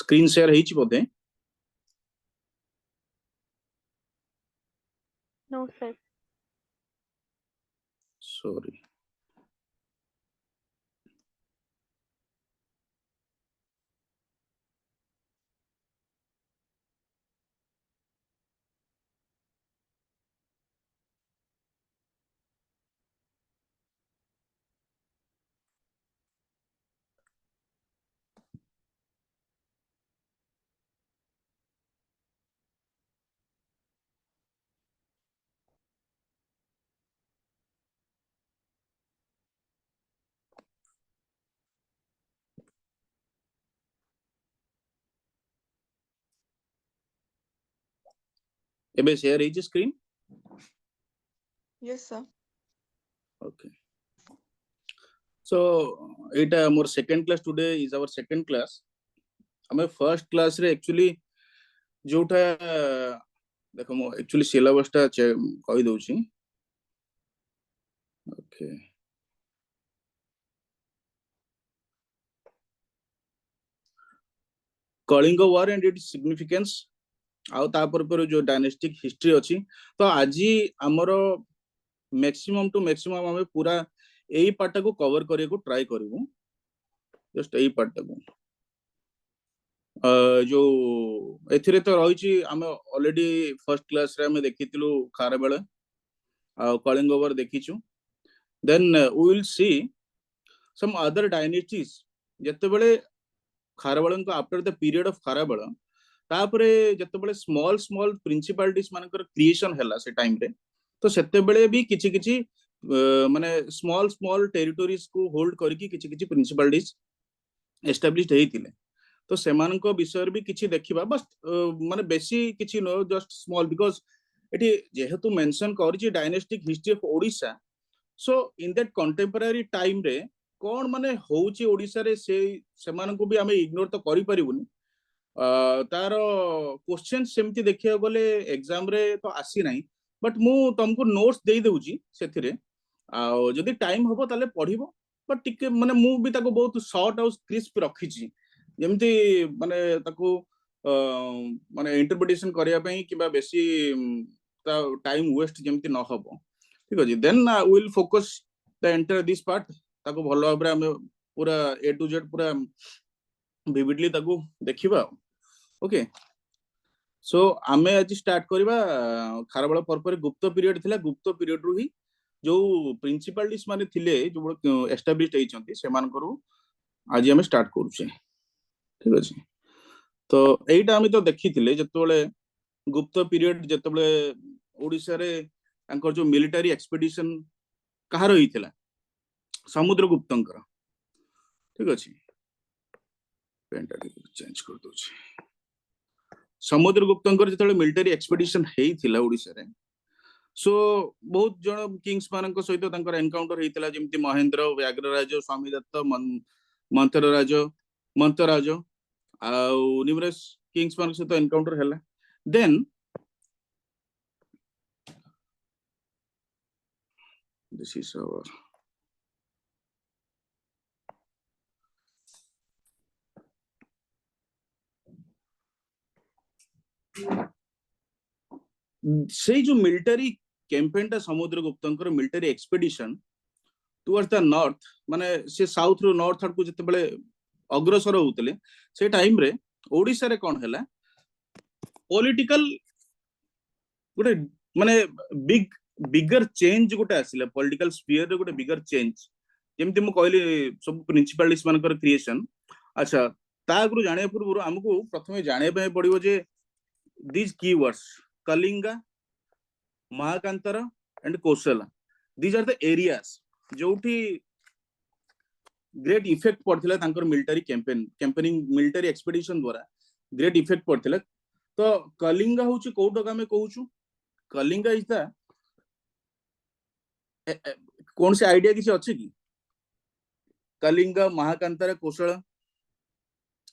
Screen share ହେଇଛି ବୋଧେ? No, sir. Sorry. ଏବେ share ହେଇଛି screen? Yes, sir. Okay. So এটা আমার second class today is our second class. ଆମେ first class ରେ actually जोटा देखो मो actually syllabus ଟା କହି ଦଉଛି. Okay. Kalinga war and its significance आउ तापर पर जो डायनेस्टिक हिस्ट्री अछि तो आजी हमरो मैक्सिमम टू मैक्सिमम हमें पूरा एई पार्ट को कवर करे को ट्राई करिवु जस्ट एई पार्ट को जो एथिरे तो रहिछि हम ऑलरेडी फर्स्ट क्लास रे हम देखितिलु खारबेळ आ कलिंग war देखिछु then we will see some other dynasties जते बेले खारबेळ को after the period of Kharavela तापरे जते बेले स्मॉल स्मॉल प्रिंसिपालिटीज मानकर क्रिएशन हैला से टाइम रे तो सेते बेले भी किछि किछि माने स्मॉल स्मॉल टेरिटोरीज को होल्ड करके किछि किछि प्रिंसिपालिटीज एस्टैब्लिश्ड हेतिले तो सेमान को विषय भी किछि देखिबा बस माने बेसी किछि know just small because eighty जेहेतु मेंशन करछि dynastic history of Odisha so in that contemporary time रे कोन माने होउछि ओडिशा रे सेमान को भी हमें इग्नोर तो करि परिबुनी तार क्वेश्चन सेमती देखिया गले एग्जाम रे तो आसी नाही बट मु तुमको नोट्स देई देउची सेथिरे आ जदी टाइम होबो ताले पढिबो बट टिके माने मु भी ताको बहुत शॉर्ट और क्रिस्प रखिची जेमती माने ताको माने इंटरप्रिटेशन करिया पई किबा बेसी ता टाइम वेस्ट जेमती न होबो ठीक अछि then we will focus the entire this part ताको भलो भाबरे हम पूरा ए टू जेड पूरा विविडली ताको देखिबा ओके सो आमे आज स्टार्ट करबा खारबेळ पर गुप्त पीरियड थिला गुप्त पीरियड रु ही जो प्रिंसिपालिटीज माने थिले जो एस्टैब्लिश्ड हेइचंती सेमान करू आज हम स्टार्ट करूछे ठीक अछि तो एइटा हम तो देखिथिले जतबेले गुप्त पीरियड जतबेले ओडिसा रे अंकर जो मिलिटरी एक्सपीडिशन कहार होइथिला समुद्रगुप्तंकर ठीक अछि पेंटा चेंज कर दोछि समुद्रगुप्तंकर जतबेले मिलिटरी एक्सपीडिशन हेइथिला ओडिसा रे सो बहुत जन किंग्स मानक सहित तांकर एनकाउंटर हेइथिला जेमति महेंद्र व्याघ्रराज स्वामीदत्त मंत्रराज आ न्यूमरस किंग्स मानक सहित एनकाउंटर हैला देन दिस इज आवर से जो मिलिटरी कैंपेन टा समुद्रगुप्तंकर military expedition towards the north माने से साउथ रो नॉर्थ को जते बेले अग्रसर होतले से टाइम रे ओडिसा रे कोन हैला पॉलिटिकल गोटे माने बिगर चेंज गोटे आसिला पॉलिटिकल स्फीयर रे गोटे बिगर चेंज जेमति मु कहली सब प्रिंसिपालिटीज मानकर क्रिएशन अच्छा ता गुरु जाने पूर्व हमको प्रथमे जाने पे पड़िबो जे these keywords kalinga mahakantara and kosala these are the areas जोठी ग्रेट इफेक्ट पड़थिला तांकर मिलिटरी कैंपेनिंग मिलिटरी एक्सपीडिशन द्वारा ग्रेट इफेक्ट पड़थिला तो कलिंगा होची कोटका में कहूछु कलिंगा इज द कौन से आइडिया किसी अच्छे की Kalinga Mahakantara Kosala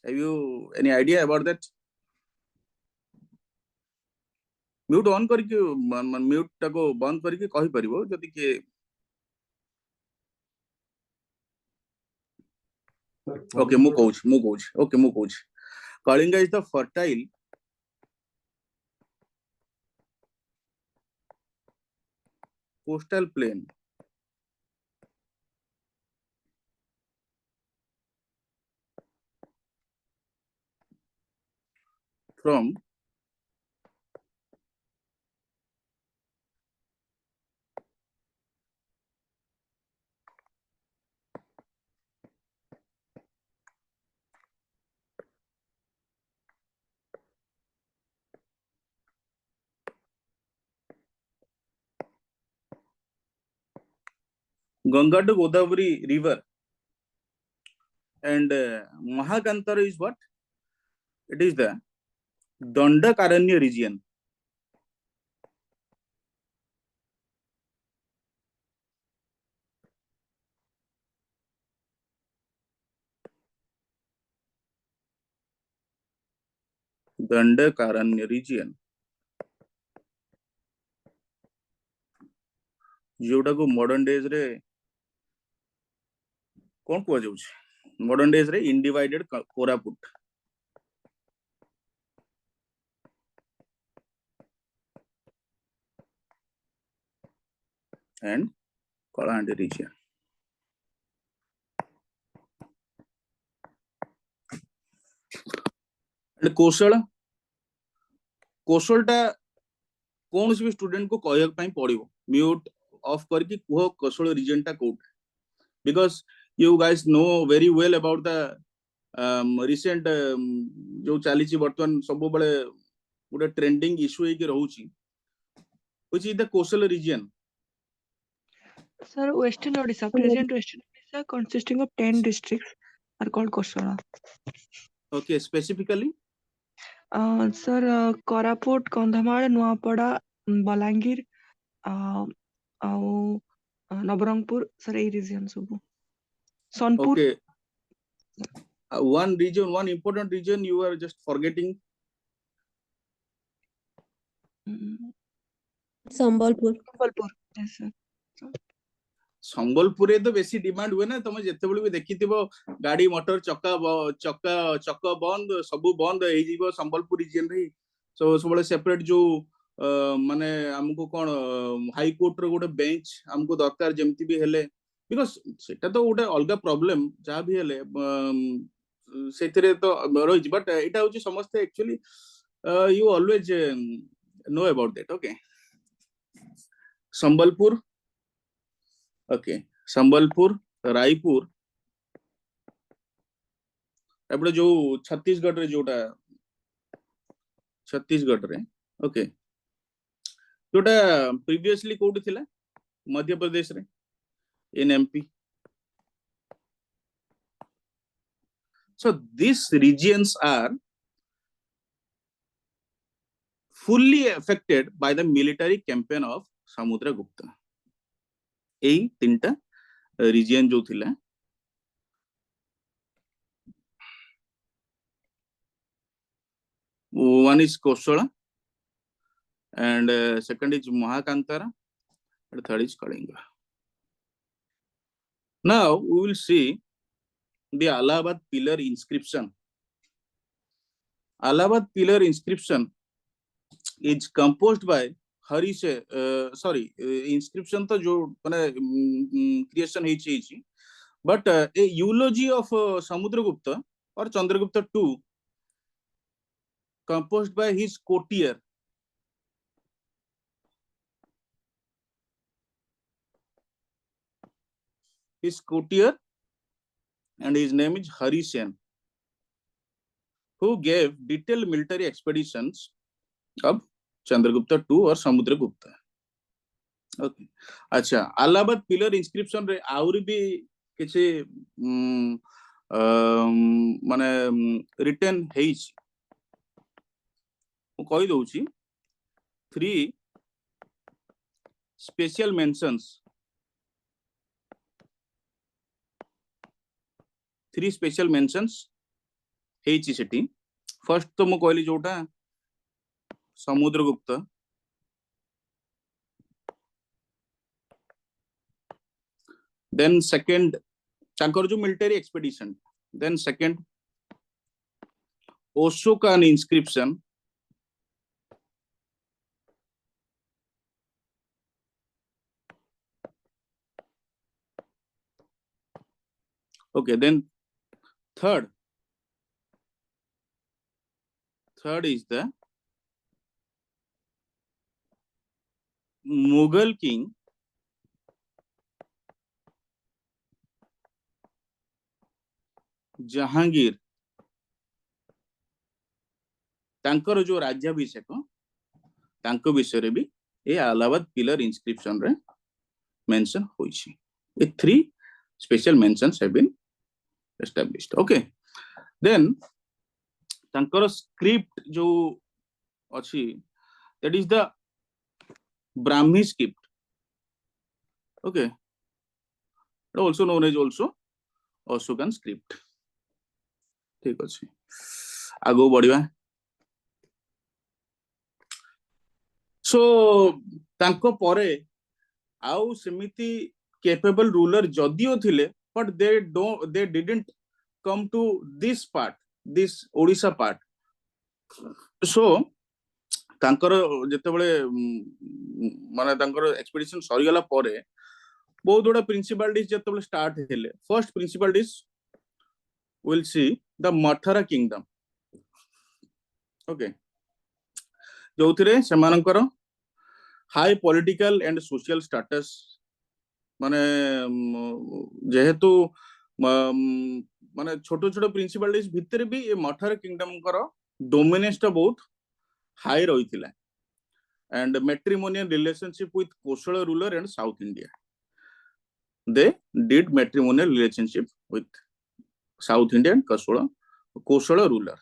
have you any idea about that mute on करके म्यूट टाको बंद करके कहि परिबो जदि के ओके मु कहूछ ओके मु कहूछ Kalinga is the fertile coastal plain from Ganga to Godavari river, and Mahakantara is what? It is the Dandakaranya region. Dandakaranya region. जोटा को मॉडर्न डेज रे कौन कुआ जाउछि मॉडर्न डेज रे undivided Koraput and Kalahandi region and कोशलटा कौन सी भी स्टूडेंट को कहया पई पड़िबो म्यूट ऑफ करके कुह कोशल रीजन टा कोट because you guys know very well about the recent जो चली बर्तमान सब बड़े गोटे ट्रेंडिंग इश्यू है कि रहउची which is the coastal region Sir, Western Odisha, present Western Odisha consisting of 10 districts are called Kosala. Okay specifically Sir, Koraput, Kandhamar, Nuapara, Balangir, ଆଉ ନବରଙ୍ଗପୁର sir ଏଇ region ସବୁ Sonepur okay one region one important region you are just forgetting Sambalpur yes sir Sambalpur तो बेसी demand हुए ना तुम जिते भी देखि गाड़ी मोटर चक्का चक्का चक्क बंद सब बंद हो संबलपुर रीजन रे सो सब सेपरेट जो माने हमको कौन हाई कोर्ट रो गोटे बेंच हमको दरकार जेमती भी हेले बिकॉज सेटा तो गोटे अलग प्रॉब्लम जहाँ भी हेले सेथिरे तो रही बट एटा होची समस्त actually you always know about that okay Sambalpur okay Sambalpur Raipur एपटे जो छत्तीसगढ़ रे जोटा छत्तीसगढ़ रे ओके जोटा प्रीवियसली कोड थिला मध्य प्रदेश रे in MP so these regions are fully affected by the military campaign of Samudragupta एई तीनटा रीजन जो थिला one is Kosala and second is Mahakantara and third is Kalinga. Now we will see the Allahabad pillar inscription. Allahabad pillar inscription is composed by inscription तो जो माने creation है but a eulogy of Samudragupta or Chandragupta II composed by his courtier and his name is Hari Sen, who gave detailed military expeditions of Chandragupta II or Samudragupta. Okay. अच्छा Allahabad pillar inscription रे आउरी भी किसी माने written हेइच मु कहि दउची 3 special mentions 3 special mentions हेइची सेठी first तो मु कहली जोटा Samudragupta then second tankar jo military expedition then second Ashokan inscription. Okay, then third is the Mughal king Jahangir, तांकर जो राज्याभिषेक तांको विषय भी ये अलाहाबाद पिलर इंस्क्रिप्शन रे मेंशन होइछि. ये 3 special mentions have been established. Okay, then तांकर स्क्रिप्ट जो अछि that is the Brahmi script. Okay, also known as also Ashokan script. ठीक अछि, आगो बढ़िया. सो तांको परे आउ सेमिति capable ruler जदियो थिले, but they didn't come to this part, this Odisha part. So तांकर जेतेबेले माने तांकर एक्सपीडिशन सरी गला परे बहुत गुडा प्रिंसिपलिटीज जेतेबेले स्टार्ट हेले. First principalities will see the Mathura kingdom. Okay, जोथिरे सेमानकर high political and social status माने जेहेतु माने छोटो छोटो प्रिंसिपलिटीज भितर भी ये मथुरा किंगडम कर डोमिनेंस टा बहुत high रहिथिला. And matrimonial relationship with Kosala ruler and South India. They did matrimonial relationship with South India and Kosala ruler.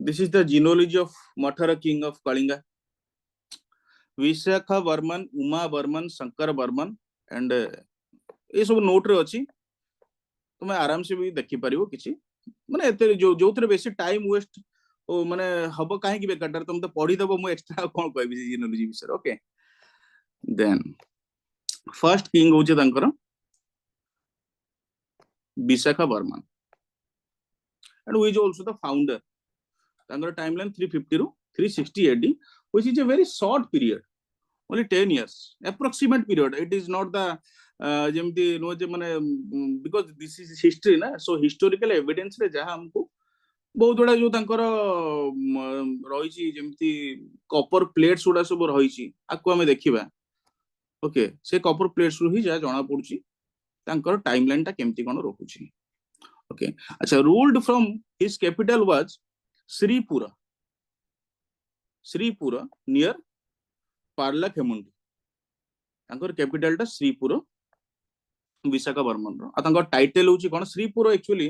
This is the genealogy of Mathura king of Kalinga. Vishakha Varman, Uma Varman, Shankar Varman, and ये सब note रे अछि. तुम आराम से भी देखि परिबो किछि माने एते जोथरे बेसी टाइम वेस्ट ओ माने हबो काहे कि बेकार तुम तो पढी दबो मु एक्स्ट्रा कोन कहबी जिनोलॉजी विषय. ओके, देन फर्स्ट किंग होचे तांकर Vishakha Barman and who is also the founder. तांकर timeline 350 ru 360 AD, which is a very short period, only 10 years, approximate period. It is not the जेमती नो जे माने because this is history ना, so historical evidence रे जहा हमको बहुत गुडा जो तांकर रहिछि जेमती कॉपर प्लेट्स गुडा सब रहिछि आकु हमें देखिबा. ओके, से कॉपर प्लेट्स रु ही जा जणा पडुछि तांकर टाइमलाइन ता केमती कोन रखुछि. ओके, अच्छा, ruled from his capital was Shripura near Parla Khemundi. तांकर कैपिटल ता श्रीपुर विशाखा बर्मन रो. आ तांकर टाइटल होछि कोन श्रीपुर. एक्चुअली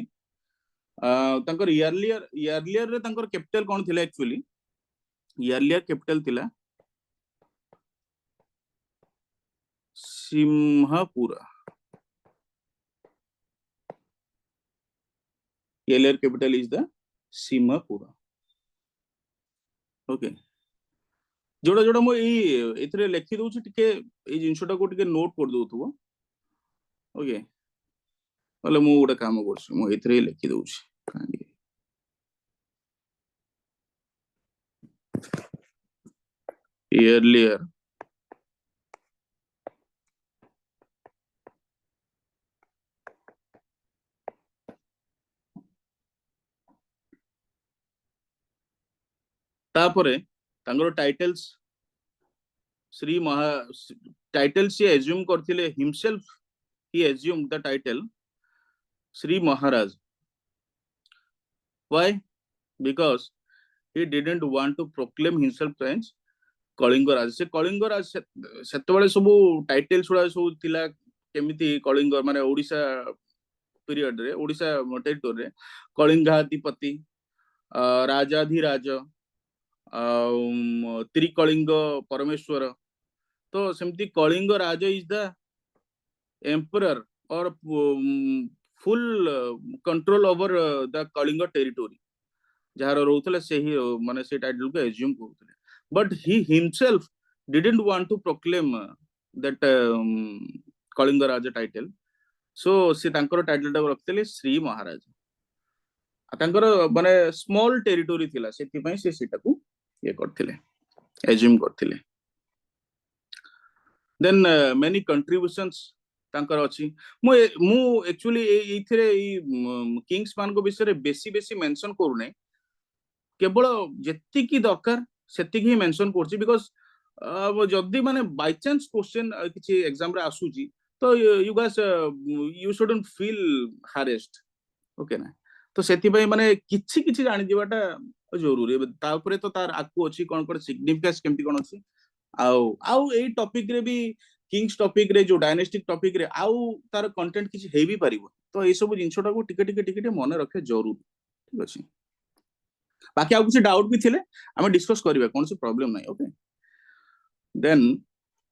तांकर इयरलियर रे तांकर कैपिटल कोन थिला. एक्चुअली इयरलियर कैपिटल थिला Simhapura. Earlier capital is the Simhapura. Okay, जोड़ा जोड़ा मो एथरे लिखि दउछि टिके ए जिंसटा को टिके नोट कर दउथबो. ओके, बोले मु गोटे काम करछु, मु एथरे लिखि दउछि. earlier तापरे तांगर टाइटल्स श्री महा टाइटल से एज्यूम करथिले himself. He assume the title Shri Maharaj. Why? Because he didn't want to proclaim himself as Kalinga Raj. से कलिंग राज सेतबेले सब टाइटल सुडा सब थिला केमिति कलिंग माने ओडिसा पीरियड रे, ओडिसा टेरिटोरी रे कलिंगाधिपति, राजाधिराज, त्रिकलिंग परमेश्वर. तो सेमति Kalinga Raj is the emperor और full control over the Kalinga territory जार रोथले से ही माने से टाइटल को एज्यूम करथले. But he himself didn't want to proclaim that Kalinga Raj title. So से तांकर टाइटल टा रखथले श्री महाराज. तांकर माने स्मॉल टेरिटोरी थिला सेति पई से सेटा को ये करथिले एज्यूम करथिले देन मेनी कंट्रीब्यूशंस तांकर अछि मु एक्चुअली एथिरे किंग्स मान को विषय रे बेसी बेसी मेंशन करूने केवल जेति की दरकार सेति ही मेंशन करछि बिकॉज़ जदी माने बाय चांस क्वेश्चन किछि एग्जाम रे आसुची तो you guys you shouldn't feel harassed okay ना तो सेति पई माने किछि किछि जानि दिबाटा जरूरी ता ऊपर तो तार आकु अछि कोन कोन सिग्निफिकेंस केमति कोन अछि आउ आउ एई टॉपिक रे भी किंग्स टॉपिक रे जो डायनेस्टिक टॉपिक रे आउ तार कंटेंट किछि हेवी पारिबो तो ए सब जिंसटा को टिके टिके टिके मन रखे जरूरी ठीक अछि बाकी आउ किछि डाउट भी थिले हमें डिस्कस करिबा कोन से प्रॉब्लम नै okay then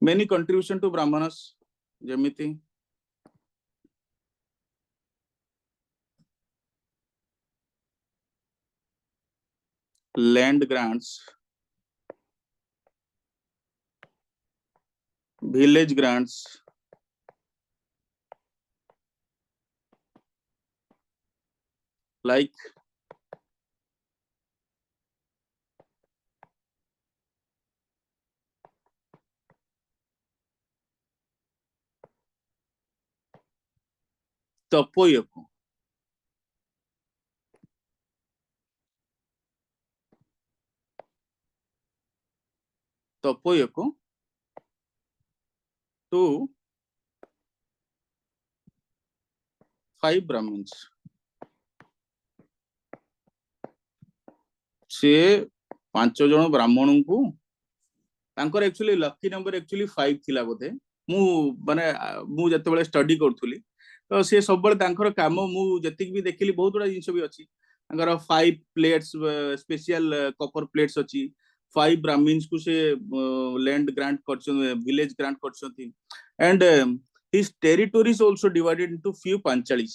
many contribution to Brahmanas जेमिति land grants village grants like तपोयको to 5 Brahmins से 5 जन ब्राह्मण को तांकर एक्चुअली लकी नंबर एक्चुअली 5 थिला बोधे मु माने मु जते बेले स्टडी करथुली तो से सब बेले तांकर काम मु जतिक भी देखिली बहुत बड़ा जिंस भी अछि तांकर 5 प्लेट्स स्पेशल कॉपर प्लेट्स अछि 5 ब्राह्मण्स को से लैंड ग्रांट करछन विलेज ग्रांट करछन and his territory is also divided into few panchalis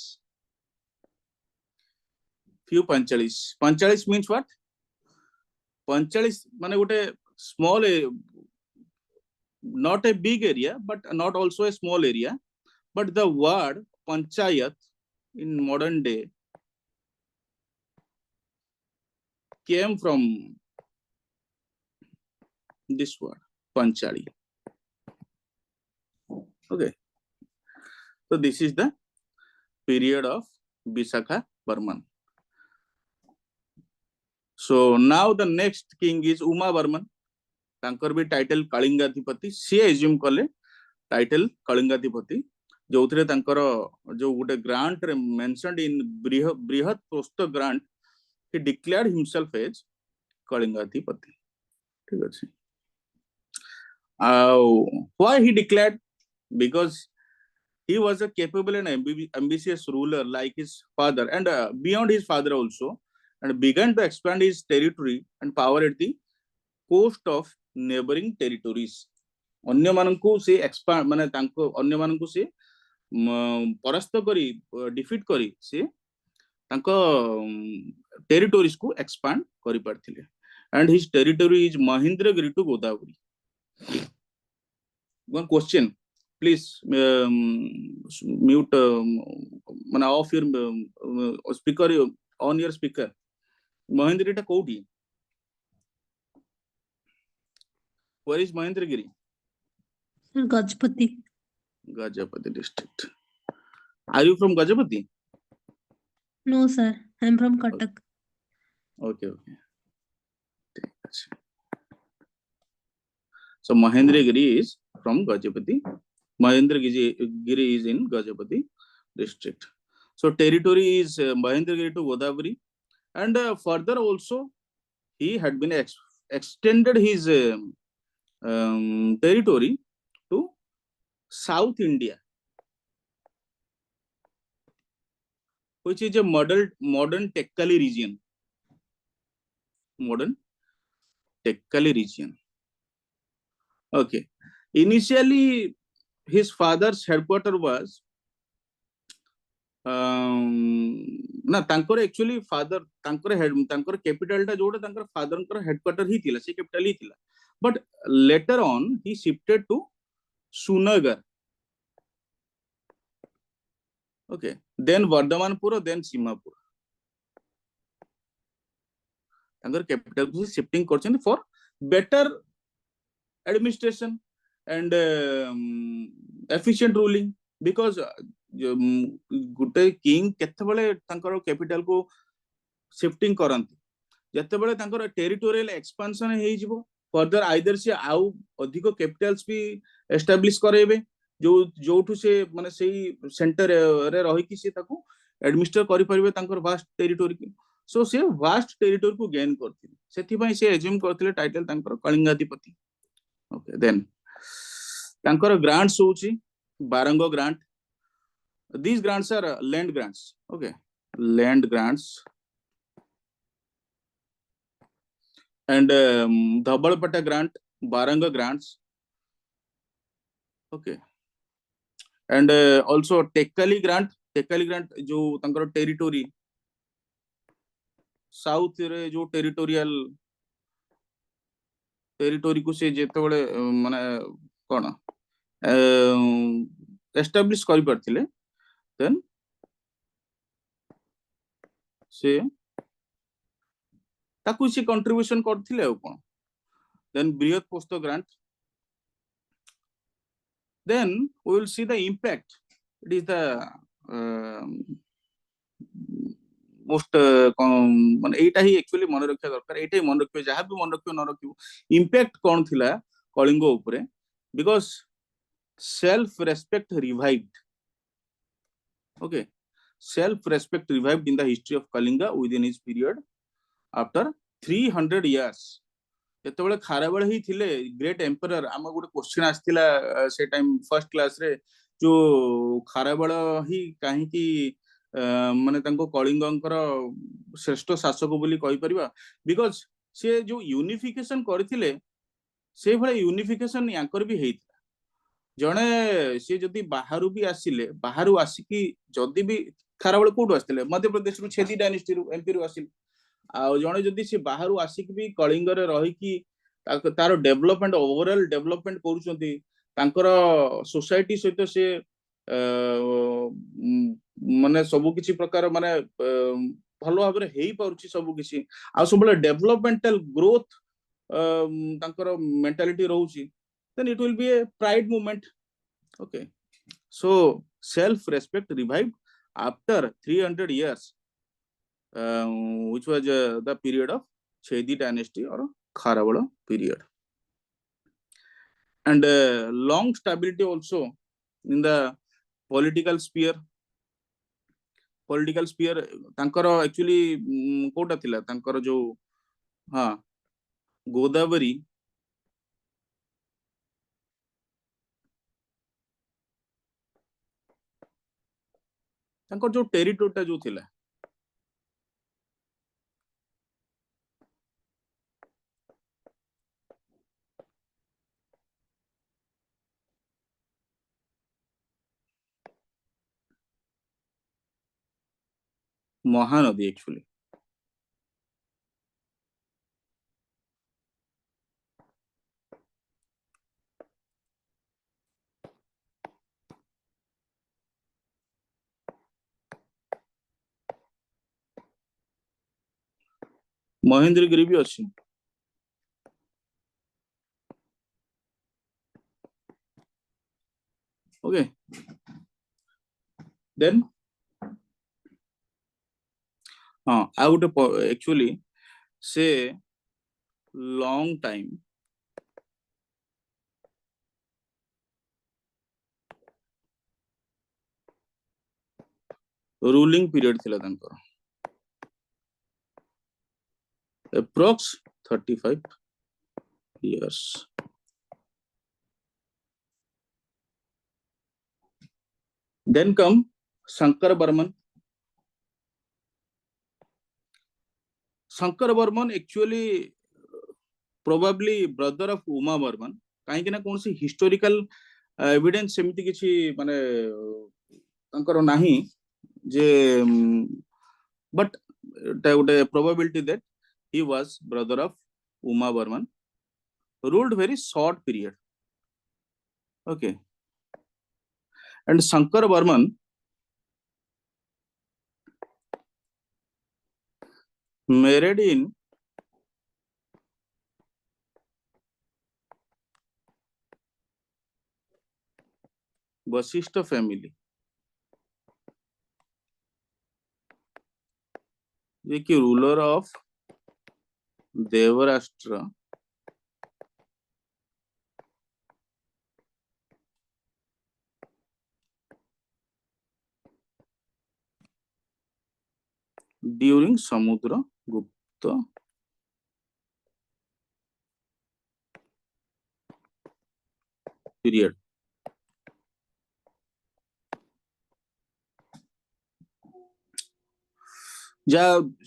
means what panchalis माने गोटे small not a big area but not also a small area but the word panchayat in modern day came from this word panchali okay so this is the period of Visakha Varman so now the next king is Uma Varman तांकर भी title कलिंगाधिपति सी assume कले title कलिंगाधिपति जो थरे तांकर जो गुटे grant रे mentioned in Brihat Prastha grant he declared himself as कलिंगाधिपति ठीक अछि why he declared because he was a capable and ambitious ruler like his father and beyond his father also and began to expand his territory and power at the coast of neighboring territories अन्य मानकु से expand माने तांको अन्य मानकु से परास्त करी defeat करी से तांको टेरिटोरीज को एक्सपांड करि पारथिले and his territory is Mahendragiri to Godavari one question please mute माने off your speaker on your speaker Mahendragiri टा कोठी where is Mahendragiri Gajapati district are you from Gajapati no sir I'm from Cuttack okay so Mahendragiri is from Gajapati Mahendragiri is in Gajapati district so territory is Mahendragiri to Godavari and further also he had been extended his territory to South India, which is a modern Tekkali region. Modern Tekkali region. Okay. Initially, his father's headquarter was ना तांकर actually father तांकर capital टा जोडा तांकर father कर headquarter ही थिला से capital ही थिला but later on he shifted to Sunagar okay then Vardhamanpur then Simapur ତାଙ୍କର capital କୁ shifting କରିଛନ୍ତି for better administration and efficient ruling because ଗୋଟେ king କେତେବେଳେ ତାଙ୍କର capital କୁ shifting କରନ୍ତି ଯେତେବେଳେ ତାଙ୍କର territorial expansion ହେଇଯିବ further either ସେ ଆଉ ଅଧିକ capitals ବି establish କରେଇବେ ଯୋଉଠୁ ସେ ମାନେ ସେଇ center ରେ ରହିକି ସେ ତାକୁ administer କରିପାରିବେ ତାଙ୍କର vast territory କୁ so ସେ vast territory କୁ gain କରିଥିଲେ ସେଥିପାଇଁ ସେ assume କରିଥିଲେ title ତାଙ୍କର କଳିଙ୍ଗାଧିପତି okay then tankara grants hochi barango grant these grants are land grants okay land grants and dhabalpata grant baranga grants okay and also tekali grant jo tankara territory south re jo territorial territory को से जेते बळे माने कोन establish करि परथिले then से ताकू से contribution करथिले आ कोन then बृहत post grant then we will see the impact it is the most माने एटा ही एक्चुअली मन रखिया दरकार एटा ही मन रखियो जहां भी मन रखियो न रखियो इम्पैक्ट कोन थिला कलिंग ऊपर because self respect revived okay self respect revived in the history of Kalinga within his period after 300 years जेतेबेले Kharavela ही थिले ग्रेट एम्परर हम गोटे क्वेश्चन आस्थिला से टाइम फर्स्ट क्लास रे जो खारबेल ही काहे की माने तांको कलिंगंकर श्रेष्ठ शासक बोली कहि परिबा बिकॉज़ से जो यूनिफिकेशन करथिले से भले यूनिफिकेशन यांकर भी हेइथिला जणे से जदि बाहरु भी आसिले बाहरु आसिकी जदि भी खारबेल कोड आस्थिले मध्य प्रदेश रु छेदी डायनेस्टी रु एमपी रु आसिले आ जणे जदि से बाहरु आसिकी भी कलिंग रे रही की तार डेवलपमेंट ओवरऑल डेवलपमेंट करूचंती तांकर सोसाइटी सहित से माने सब किछि प्रकार माने भलो भाबरे हेई पारुची सब किछि आ सबले डेवलपमेंटल ग्रोथ तांकर mentality रहउची then it will be a pride movement okay so self respect revived after 300 years which was the period of Chedi dynasty or Kharavada period and long stability also in the political sphere tankara actually कोटा थिला तांकर जो हां गोदावरी तांकर जो टेरिटोरीटा जो थिला Mahanadi actually Mahendragiri भी अच्छी okay then हाँ आउट एक्चुअली से लॉन्ग टाइम रूलिंग पीरियड थिला तांकर approx 35 years then come Shankar Burman actually probably brother of Uma Burman काहे कि ना कौन सी हिस्टोरिकल एविडेंस सेमिति किछि माने तांकर नाही जे बट गोटे probability that he was brother of Uma Burman ruled very short period okay and Shankar Burman married in Vashishtha family ये कि रूलर ऑफ देवराष्ट्र ड्यूरिंग समुद्र गुप्त पीरियड। जा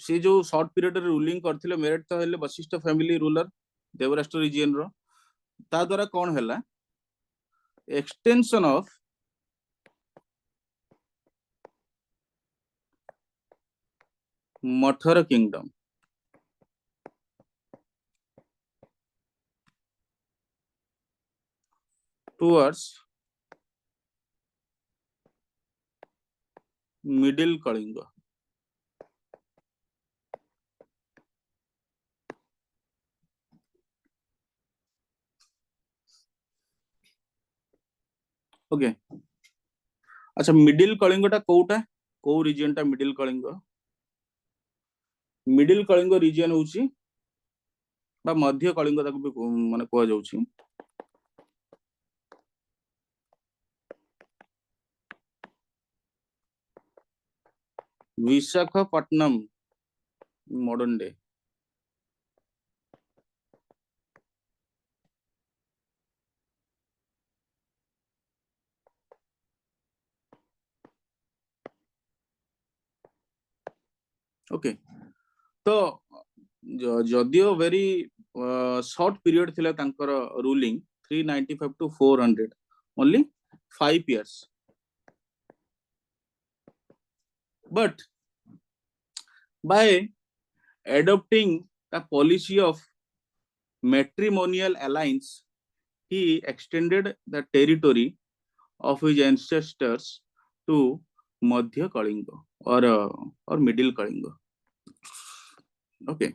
से जो शॉर्ट पीरियड रे रूलिंग करथिले मेरिट तो हेले Vashishtha family ruler Devarashtra region रो ता द्वारा कौन हैला extension of Mathara kingdom towards middle Kalinga. Okay अच्छा मिडिल कलिंग टा कोउटा को रीजन टा मिडिल कलिंग रीजन होची बा मध्य कलिंग ताको भी माने कोआ जाउची विशाखापट्टनम मॉडर्न डे। ओके तो जदियो वेरी शॉर्ट पीरियड थिला तांकर ruling 395 to 400 only 5 years but by adopting the policy of matrimonial alliance he extended the territory of his ancestors to Madhya Kalinga or Middle Kalinga. Okay.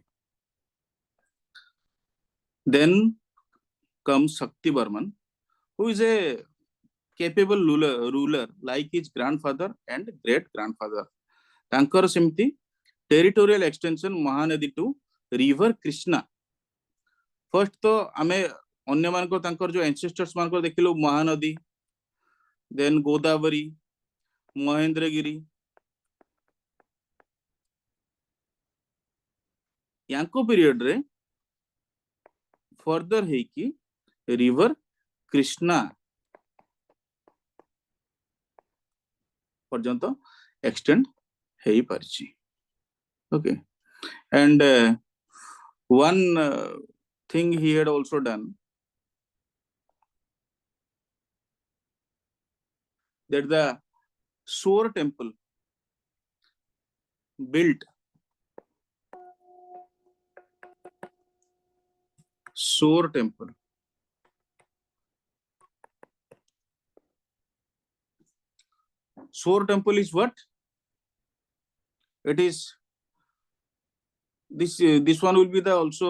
Then comes Shakti Varman, who is a capable ruler like his grandfather and great grandfather. तांकर सेमती territorial extension Mahanadi to river Krishna first तो आमे अन्य मानकर तांकर जो ancestors मानकर देखिलो महानदी देन गोदावरी महेंद्रगिरी यांको पीरियड रे फर्दर है कि रिवर कृष्णा पर्यंत एक्सटेंड है पारछि। Okay and one thing he had also done that the Shore temple built Shore temple Shore temple is what it is this one will be the also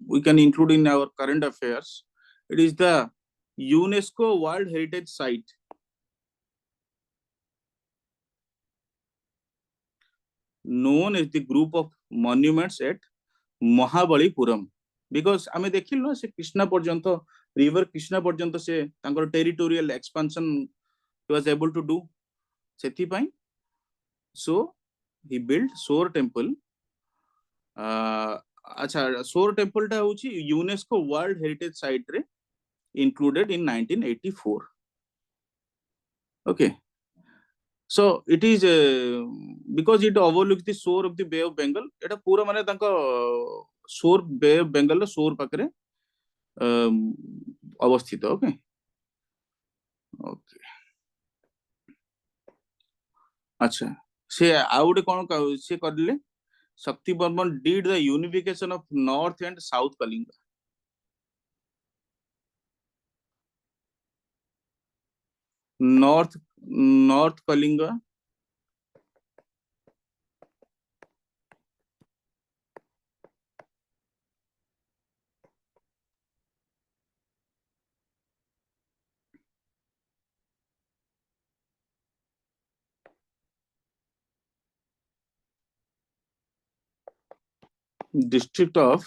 we can include in our current affairs. It is the UNESCO World Heritage Site known as the group of monuments at Mahabalipuram because आमे देखिल ना से कृष्णा पर्यंत river Krishna पर्यंत से तांकर territorial expansion he was able to do सेथि पई so he built Shore temple अच्छा Shore temple टा होची यूनेस्को वर्ल्ड हेरिटेज साइट रे included in 1984. Okay, so it is because it overlooks the shore of the Bay of Bengal. एटा पूरा माने तांको shore Bay of Bengal row shore पाकरे अवस्थित। Okay okay अच्छा से आउट कोन से करले शक्ति Burman did the unification of north and south Kalinga. North Kalinga district of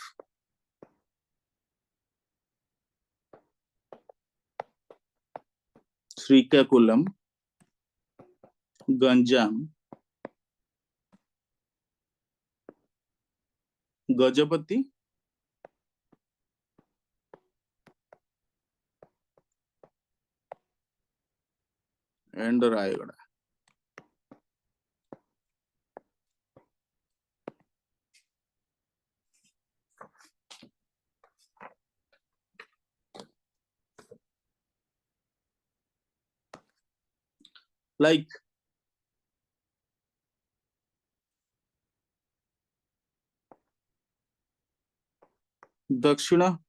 Srikakulam, Ganjam, Gajapati, and Rayagada. Like Dakshina,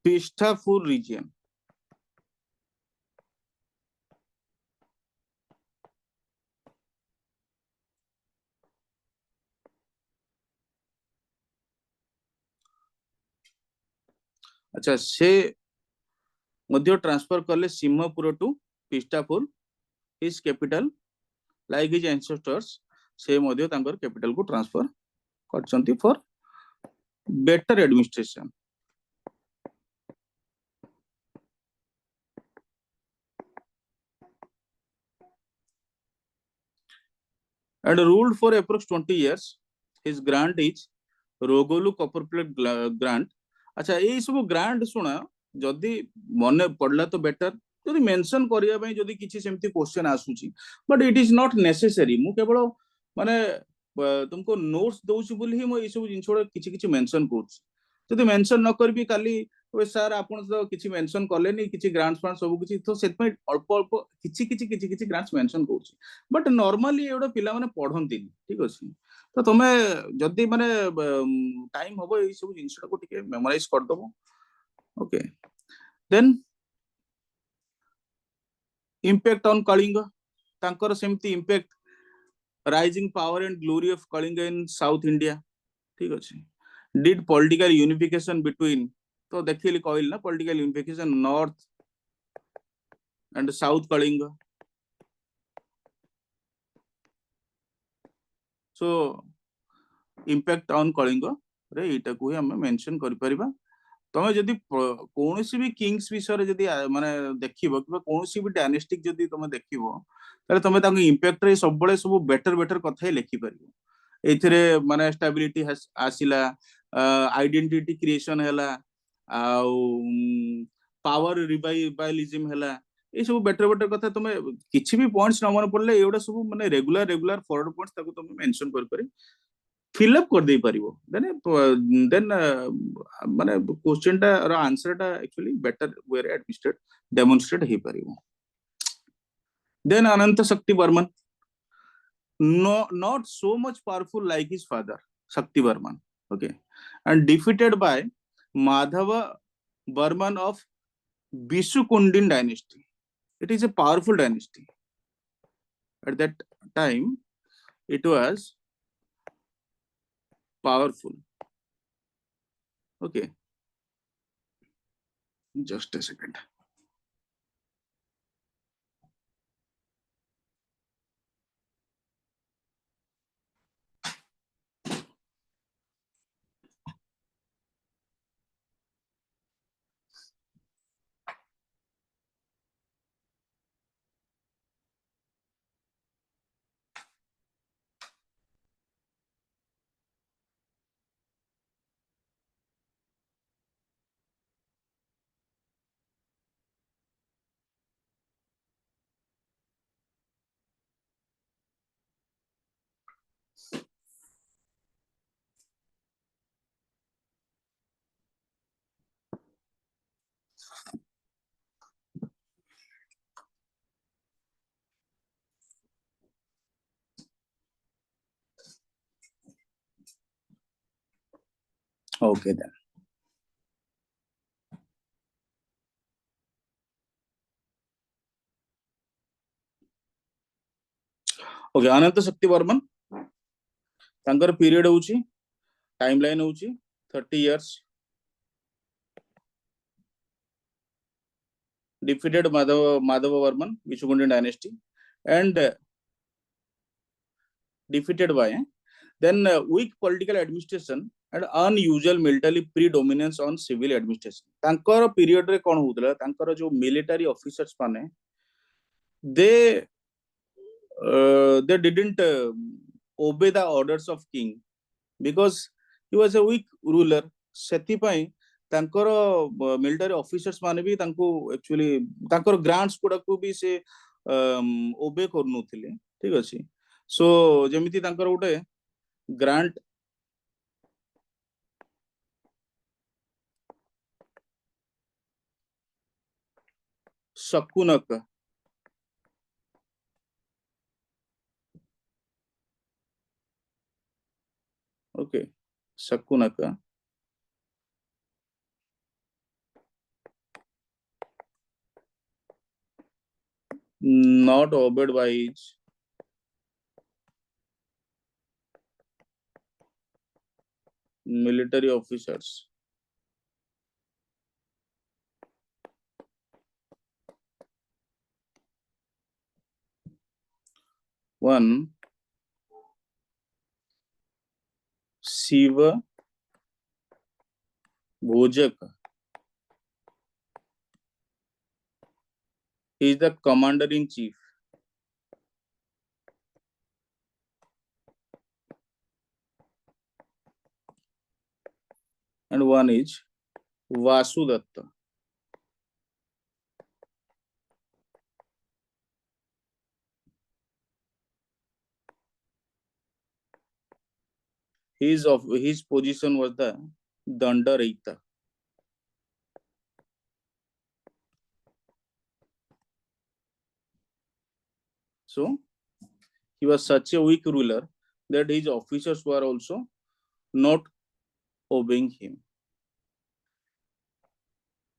Pishtapur region, अच्छा से मध्य ट्रांसफर कले Simhapur to Pishtapur his capital like his ancestors से मध्य तांकर कैपिटल को ट्रांसफर करचंती for better administration and ruled for approx 20 years. His grant is Rogolu Copperplate grant. अच्छा ये सब ग्रांट शुणा जदि मन पड़ला तो बेटर जदि मेंशन करिया पई जदि किछि सेमती क्वेश्चन आसुची but it is not necessary मु केवल माने तुमको नोट्स दोछु बोली ही मो ये सब जिंसोड किछि किछि मेंशन करछि जदि मेंशन न करबी काली ओए सर आपण तो किछि मेंशन करलेनी किछि ग्रांट्स फंड सब किछि तो सेत में अल्प अल्प किछि ग्रांट्स मेंशन करछि बट नॉर्मली एडो पिला माने पढंती ठीक अछि तो तमे जदि माने टाइम होबो ए सब जिंसोड को टिके मेमोराइज कर दबो okay then impact on Kalinga तांकर सेमती impact rising power and glory of Kalinga in south India ठीक अछि डिड पॉलिटिकल यूनिफिकेशन बिटवीन तो देखिली कहल ना political unification north and south Kalinga so impact on Kalinga रे एटा को हम मेंशन करि परिबा तमे जदि कोनोसी भी किंग्स विषय जदि माने देखिबो कि कोनोसी भी डायनेस्टिक जदि तमे देखिबो तले तमे ताको इम्पैक्ट रे सब बळे सब बेटर कथा लेखि परिबो एथिरे माने स्टेबिलिटी आसिला आइडेंटिटी क्रिएशन हैला पावर रिवाइवलिज्म हैला ये सब बेटर कथा तमे किछि भी पॉइंट्स न मन पड़ले एडा सब माने रेगुलर फॉरवर्ड पॉइंट्स ताको तमे मेंशन कर पारे फिल अप कर दे पारिबो देन माने क्वेश्चन टा और आंसर टा एक्चुअली बेटर वे रे एडमिनिस्ट्रेट डेमोन्स्ट्रेट हे पारिबो देन अनंत शक्ति Burman no not so much powerful like his father Shakti Barman okay and defeated by Madhava Barman of Bisukundin dynasty it is a powerful dynasty at that time it was powerful okay just a second okay then okay अनंत शक्ति बर्मन तांकर period होची timeline होची 30 years. Defeated Madhava Varman, Vishugundian dynasty, and defeated by then weak political administration and unusual military predominance on civil administration. तांकर period रे कौन होतला तांकर जो military officers माने they didn't obey the orders of king because he was a weak ruler. सेति पई तांकर military officers माने भी तांको actually तांकर grants गुडा को भी से obey करनुथिले ठीक अछि. So जेमिति तांकर उटे grant Shakunaka. Okay, Shakunaka. Not obeyed by his military officers. One, Shiva Bhojaka. He is the commander in chief. And one is Vasudatta. His position was the Dandarita. So he was such a weak ruler that his officers were also not obeying him.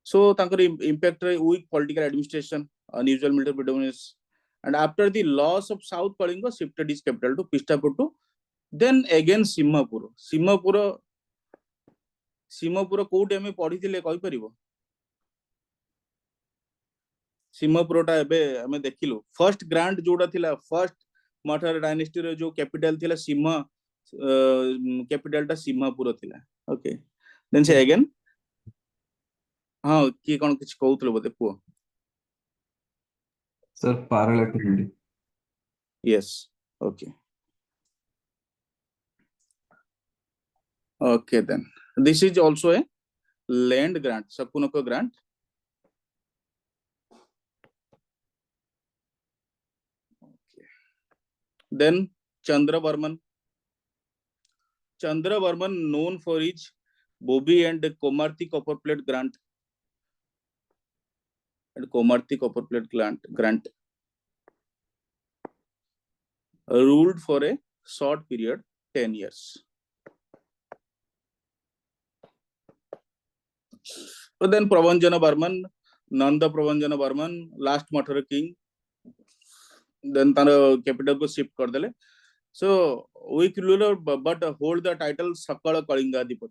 So tankar impact weak political administration, unusual military predominance, and after the loss of South Kalinga, shifted his capital to Pistapur. Then again Simhapura. Simhapura कोउटे हमें पढ़ी थिले कहि परिबो. Simhapura एबे हमें देखिलु first grant जोडा थिला first Mathar dynasty रे जो कैपिटल थिला सिंह कैपिटल टा सिंहपुर थिला. ओके देन से अगेन हां की कोन किछ कहउतलो बते पुओ sir parallel. Yes okay. Okay, then this is also a land grant, Shakunaka grant. Okay. Then Chandravarman known for his Bobi and Komarti copper plate grant grant ruled for a short period, 10 years. So then Pravanjana Barman, Nanda Pravanjana Barman, last Mathura king, then तार capital को shift कर देले. So weak ruler but hold the title Sakala Kalingadipati.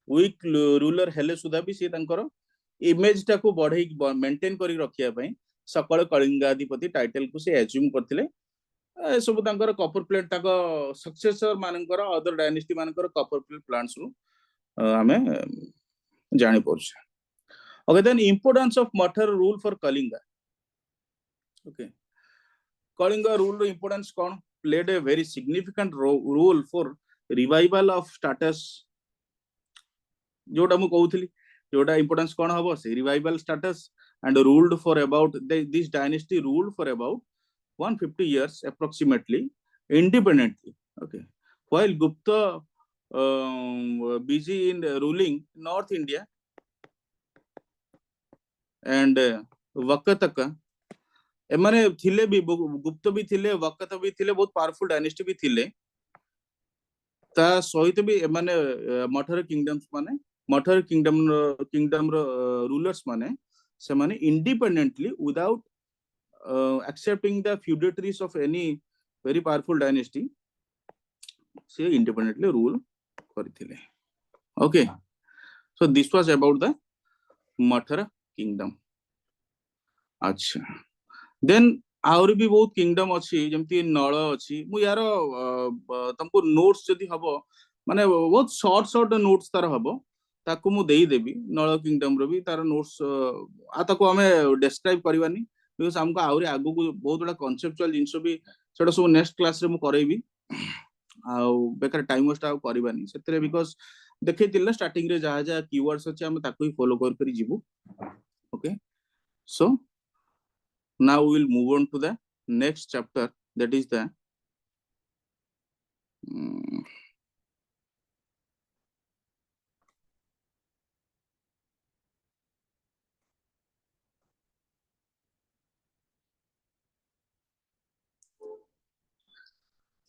Weak ruler हेले सुधा भी से तांकर image टा को बढ़े maintain करी रखिया पई Sakala Kalingadipati title को से assume करथिले. सब तांकर copper plate ताको successor मानकर other dynasty मानकर copper plate plants रु हमें जानी पड़छ. Okay, then importance of Mathur rule for Kalinga. Okay, Kalinga rule importance kon played a very significant role for revival of status. जोटा मु कहउथली जोटा importance kon हबो से revival status and ruled for about this dynasty ruled for about 150 years approximately independently. Okay, while Gupta busy in ruling North India and Vakataka एमाने थिले भी गुप्त भी थिले वकत भी थिले बहुत पावरफुल डायनेस्टी भी थिले ता सहित भी एमाने मठर किंगडम्स माने मठर किंगडम रो रूलर्स माने से माने independently without accepting the feudatories of any very powerful dynasty से इंडिपेंडेंटली रूल करथिले. Okay, so this was about the Mathura kingdom. अच्छा, then आउरी भी बहुत किंगडम अच्छी जमती नल अच्छी मु यार तुमको नोट्स जदी हबो माने बहुत शॉर्ट शॉर्ट नोट्स तार हबो ताको मु देई देबी नल किंगडम रो भी तार नोट्स आ ताको हमें डिस्क्राइब करबानी बिकॉज़ हमको आउरी आगु को बहुत बड़ा कांसेप्चुअल जिंसो भी सेटा सब नेक्स्ट क्लास रे मु करेबी आ बेकर टाइम वेस्ट आ करबानी सेतरे बिकॉज़ देखैतिला स्टार्टिंग रे जहा जहा कीवर्ड्स अछि हम ताको ही फॉलो कर करी जीवु. Okay, so now we will move on to the next chapter, that is the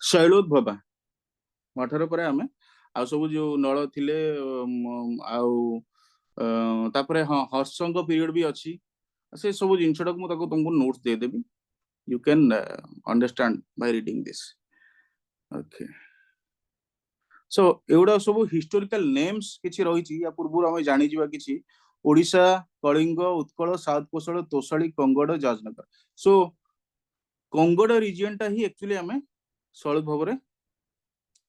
शैलोद्भवा मठर पर आमे आ सब जो नळ थिले आउ तापरे हां हर्षंग पीरियड भी अछि से सब जिंसडक मु ताको तुमको notes they Devi. You can understand by reading this. Okay, so एवडा सब हिस्टोरिकल नेम्स किछि रहिछि या पूर्व हम जानि जिबा किछि ओडिशा कलिंग उत्कल साउथ कोसल तोसली कंगड़ जाजनगर. सो कंगड़ रीजन टा ही एक्चुअली हमें सळद भवरे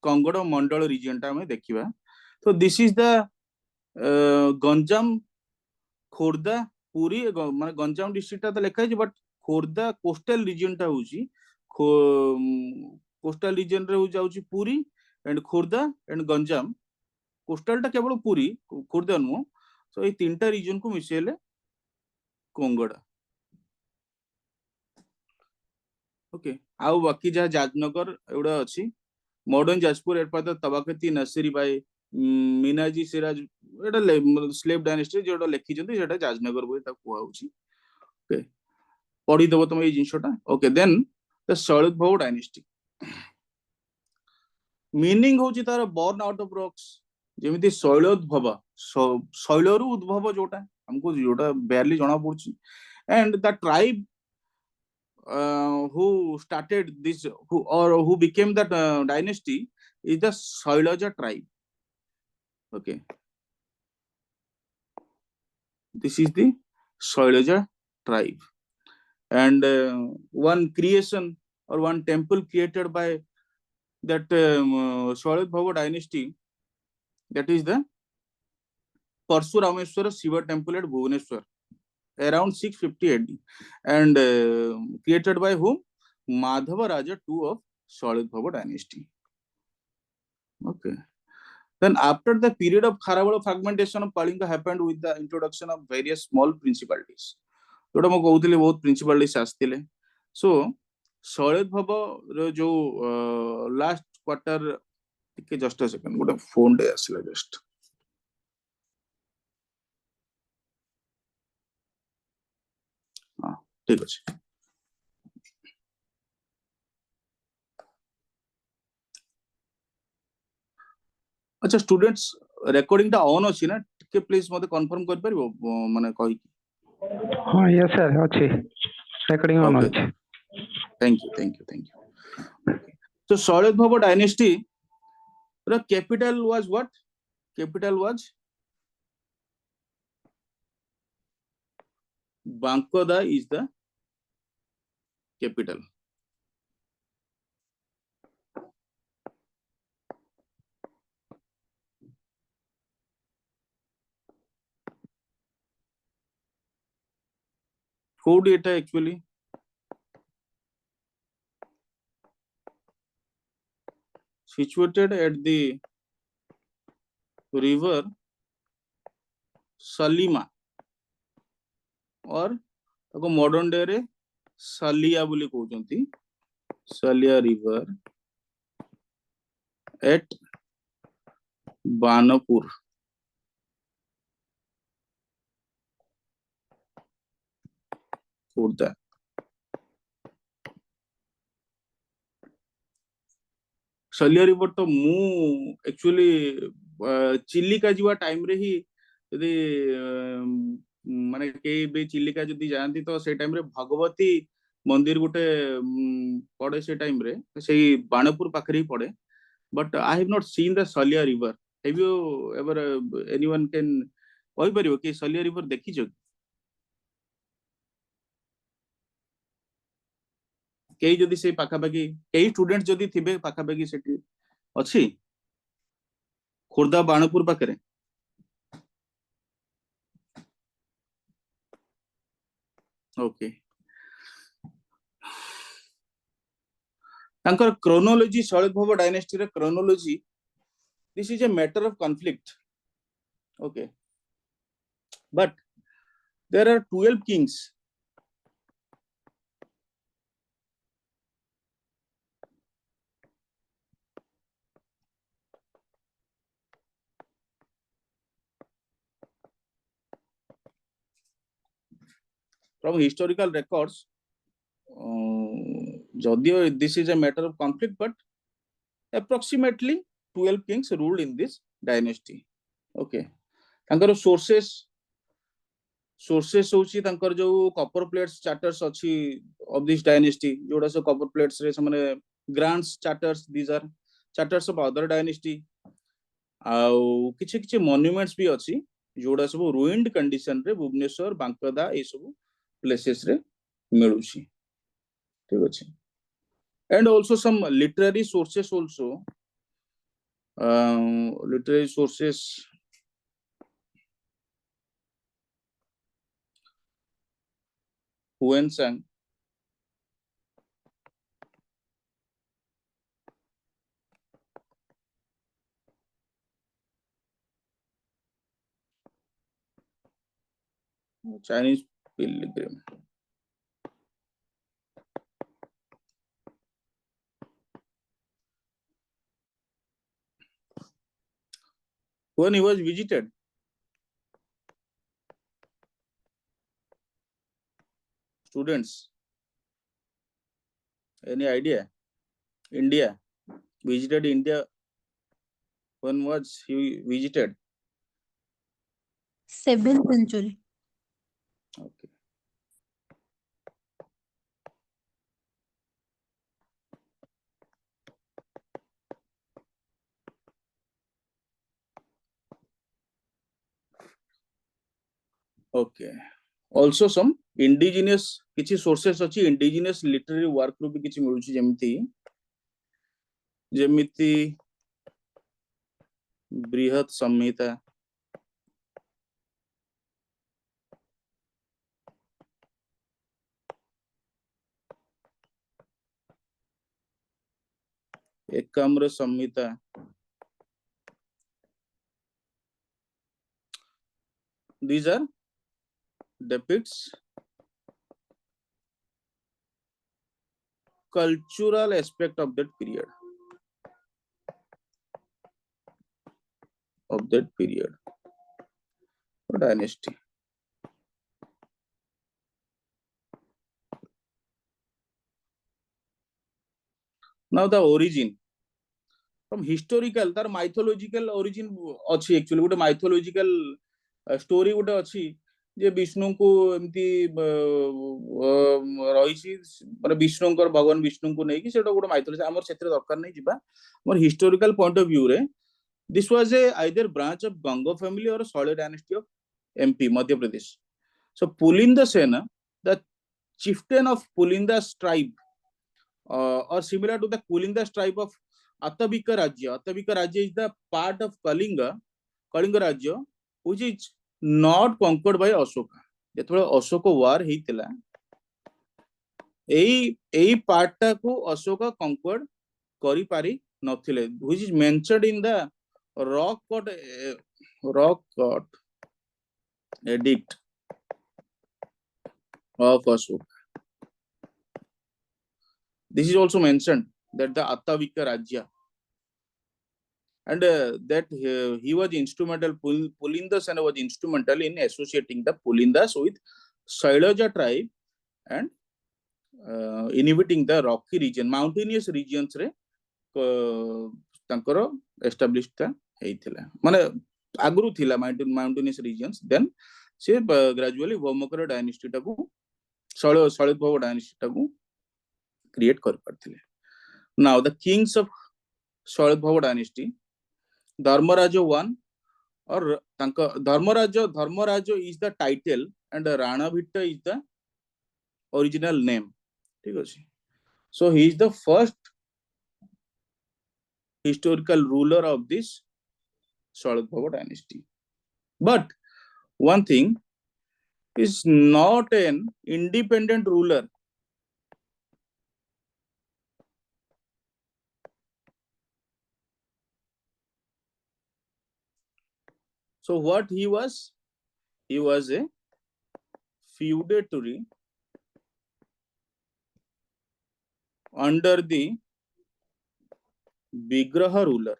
कंगड़ मंडल रीजन टा हमें देखिबा. तो this is the Ganjam Khordha Puri माने गंजाम डिस्ट्रिक्ट ता लेखा है बट खोर्धा कोस्टल रीजन टा होची कोस्टल रीजन रे हो जाउची Puri and Khordha and Ganjam. Coastal टा केवल पुरी खोर्धा नु. सो ए तीनटा रीजन को मिसेले कोंगड़ा. ओके, आउ बाकी जा जाजनगर एवडा अछि मॉडर्न जाजपुर एरपाद तबाकती नसीरी बाय मीनाजी सिराज एटा स्लेव डायनेस्टी जेटा लेखि जंती जेटा जाजनगर बोली ता कुआ होची. ओके, पढ़ी देबो तुम ए जिंसटा. Okay, then the Shailodbhava dynasty meaning होची तार बॉर्न आउट ऑफ रॉक्स जेमिति शैलोद्भव शैलरु उद्भव जोटा हमको जोटा बेरली जणा पड़ची and the tribe who started this who became that dynasty is the Shailaja tribe. Okay, this is the Shailaja tribe and one creation or one temple created by that Shailadbhava dynasty, that is the Parsurameswara Shiva temple at Bhubaneswar around 650 AD and created by whom? Madhava Raja II of Shailadbhava dynasty. Okay, then after the period of Kharavada fragmentation of Kalinga happened with the introduction of various small principalities. जोटा मो कहउतले बहुत प्रिंसिपलिटीज आस्तिले. सो शैलोद्भव जो last quarter टिके just a second गोटे phone day आसिला just. हां ठीक अछि. अच्छा स्टूडेंट्स रिकॉर्डिंग टा ऑन अछि ना टिके प्लीज मते कंफर्म कर परबो माने कहि. हां यस सर अछि रिकॉर्डिंग ऑन अछि. Thank you. So Shailadbhava dynasty the capital was what? Capital was Bankoda is the capital. Code data actually situated at the river Salima और ताको मॉडर्न डे रे सालिया बोली कहउचंती. Saliya river at Banpur. Khordha. Saliya river तो मु actually Chilika जीवा time रे ही यदि माने के बे चिलिका जदी जानती तो से टाइम रे भगवती मंदिर गुटे पड़े से टाइम रे सेही बाणपुर पाखरी पड़े. But I have not seen the Saliya river Have you ever anyone can कहि परियो कि सलिया रिवर देखिछ केही जदि से पाखा पाखी केही स्टूडेंट जदि थिबे पाखा पाखी सेठी अछि खोर्धा बाणपुर पाखरे ओके तांकर क्रोनोलॉजी शैलभव डायनेस्टी रे chronology this is a matter of conflict okay but there are 12 kings from historical records jodio this is a matter of conflict but approximately 12 kings ruled in this dynasty okay तांकर sources होची तांकर जो copper plates charters अछि of this dynasty जोडा से copper plates रे समने grants charters these are charters of other dynasty आउ किछि किछि monuments भी अछि जोडा सब ruined condition रे भुवनेश्वर बांकदा ए सब places रे मिलुची ठीक अछि and also some literary sources also literary sources Huensang Chinese pilgrim when he was visited students any idea India visited India when was he visited 7th century. okay okay also some indigenous किछि sources अछि indigenous literary work रू भी किछि मिलुछि जेमिति बृहत संहिता एकाम्र संहिता these are depicts cultural aspect of that period or dynasty now the origin from historical तार mythological origin अछि actually गोटे mythological story गोटे अछि जे विष्णु को एमती रहिछि माने विष्णुकर भगवान विष्णु को नै कि सेटा गोटे mythology हमर क्षेत्र दरकार नै जिबा हमर historical point of view रे this was a either branch of Ganga family or Sole dynasty of MP Madhya Pradesh so Pulinda Sena the chieftain of Pulinda's tribe or similar to the Pulinda's tribe of Atavika Rajya is the part of Kalinga Rajya which is not conquered by Ashoka जेतबे Ashoka war हेतिला एई part टा को Ashok conquered करि पारि नथिले which is mentioned in the rock cut edict of Ashoka this is also mentioned that the Atavika Rajya and that he was instrumental Pulinda Sena was instrumental in associating the Pulindas with Shailaja tribe and inhibiting the rocky region mountainous regions रे तांकर established था हेइथिला माने आगरु थिला mountainous regions then से gradually भौमकर dynasty टाकू शैलभव dynasty टाकू create कर परथिले now the kings of शैलभव dynasty Dharmaraja 1 or Dharmaraja is the title and Ranabhitta is the original name. ठीक ଅଛି. So he is the first historical ruler of this Shaladbhava dynasty. But one thing, is not an independent ruler. So what he was? He was a feudatory under the Vigraha ruler.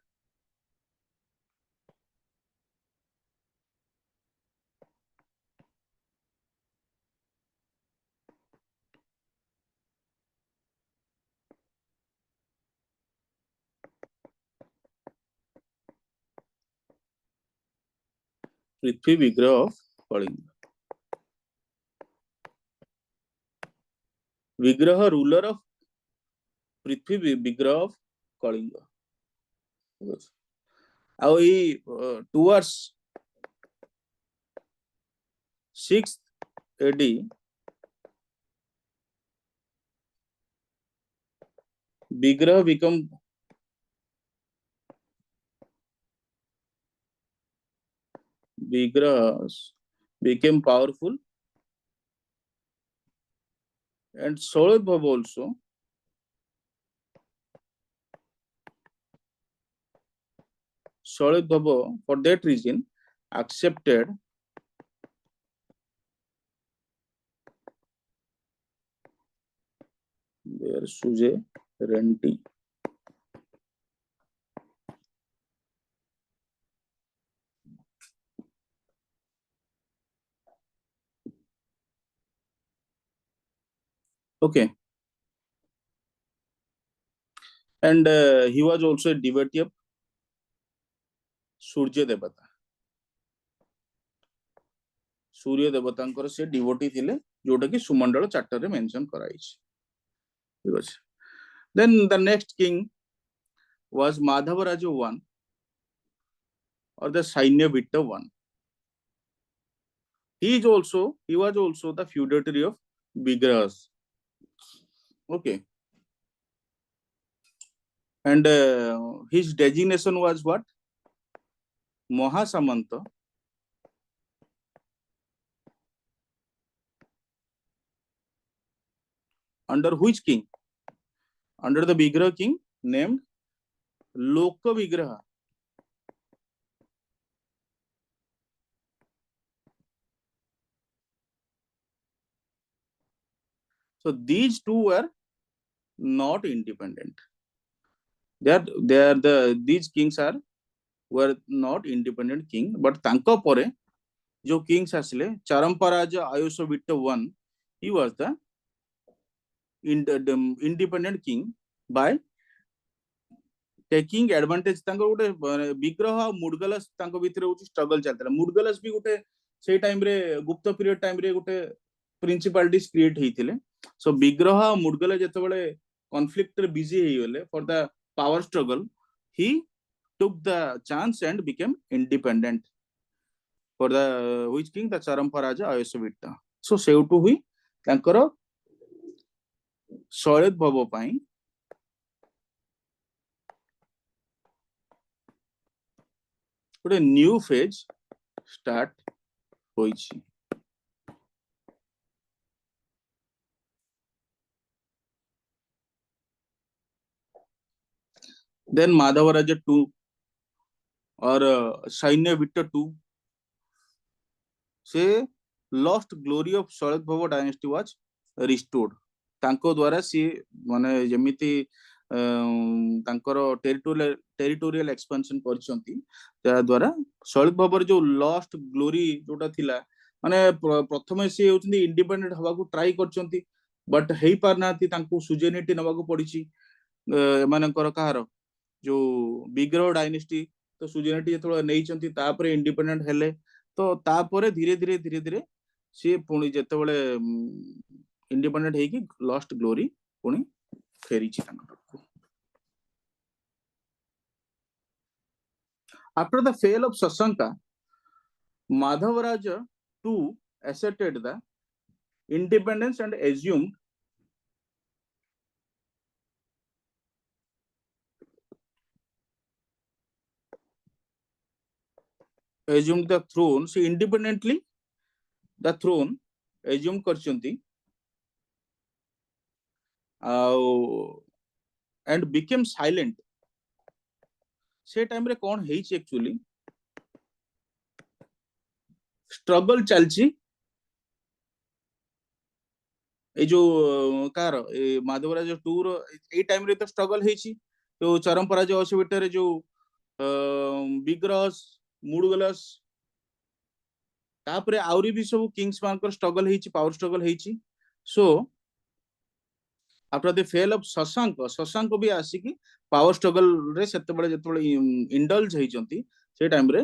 Prithvi Vigraha of Kalinga. Vigraha ruler of Prithvi Vigraha of Kalinga. Now he towards 6th AD, Vigraha became powerful, and Shaladbhava also for that reason accepted their suzerainty. Okay. And he was also a devotee of Surya Devata. सूर्य देवतांकर से devotee थिले जोटा कि सुमंडल chapter रे mention कराइछ. ठीक अछि. Then the next king was Madhavaraja 1 or the Sainyavita 1. He was also the feudatory of Vigrahas. Okay. And his designation was what? Mahasamanta. Under which king? Under the Vigraha king named Loka Vigraha. So these two were not independent. These kings were not independent king, but tanka pore जो kings asile Charamparaja Ayosavita 1, he was the independent king by taking advantage. तांको गोटे विग्रह मुडगलस तांको भितरे होची struggle चलतला. मुडगलस भी गोटे से टाइम रे गुप्त पीरियड टाइम रे गोटे प्रिंसिपालिटीज क्रिएट हेतिले. सो विग्रह मुडगल जेतबेले कॉन्फ्लिक्ट रे बिजी हे गेले for the power struggle, he took the chance and became independent for the which king? The Charamparaja Ayosavita. So सेउटु हुई तांकर शैलद्भव पई गोटे न्यू फेज स्टार्ट होइछि. Then Madhavaraja 2 or Sainyavita 2, से lost glory of Shaladbhava dynasty was restored. तांको द्वारा सी माने जेमिति तांकर टेरिटोरियल एक्सपेंशन करछंती त्या द्वारा शैलद्भवर जो लॉस्ट ग्लोरी जोटा थिला माने प्रथमे सी होचंदी इंडिपेंडेंट हवा को ट्राई करछंती, बट हेई पार नाती तांको सुजेनिटी नवा को पड़िछि. मानकर कहार जो विग्रह डायनेस्टी तो सुजेनिटी जेतबे नेइचंती तापरे इंडिपेंडेंट हेले, तो तापरे धीरे धीरे सी पुणी जेतबे इंडिपेंडेंट हेकी लॉस्ट ग्लोरी पुणी फेरीछि तांको. After the fall of Sasanka, Madhavaraja too asserted the independence and assumed the throne. See, independently the throne assumed करचंती and became silent. से टाइम रे कौन है एक्चुअली स्ट्रगल चलची ए जो कार माधवराज टूर ए टाइम रे तो struggle हेची तो चरम पराजय अछि बेटर जो बिग्रस मुडगलस तापरे आउरी भी सब किंग्स मानकर स्ट्रगल हेची पावर स्ट्रगल हेची so after the fell off Shashank भी आसिकी पावर स्ट्रगल रे सेते बळे जतबळे इंडल्ज हेचंती से टाइम रे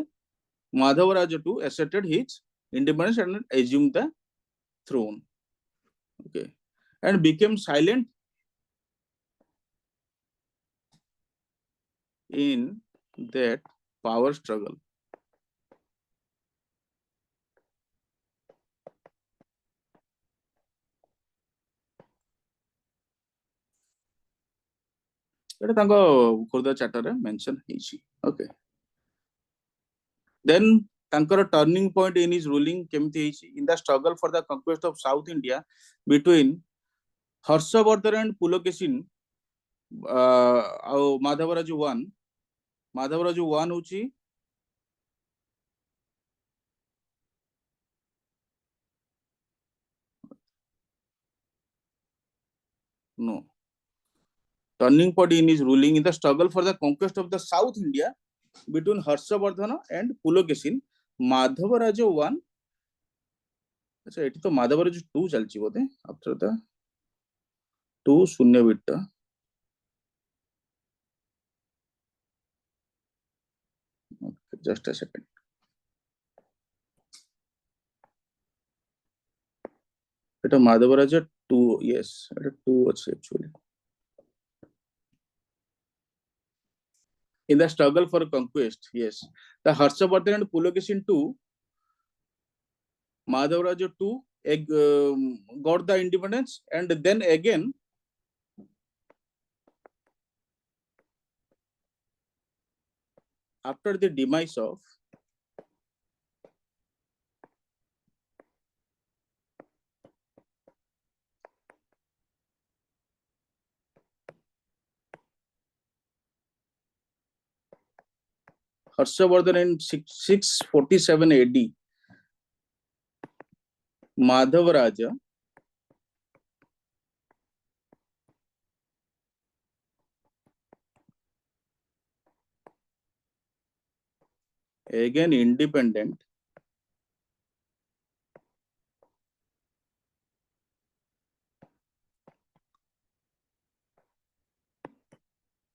Madhavaraj two asserted his independence and assumed the throne. Okay, and became silent in that power struggle. एटा तांको खुर्दा चार्टर रे मेंशन हेची. Okay, then तांकर turning point in his ruling केमती हेची in the struggle for the conquest of south India between Harshvardhan and Pulakeshin Madhavraj one होची no turning point in his ruling in the struggle for the conquest of the South India between Harshavardhana and Pulakeshin. Madhavaraj 1. अच्छा eighty तो Madhavaraj 2 चलची बोते after the 2 शून्य bit just a second. Etah Madhavaraj 2 yes एटा 2 अछि actually. In the struggle for conquest, yes, the Harshavardhan and Pulakeshin too, Madhavaraj too got the independence, and then again after the demise of Harshavardhan in 647 AD, Madhavaraja again independent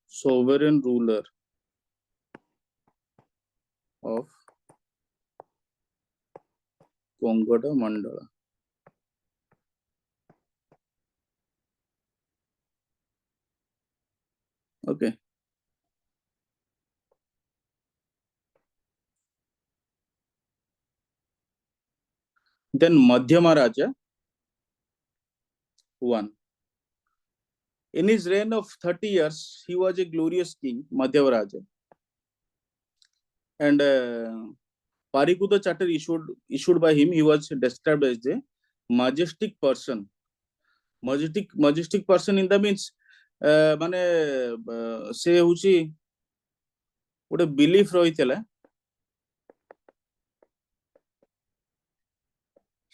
sovereign ruler of Kongada Mandala. Okay. Then Madhyama Raja 1. In his reign of 30 years, he was a glorious king, Madhyavaraja. And Parikuta charter issued by him, he was described as a majestic person. Majestic person in the means माने से होची गोटे belief रही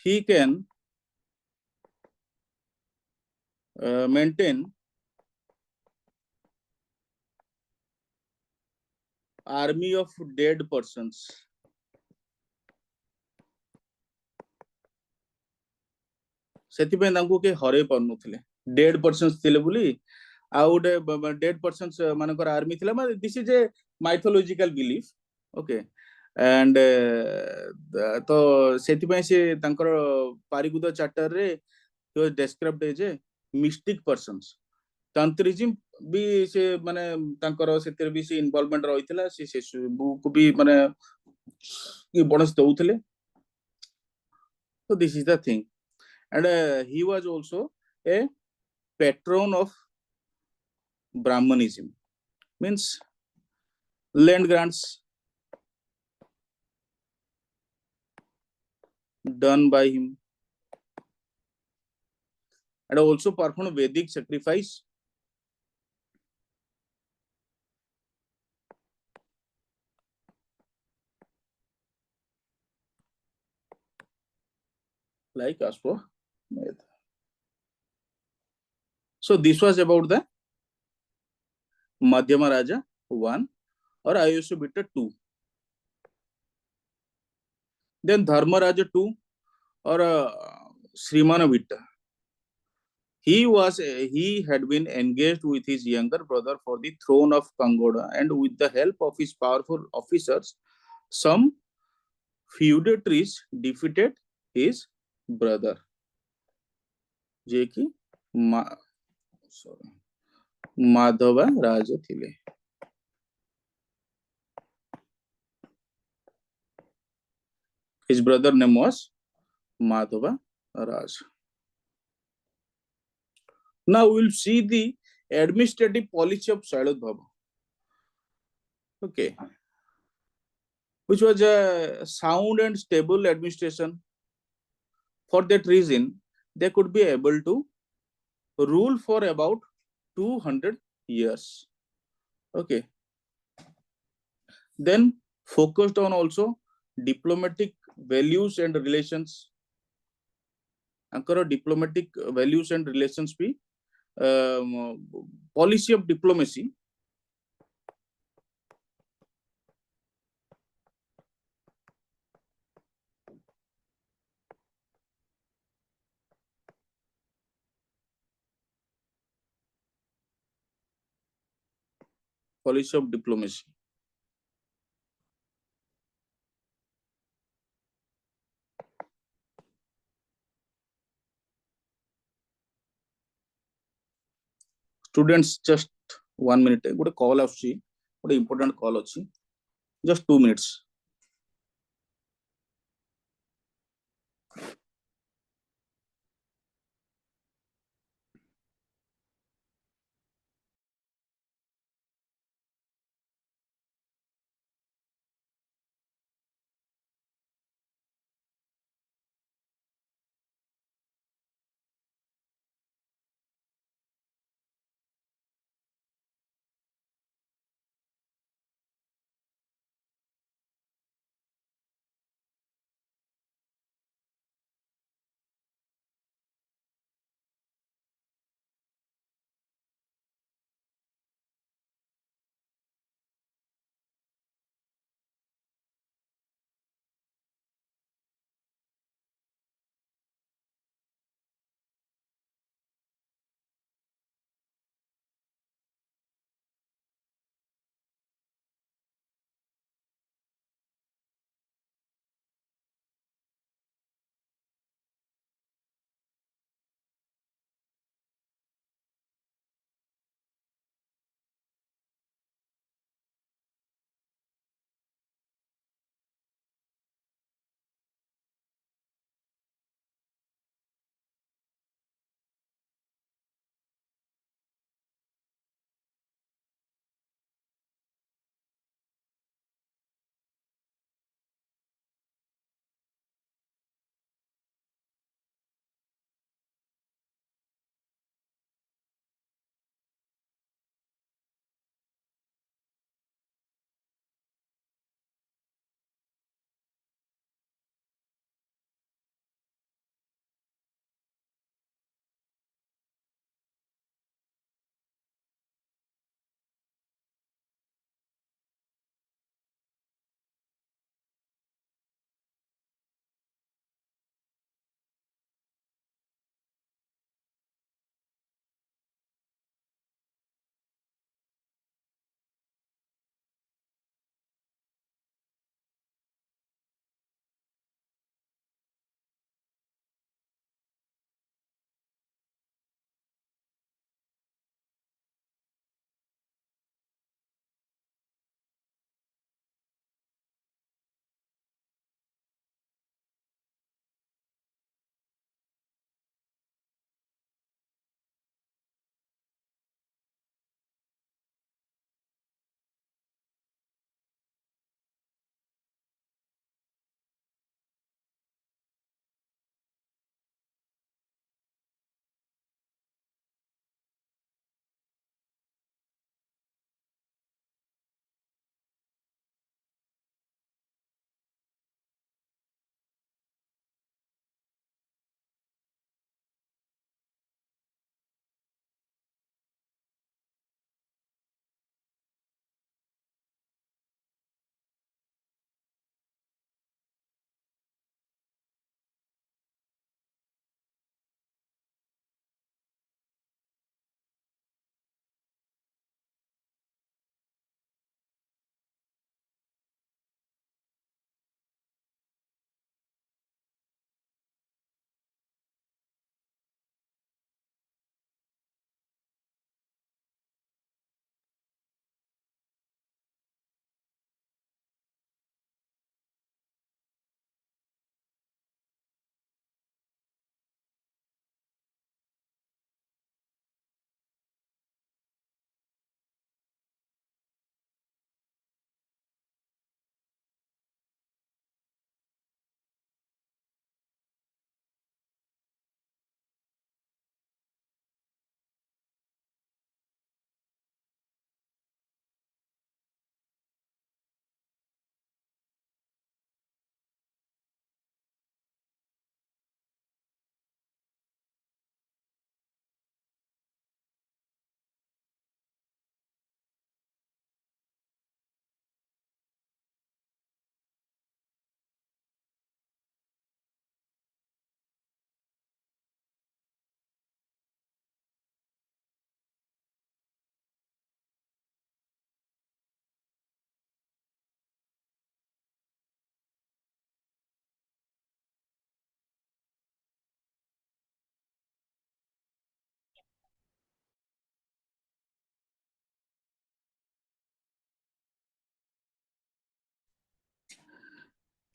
he can maintain army of dead persons. सेतिपे तांको के हरे परनुथिले dead persons थिले बुली आ गोटे dead persons मानकर आर्मी थिला माने this is a mythological belief okay and तो सेतिपे से तांकर पारिकुद चार्टर रे he was described as a mystic persons तंत्रिज्म भी से माने तांकर सेतिर भी से इन्वॉल्वमेंट रहितला से बुक भी माने importance दउथले. So this is the thing, and he was also a patron of Brahmanism, means land grants done by him, and also performed Vedic sacrifice. Like Ashwamedha. So this was about the Madhyama Raja 1 or Ayushobita 2. Then Dharma Raja 2 or Srimanavita. He had been engaged with his younger brother for the throne of Kangoda, and with the help of his powerful officers, some feudatories defeated his brother. जे कि माधवा राज थिले. His brother name was Madhava Raj. Now we will see the administrative policy of Shailat Bhava. Okay, which was a sound and stable administration. For that reason, they could be able to rule for about 200 years. Okay. Then focused on also diplomatic values and relations. Ankara diplomatic values and relations be policy of diplomacy. Policy of diplomacy. Students, just 1 minute. Good call of she. Good important call of she. Just 2 minutes.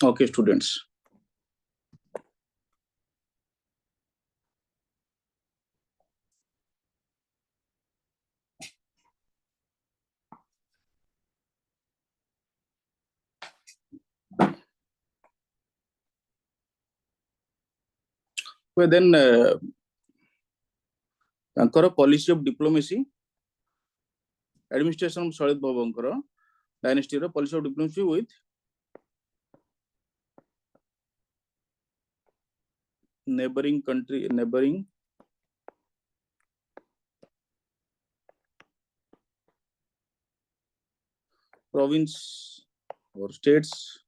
Okay, students. Well, then, policy of diplomacy, administration of Shalit Bhabankara, dynasty policy of diplomacy with neighboring province or states.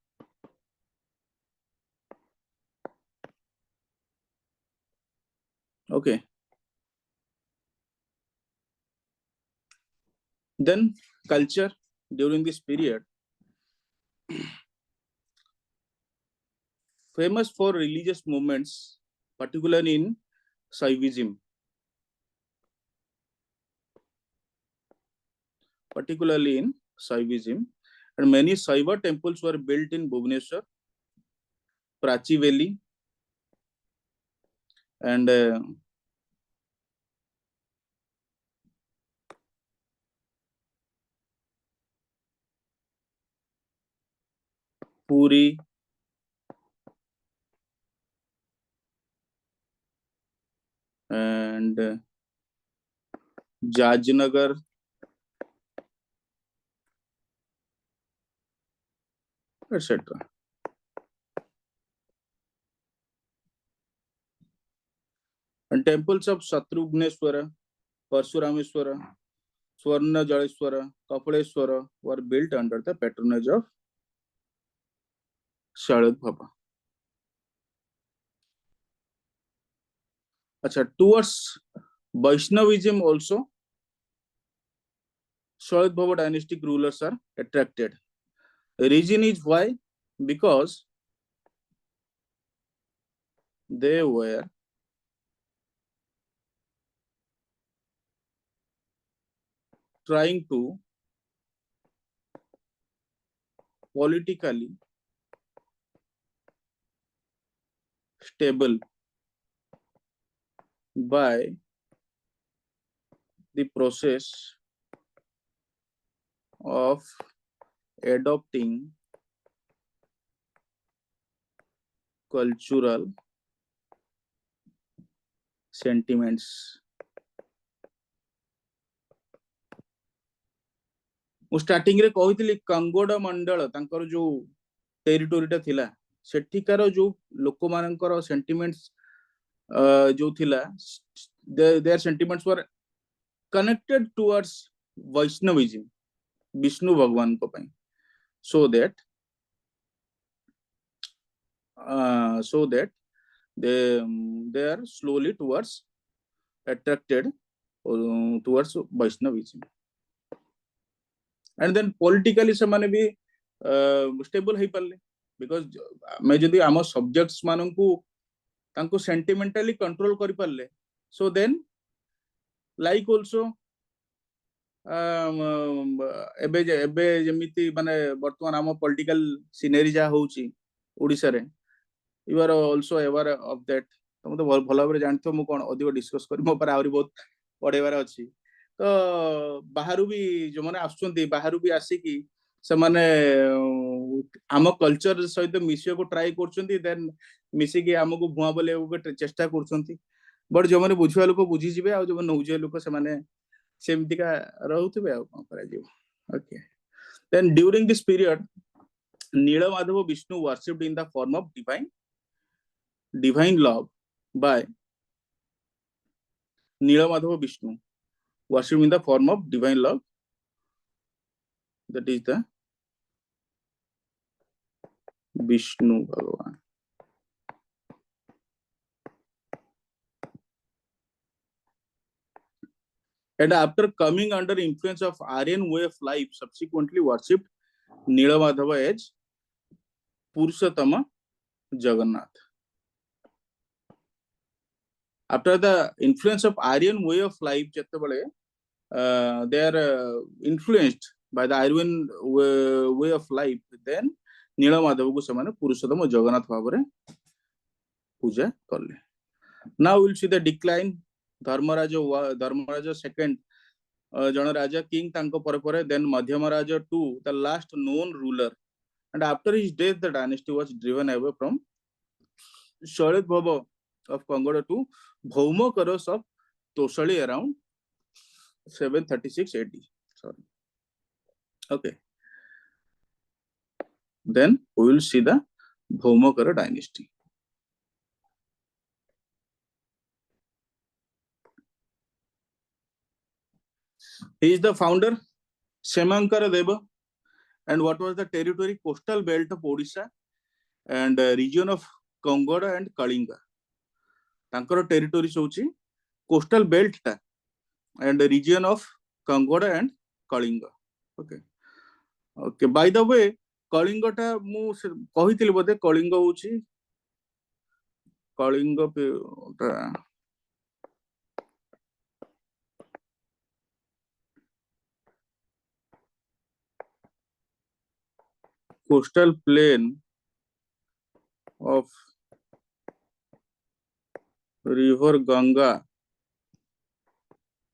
Okay. Then culture during this period, famous for religious movements, particularly in Shaivism. And many Shaiva temples were built in Bhubaneswar, Prachi Valley, and Puri, and Jajnagar, etc. And temples of Shatrugneswara, Parsurameswara, Swarna Jaleswara, Kapaleswara were built under the patronage of Shalit Baba. Achha, towards Vaishnavism also, Shalit Baba dynastic rulers are attracted. The reason is why? Because they were trying to politically stable by the process of adopting cultural sentiments. ମୁଁ starting ରେ କହିଥିଲି କାଙ୍ଗୋଡ ମଣ୍ଡଳ ତାଙ୍କର ଯୋଉ ଟେରିଟୋରିଟା ଥିଲା ସେଠିକାର ଯୋଉ ଲୋକମାନଙ୍କର ସେଣ୍ଟିମେଣ୍ଟସ୍ ଯୋଉ ଥିଲା their sentiments were connected towards Vaishnavism, Vishnu भगवानको ପାଇଁ, so that they are slowly attracted towards Vaishnavism. And then politically semane भी stable हेई पारले, because मैं जदि आम subjects माननकु तांको sentimentally control करि Parle, so then like also एबे जेमिति माने वर्तमान आम political scenery जा होउची ओडिसा रे, you are also aware of that. तुम तो भल भाबरे जानथो मु कोन अधिक डिस्कस करी मो पर आउरी बहुत पढेबार अछि. तो बाहरु भी जो माने आसुचंती बाहरु भी आसी कि से माने आम कल्चर सहित मिसियो को ट्राई करचंती, देन मिसी कि हमको भुआ बोले को चेष्टा करचंती, बट जो माने बुझिया लोक बुझी जिवे आ जो माने नौजिया लोक से माने सेमती का रहउतबे आ कोन करा जिवो. Okay. Then during this period Nilamadhav Vishnu worshipped in the form of divine love by Neelamadhava Vishnu, worshipped in the form of divine love, that is the Vishnu Bhagavan. And after coming under influence of Aryan way of life, subsequently worshipped Neelamadhava as Purushottama Jagannath. After the influence of Aryan way of life, they are influenced by the Aryan way of life, then Neelmadhav को से पुरुषोत्तम जगन्नाथ भाव में पूजा कले. Now we'll see the decline. Dharmaraja second जन राजा king तांको परे परे, then Madhyama Raja II, the last known ruler, and after his death the dynasty was driven away from Shalit Bhava of Kongoda to Bhaumakaras of Tosali around 736 AD. Sorry. Okay. Then we will see the Bhaumakara dynasty. He is the founder, Shemankara Deva. And what was the territory? Coastal belt of Odisha and region of Kongoda and Kalinga. Tankara territory hochi coastal belt ta and region of Kongoda and Kalinga. Okay. Okay. By the way, Kalinga ta mu kahithili bode Kalinga hochi Kalinga pe coastal plain of river Ganga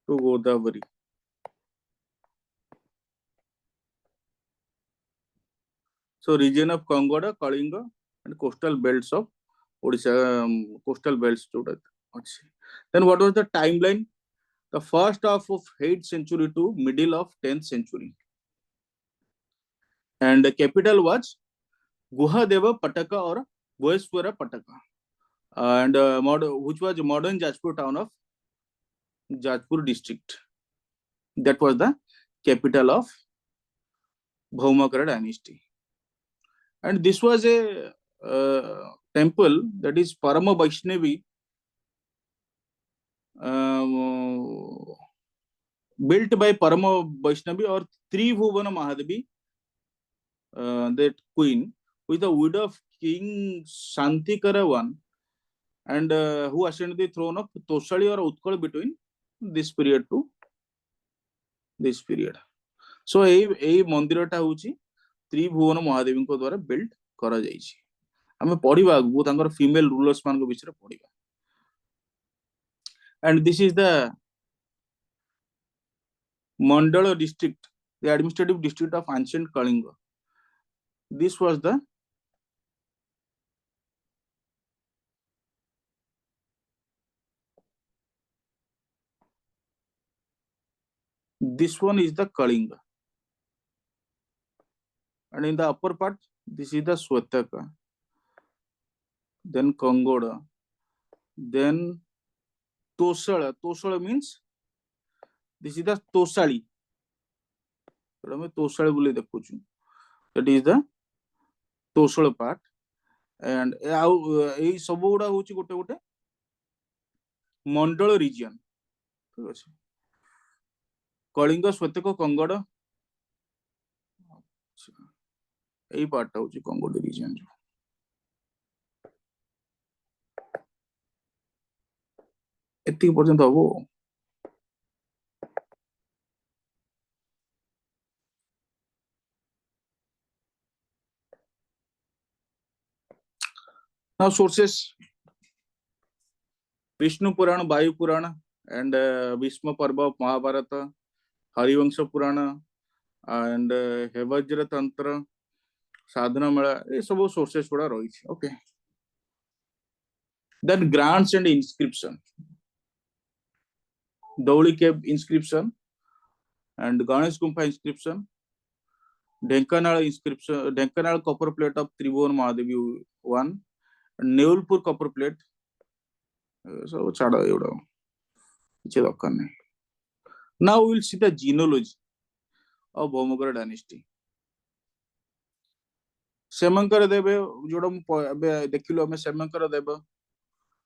to Godavari. So region of Kongoda, Kalinga and coastal belts of Odisha, coastal belts to that. Then what was the timeline? The first half of 8th century to middle of 10th century. And the capital was Guhadeva Pataka or Goeswara Pataka. And which was modern Jajpur town of Jajpur district. That was the capital of Bhaumakara dynasty. And this was a temple that is Parama Vaishnavi, built by Parama Vaishnavi or Tribhuvana Mahadevi, that queen, with the widow of King Santikara I, and who ascended the throne of Tosali or Utkal between this period to this period. So a मंदिर टा होची त्रिभुवन महादेवी को द्वारा build करा जाइछि. हमें पढ़िबा बहुत अंगर female rulers मान को विषय पढ़िबा. And this is the Mandala district, the administrative district of ancient Kalinga. This was the this one is the Kalinga. And in the upper part, this is the Swataka, then Kongoda, then Tosala. Tosala means this is the Tosali. That is the Tosala part. And ei ସବୁ ଗୁଡା ହଉଛି ଗୋଟେ ଗୋଟେ ମଣ୍ଡଳ region. ଠିକ ଅଛି. କଳିଙ୍ଗ, ଶ୍ୱେତକ, କଙ୍ଗଡ, এই পার্টটা হচ্ছে কঙ্গোড রিজিয়ন. এতিকি পর্যন্ত হবো. Now sources: Vishnu Purana, Vayu Purana, and Bhishma Parva of Mahabharata, Harivangsha Purana, and Hevajra Tantra, Sadhana Mela. These सब sources गुड़ा रही थी. Okay. Then grants and inscription. Dauli Cave inscription and Ganesh Gumpha inscription. Dhenkanal inscription, Dhenkanal copper plate of Tribhuvan Mahadevi 1. Neulpur copper plate. So chada euda. Iche dakkan nahi. Now we will see the genealogy of Bhaumakara dynasty. Shemankara Deva, जोड़ा देखिलो हमें Shemankara Deva,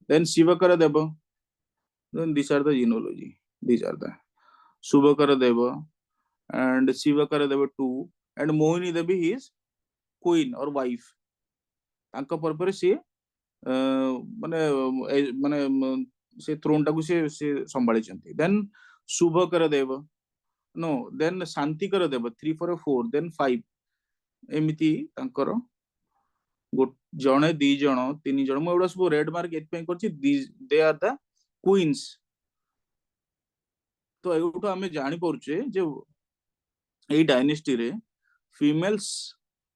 then Shivakara Deva. Then these are the genealogy. These are the Subhakara Deva and Shivakara Deva II, and Mohini Devi is queen or wife. तांका पर पर से माने से throne टाकु से संभाली चंती. Then Subhakara Deva, no, then Santikara Deva 3 4 4, then 5. एमिति तांकर जणे दी जण तीन जण मु एवडा सब रेड मार्क एथपे करछि दे आर द क्वींस तो एउठो हमें जानि पड़छे जे एई डायनेस्टी रे फीमेल्स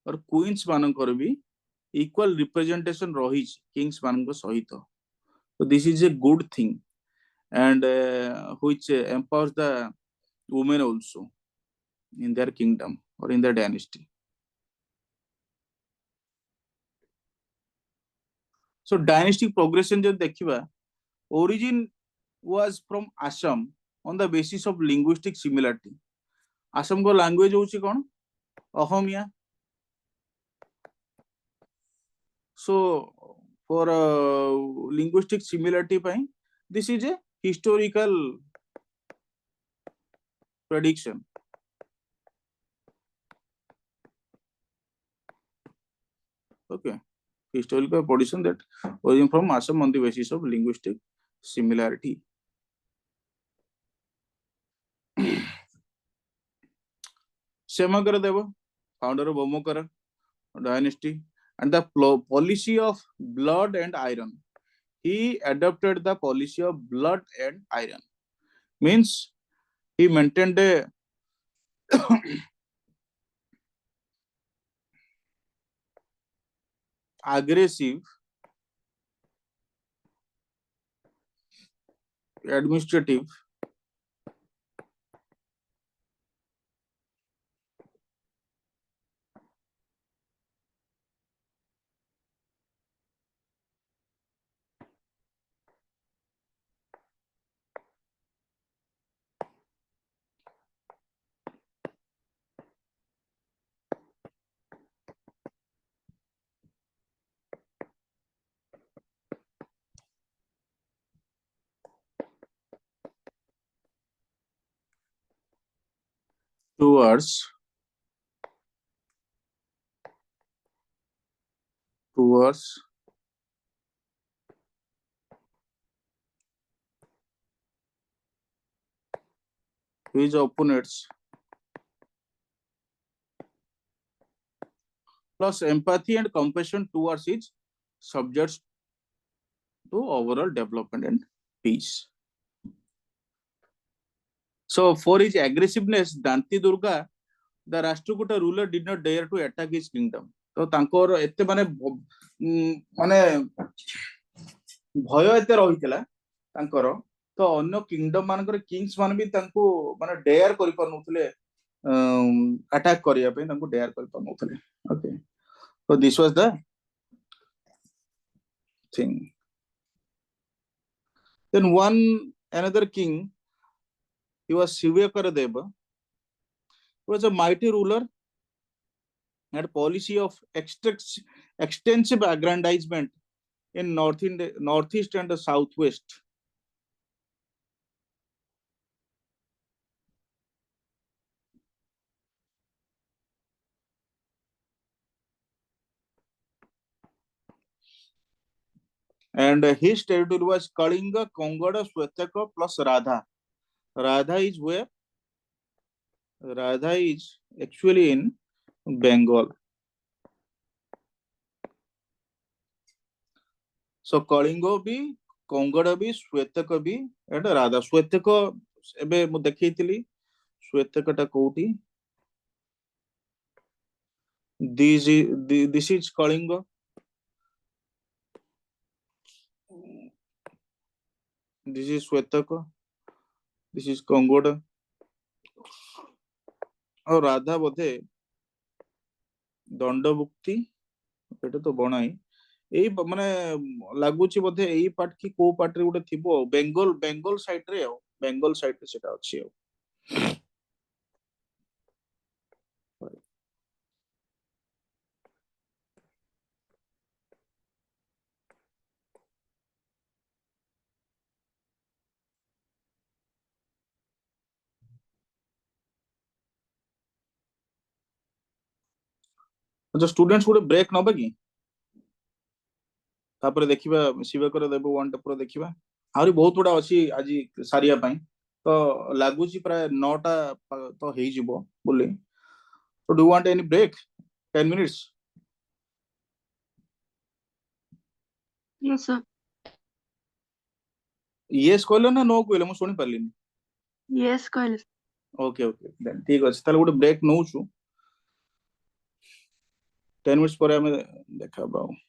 और क्वींस मानकर भी इक्वल रिप्रेजेंटेशन रही किंग्स मान सहित so this is a good thing and which empowers the women also in their kingdom or in their dynasty. So dynastic progression जो देखिबा origin was from Assam on the basis of linguistic similarity. Assam को language होची कोन अहोमिया. So for linguistic similarity pai this is a historical prediction. Okay, historical prediction that origin from Assam on the basis of linguistic similarity. Semagara Deva, founder of Bomokara dynasty, and the policy of blood and iron. He adopted the policy of blood and iron. Means he maintained a aggressive administrative towards his opponents, plus empathy and compassion towards his subjects to overall development and peace. So for his aggressiveness, Danti Durga, the Rashtrakuta ruler did not dare to attack his kingdom. तो तांकोर एते माने माने भय एते रहितला तांकोर तो अन्य kingdom मानकर Kings मान भी तांको माने डेयर करि परनुतले अटैक करिया पे तांको डेयर करि परनुतले. Okay, so this was the thing. Then another king, he was Shivyakara Deva. He was a mighty ruler, had policy of extensive aggrandizement in northeast and the southwest. And his territory was Kalinga, Kongada, Svetaka plus Radha. Radha is where? Radha is actually in Bengal. So Kalinga भी, Kongada भी, Svetaka भी, and Radha. Svetaka एबे मु देखैतिली Svetaka टा कोठी. This is Kalinga. This is Svetaka. This is Kongoda. और राधा बोधे दंडभुक्ति एटा तो बनाई एई माने लागुची बोधे एई पार्ट की को पार्ट रे उडे थिबो बेंगल साइड रे बेंगल साइड रे सेटा अछि. अच्छा स्टूडेंट्स गुडे ब्रेक नबे की तापर देखिबा शिवकर देव वन टपर देखिबा आहुरी बहुत गुडा अछि आजि सारिया पई तो लागुची प्राय 9टा तो हेई जिवो बोले. So do you want any break? 10 minutes. Yes, sir. yes କହିଲ ନା no କହିଲ ମୁଁ ଶୁଣି ପାରିଲିନି। Yes, କହିଲେ। ଓକେ ଓକେ ଦେନ୍ ଠିକ ଅଛି ତାହେଲେ ଗୋଟେ ବ୍ରେକ୍ ନଉଛୁ 10 minutes ପରେ ଆମେ ଦେଖା ହବା ଆଉ।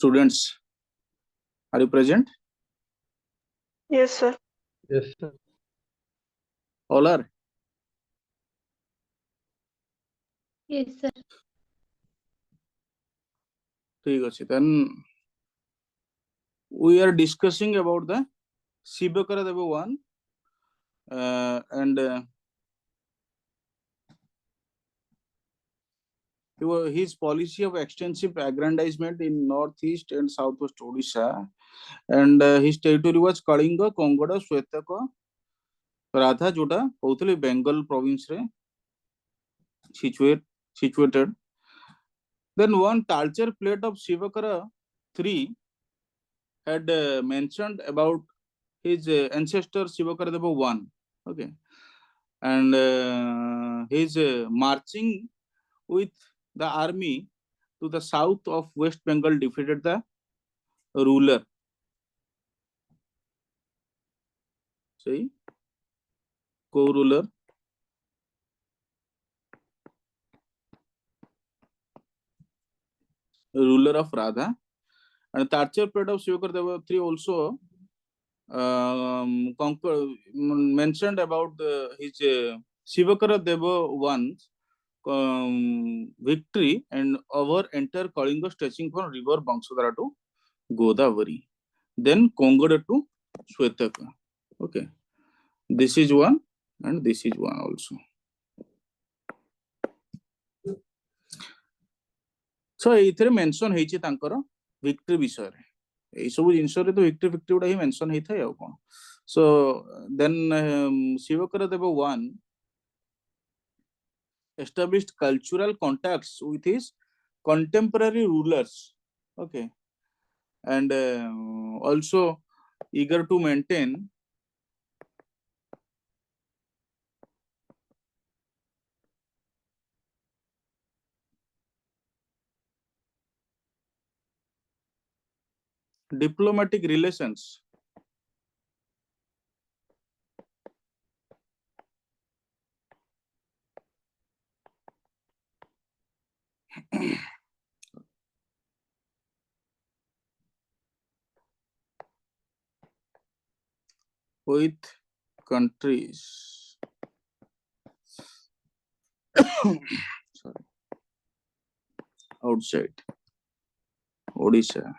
Students, are you present? Yes, sir. Yes, sir. All are? Yes, sir. ठीक ଅଛି, then we are discussing about the Shivakara Deva one, and his policy of extensive aggrandizement in northeast and southwest Odisha, and his territory was Kalinga, Kongoda, Shwetaka, Radha, जोटा कहते Bengal province रे situated. Then one culture plate of Shivakara 3 had mentioned about his ancestor Shivakara Deva 1. Okay, and his marching with the army to the south of West Bengal defeated the ruler. See, co-ruler. Ruler of Radha, and Tarcher plate of Shivakar Deva 3 also mentioned about his Shivakara Deva 1's victory and over entire Kalinga stretching from river Bangsadara to Godavari, then Kongoda to Shwetaka. Okay, this is one and this is one also. So ଏଇଥିରେ mention ହେଇଛି ତାଙ୍କର victory ବିଷୟରେ, ଏଇ ସବୁ ଜିନିଷରେ ତ victory ଗୁଡା ହିଁ mention ହେଇଥାଏ ଆଉ କଣ. So then Shivakara Deva 1 established cultural contacts with his contemporary rulers. Okay, and also eager to maintain diplomatic relations with countries sorry, outside Odisha.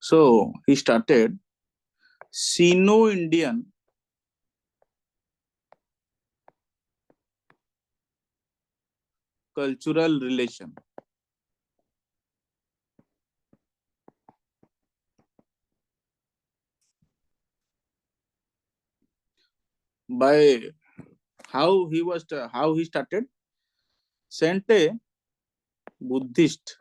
So he started Sino-Indian cultural relation. By how he started, sent a Buddhist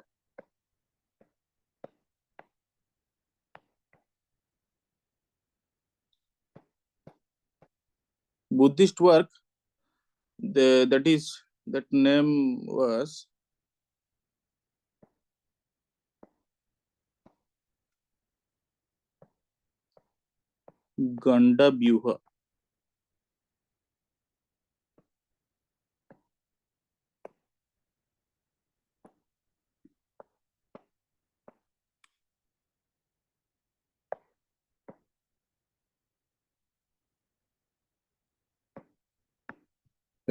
work, that name was Ganda Vyuha.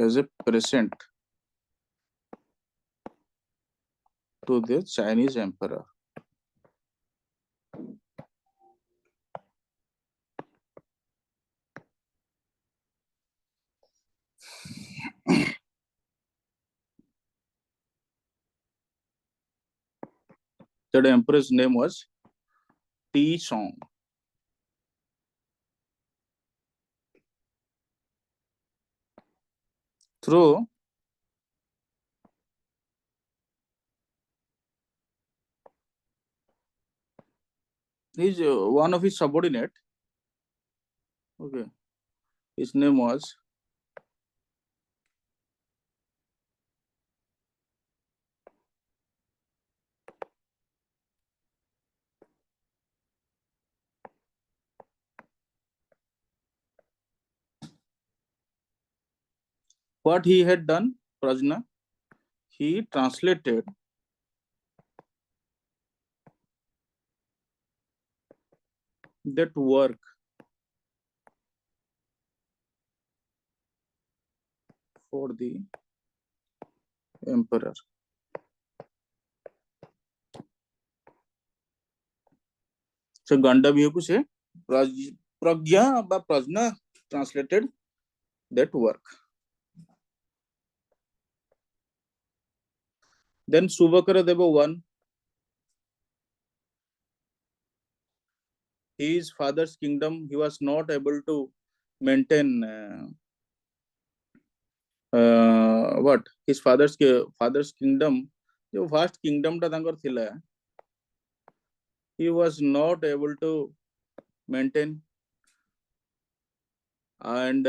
As a present to the Chinese emperor. That emperor's name was Ti Song. Through his one of his subordinate, okay, his name was What he had done, Prajna, he translated that work for the emperor. So Gandavyuh को से Pragya ba Prajna translated that work. Then Subakara Deva won. His father's kingdom, he was not able to maintain what his father's kingdom, the vast kingdom ta tankar thila, he was not able to maintain, and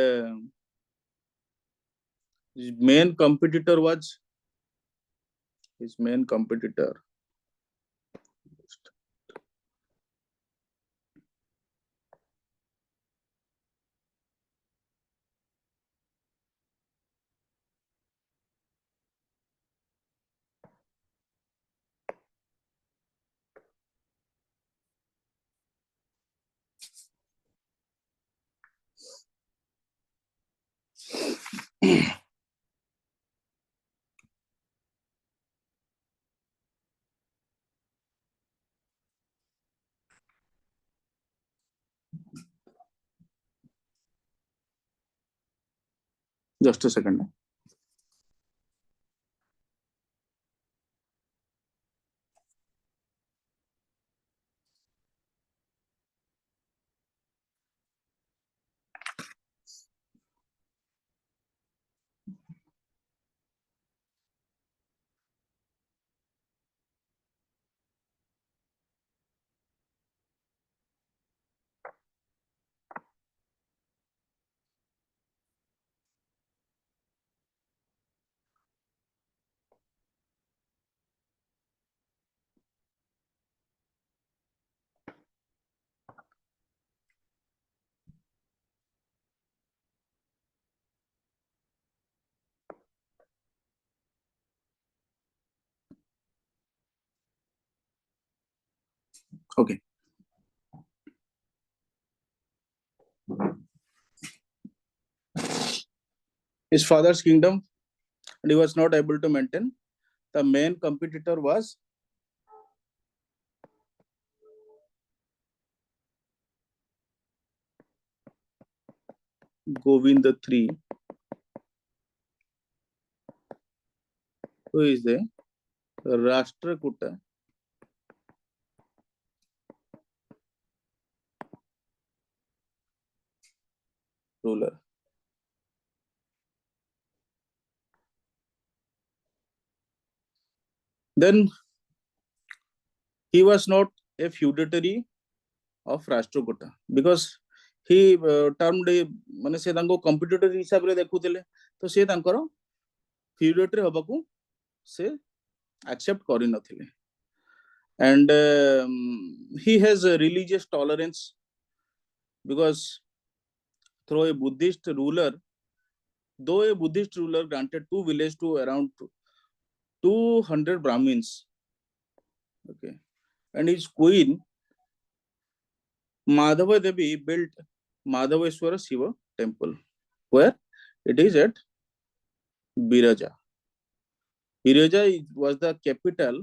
his main competitor was his main competitor. Just a second. Okay. His father's kingdom, and he was not able to maintain. The main competitor was Govind III, who is the Rashtrakuta ruler. Then he was not a feudatory of Rashtrakuta because he termed माने से तांको competitor हिसाब रे देखुଥିଲେ तो से तांकर feudatory हबकु से accept करि नथिले, and he has a religious tolerance because through a Buddhist ruler, though a Buddhist ruler granted 2 villages to around 200 Brahmins, okay, and his queen Madhava Devi built Madhaveswara Shiva temple, where it is at Biraja. Biraja was the capital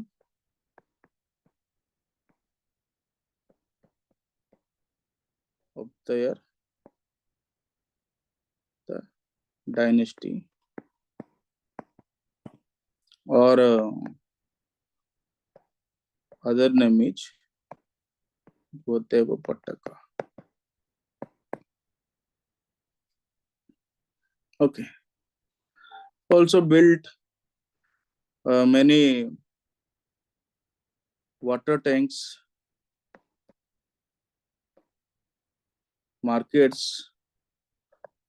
of the dynasty, or other name is Goteva Pataka. Okay. Also built many water tanks, markets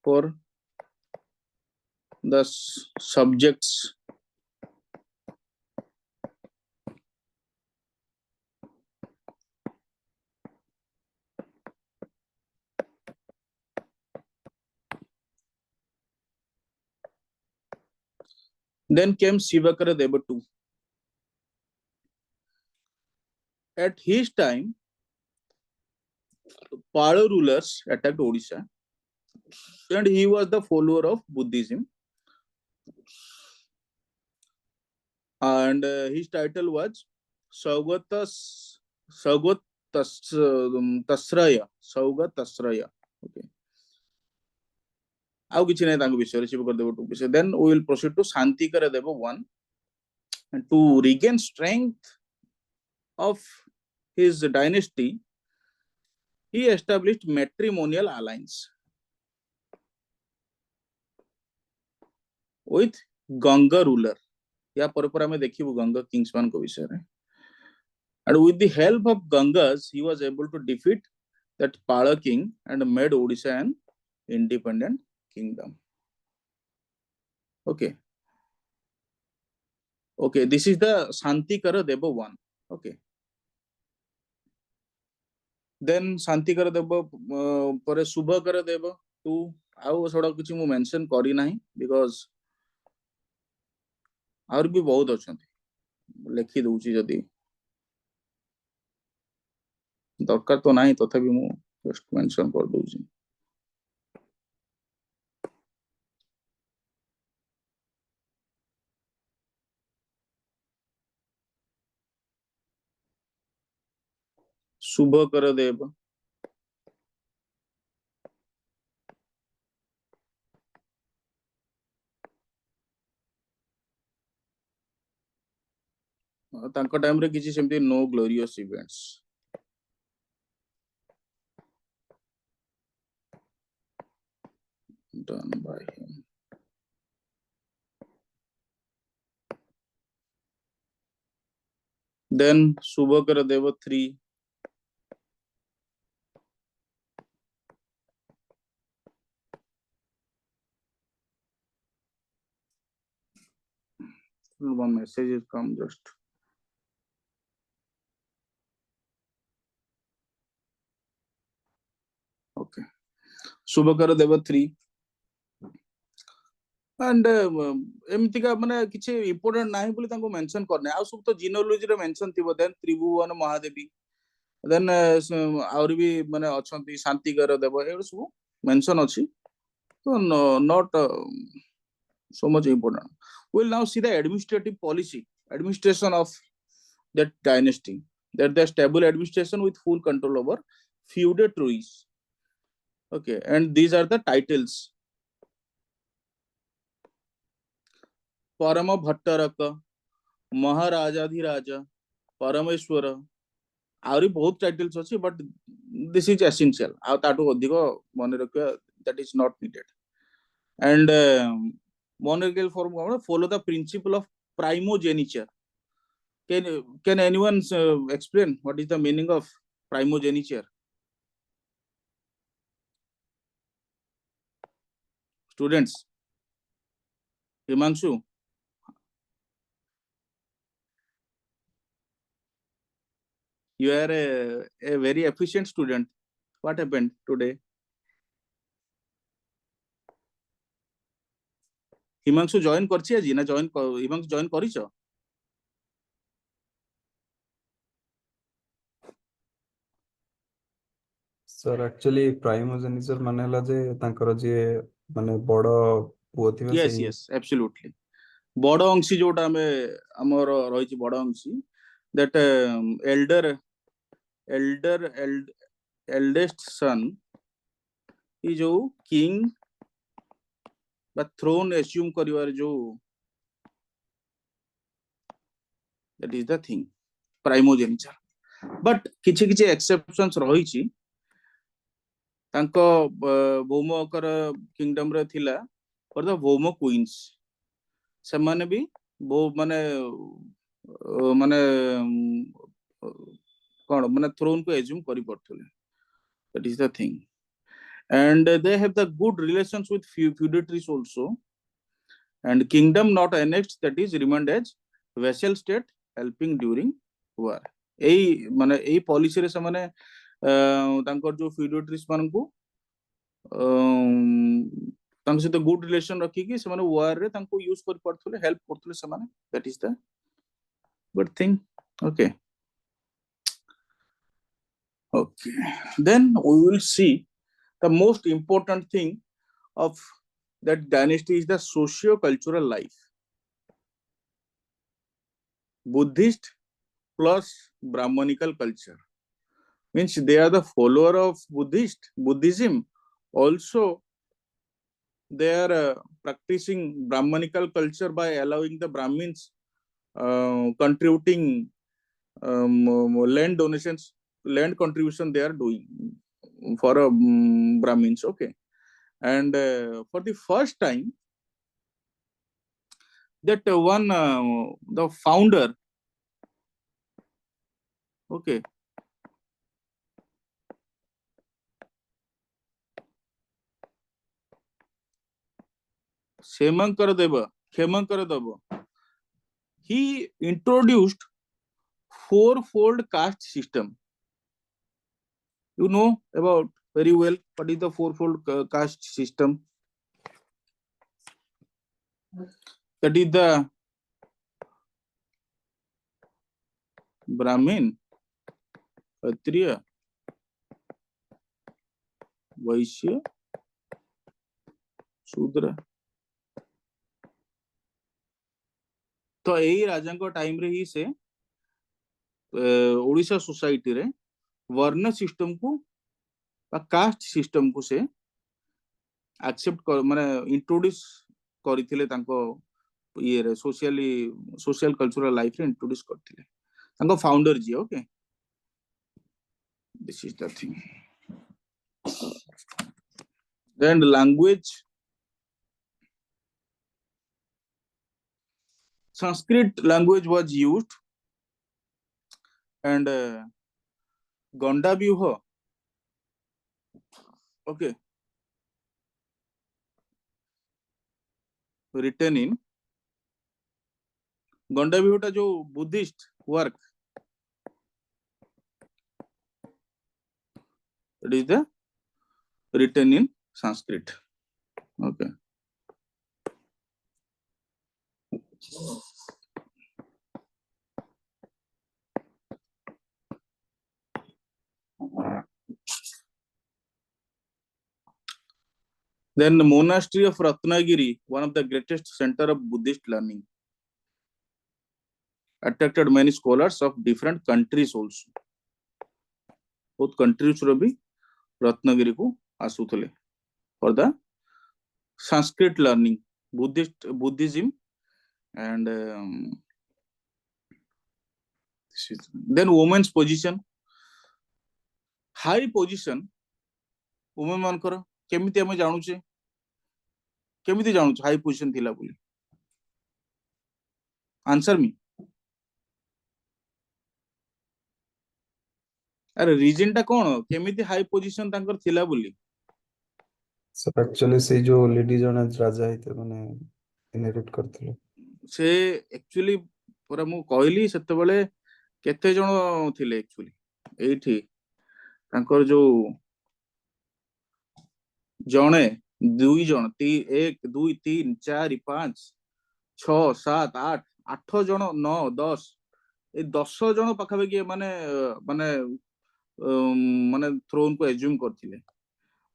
for the subjects. Then came Shivakara Deva II. At his time, Pala rulers attacked Odisha, and he was the follower of Buddhism. And his title was Saugatas Tasraya. Saugatasraya. Okay. ଆଉ କିଛି ନାହିଁ ତାଙ୍କ ବିଷୟରେ ଶିବକର ଦେବ two ବିଷୟ. Then we will proceed to Shantikara Deva 1. And to regain strength of his dynasty, he established matrimonial alliance with Ganga ruler. या पर हमें देखिबु Ganga Kings मान को विषय रे. And with the help of Gangas, he was able to defeat that Pala king and made Odisha an independent kingdom. Okay. Okay, this is the Shantikara Deva 1. Okay. Then Shantikara Deva ପରେ Subhakara Deva 2. ଆଉ ସେଟା କିଛି ମୁଁ mention करी नाही because और भी बहुत अछंती. लेखि दउची जदी दरकार तो नाही तथापि मु जस्ट मेंशन कर दउची. शुभकर देव तांको टाइम रे किछि सेमती no glorious events. Done by him. Then Subhakara Deva 3. One message has come just. Okay. Subhakara Deva 3. And एमती का माने किछि इंपोर्टेंट नाही बोली तांको मेंशन करने. आ सब तो जिनोलॉजी रे मेंशन थिबो. देन त्रिभुवन महादेवी. देन और भी माने अछंती शांतिकर देव ए सब मेंशन अछि. तो not so much important. We will now see the administrative policy, administration of that dynasty. That the stable administration with full control over feudatories. Okay, and these are the titles. Parama Bhattaraka, Maharajadhiraja, Parameshwara. Auri बहुत titles अछि, but this is essential. आ ताटो अधिक मने रखिया, that is not needed. And monarchical form follow the principle of primogeniture. Can anyone explain what is the meaning of primogeniture? Students, Himanshu, you are a very efficient student. What happened today? Himanshu join करछि आजी ना join Himanshu join करिछ? Sir actually primogeniture माने हला जे तांकर जे माने बड़ पुओ थिबे Yes, सेही. yes, absolutely. बड़ अंशी जोटा हमें हमर रहिछि बड़ अंशी, that eldest son is जो king बा throne assume करिवार जो, that is the thing, primogeniture. But किछि किछि exceptions रहिछि. तांको भौमकर किंगडम रे थिला for the भौम क्वींस. ସେମାନେ भी माने माने कोन माने throne को assume करि पड़थले. That is the thing. And they have the good relations with feudatories also. And kingdom not annexed, that is remained as vassal state, helping during war. एई माने एई policy रे समाने तांकर जो feudatories मान को तांको सहित गुड रिलेशन रखी कि से माने वार रे तांको यूज कर पड़थले हेल्प करथले से माने that is the good thing okay okay then we will see the most important thing of that dynasty is the socio-cultural life. Buddhist plus Brahmanical culture means they are the follower of Buddhism. Also, they are practicing Brahmanical culture by allowing the Brahmins contributing land donations, land contribution they are doing for Brahmins. Okay, and for the first time that the founder, okay, Ksemankara Deva, he introduced fourfold caste system. You know about very well what is the fourfold caste system. That is the Brahmin, Kshatriya, Vaishya, Shudra. तो यही राजा time रे ही से Odisha society रे वर्ण system को caste system को से accept कर माने इंट्रोड्यूस करथिले तांको ये रे सोशल कल्चरल लाइफ रे इंट्रोड्यूस करथिले तांको फाउंडर जी. Okay this is the thing. Then language Sanskrit language was used and Ganda Vyuha, okay, written in Ganda Vyuha ta jo Buddhist work, it is the written in Sanskrit. Okay. Then the monastery of Ratnagiri, one of the greatest center of Buddhist learning, attracted many scholars of different countries also. Both countries ro bhi Ratnagiri को आसुथले for the Sanskrit learning, Buddhism, and then women's position, high position, women मानकर केमिति हमें जानू छे, केमिति जानू छे high position थिला बोली. Answer me. अरे रीजन टा कोन केमिति हाई पोजीशन तांकर थिला बोली. सर एक्चुअली से जो लेडी जने राजा हिते माने इनहेरिट करथिले से एक्चुअली पूरा मु कहली सेते बेले केते जण थिले एक्चुअली एठी तांकर जो जणे दुई जण 1 2 3 4 5 6 7 8 8 जण 9 10 ए 10 जण पाखापाखि माने माने माने थ्रोन को एज्यूम करथिले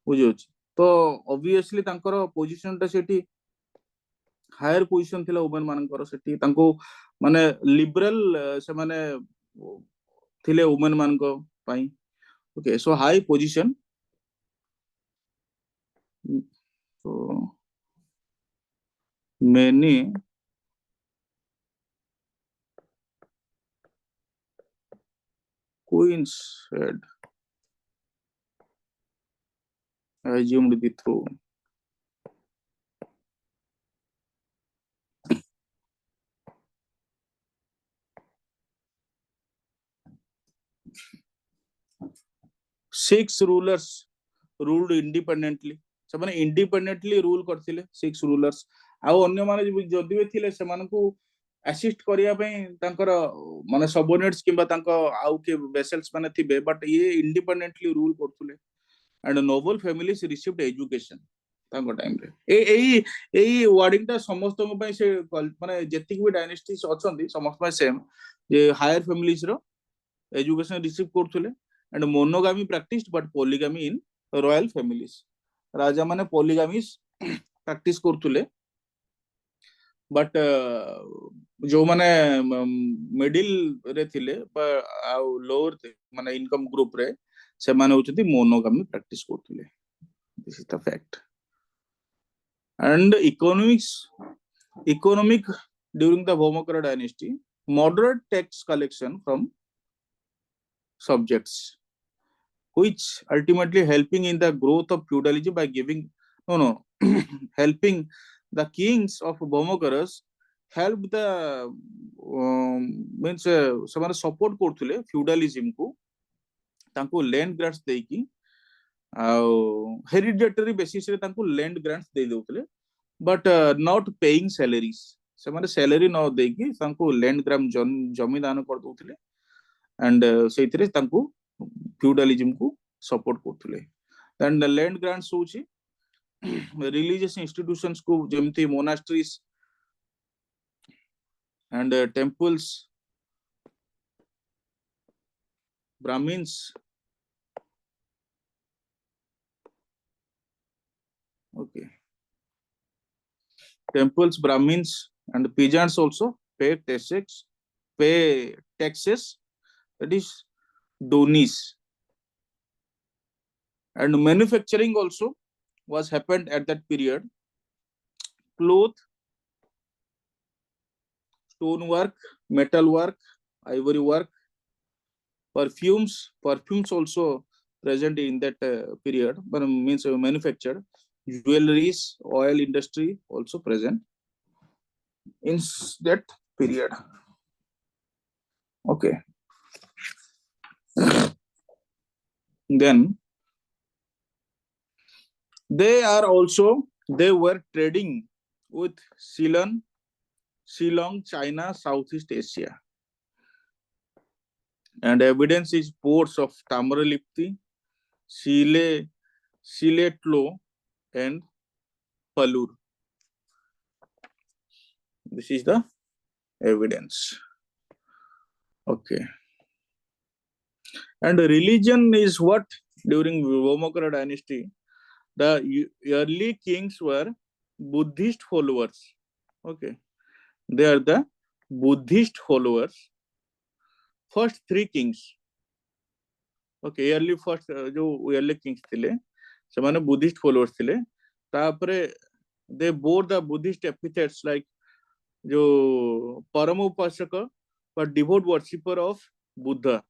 बुझियो तो ऑब्वियसली तांकर पोजीशन ता सेठी हायर पोजीशन थिला वुमेन मानकर सेठी तांको माने लिबरल से माने थिले वुमेन मानको पाई. Okay so high position. So many queens had assumed the throne. Six rulers ruled independently. ସେମାନେ इंडिपेंडेंटली रूल करथिले 6 रूलर्स आ अन्य माने जदि भी थिले सेमानकु असिस्ट करिया पई तांकर माने सबऑर्डिनेट्स किबा तांको आउ के वेसल्स माने थिबे बट ये इंडिपेंडेंटली रूल करथुले and noble families received education. तांको टाइम रे एई वर्डिंग टा समस्त से माने जेतिक भी डायनेस्टीज अछंती समस्त सेम जे हायर फैमिलीज रो एजुकेशन रिसीव करथुले and monogamy practised but polygamy in royal families राजा माने पॉलीगामी प्रैक्टिस करथुले बट जो माने मिडिल रे थिले लोअर माने इनकम ग्रुप रे से माने होचती मोनोगामी प्रैक्टिस करथुले this is the fact and economic during the Bhaumakara dynasty moderate tax collection from subjects which ultimately helping in the growth of feudalism by giving no helping the kings of Bhaumakaras help the means ସେମାନେ support କରୁଥିଲେ feudalism को तांको land grants देकी hereditary basis रे तांको land grants दे देउतले but not paying salaries से माने सैलरी न देकी तांको लैंड ग्राम जमी दान कर दोतले एंड सेथिरे तांको फ्यूडलिज्म को सपोर्ट करथुले एंड लैंड ग्रांट्स होची रिलीजियस इंस्टीट्यूशंस को जेमती monasteries and temples Brahmans okay temples brahmins and peasants also pay taxes that is donis and manufacturing also was happened at that period cloth stone work metal work ivory work perfumes also present in that period but means manufactured jewelries oil industry also present in that period okay then they were trading with Ceylon China Southeast Asia and evidence is ports of Tamaralipti Siletlo and Palur. This is the evidence. Okay. And religion is what during Bhaumakara dynasty, the early kings were Buddhist followers. Okay. They are the Buddhist followers. First three kings. Okay. Early first जो early kings थिले से माने Buddhist followers थिले तापरे they bore the Buddhist epithets like जो परम उपासक but devout worshipper of Buddha.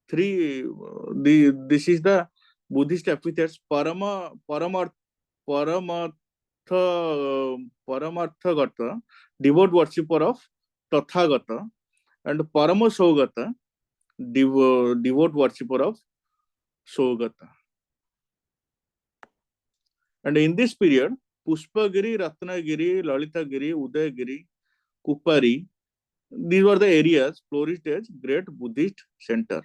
This is the Buddhist epithets Paramarthagata, devout worshipper of Tathagata, and Paramasogata, devout worshipper of Sogata. And in this period, Pushpagiri, Ratnagiri, Lalitagiri, Udayagiri, Kupari, these were the areas flourished as great Buddhist center.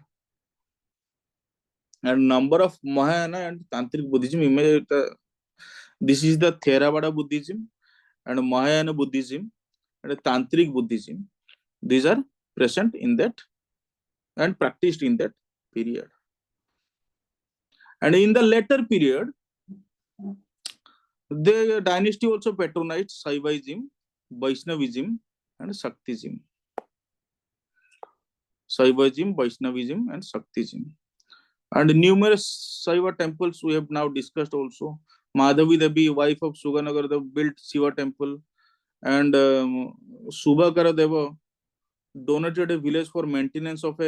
And number of Mahayana and Tantric Buddhism, this is the Theravada Buddhism and Mahayana Buddhism and Tantric Buddhism. These are present in that and practiced in that period. And in the later period, the dynasty also patronized Shaivism, Vaishnavism, and Shaktism. Shaivism, Vaishnavism, and Shaktism. And numerous Shaiva temples we have now discussed also. Madhavi Devi, wife of Suganagar, built Shiva temple, and Subhakara Deva donated a village for maintenance of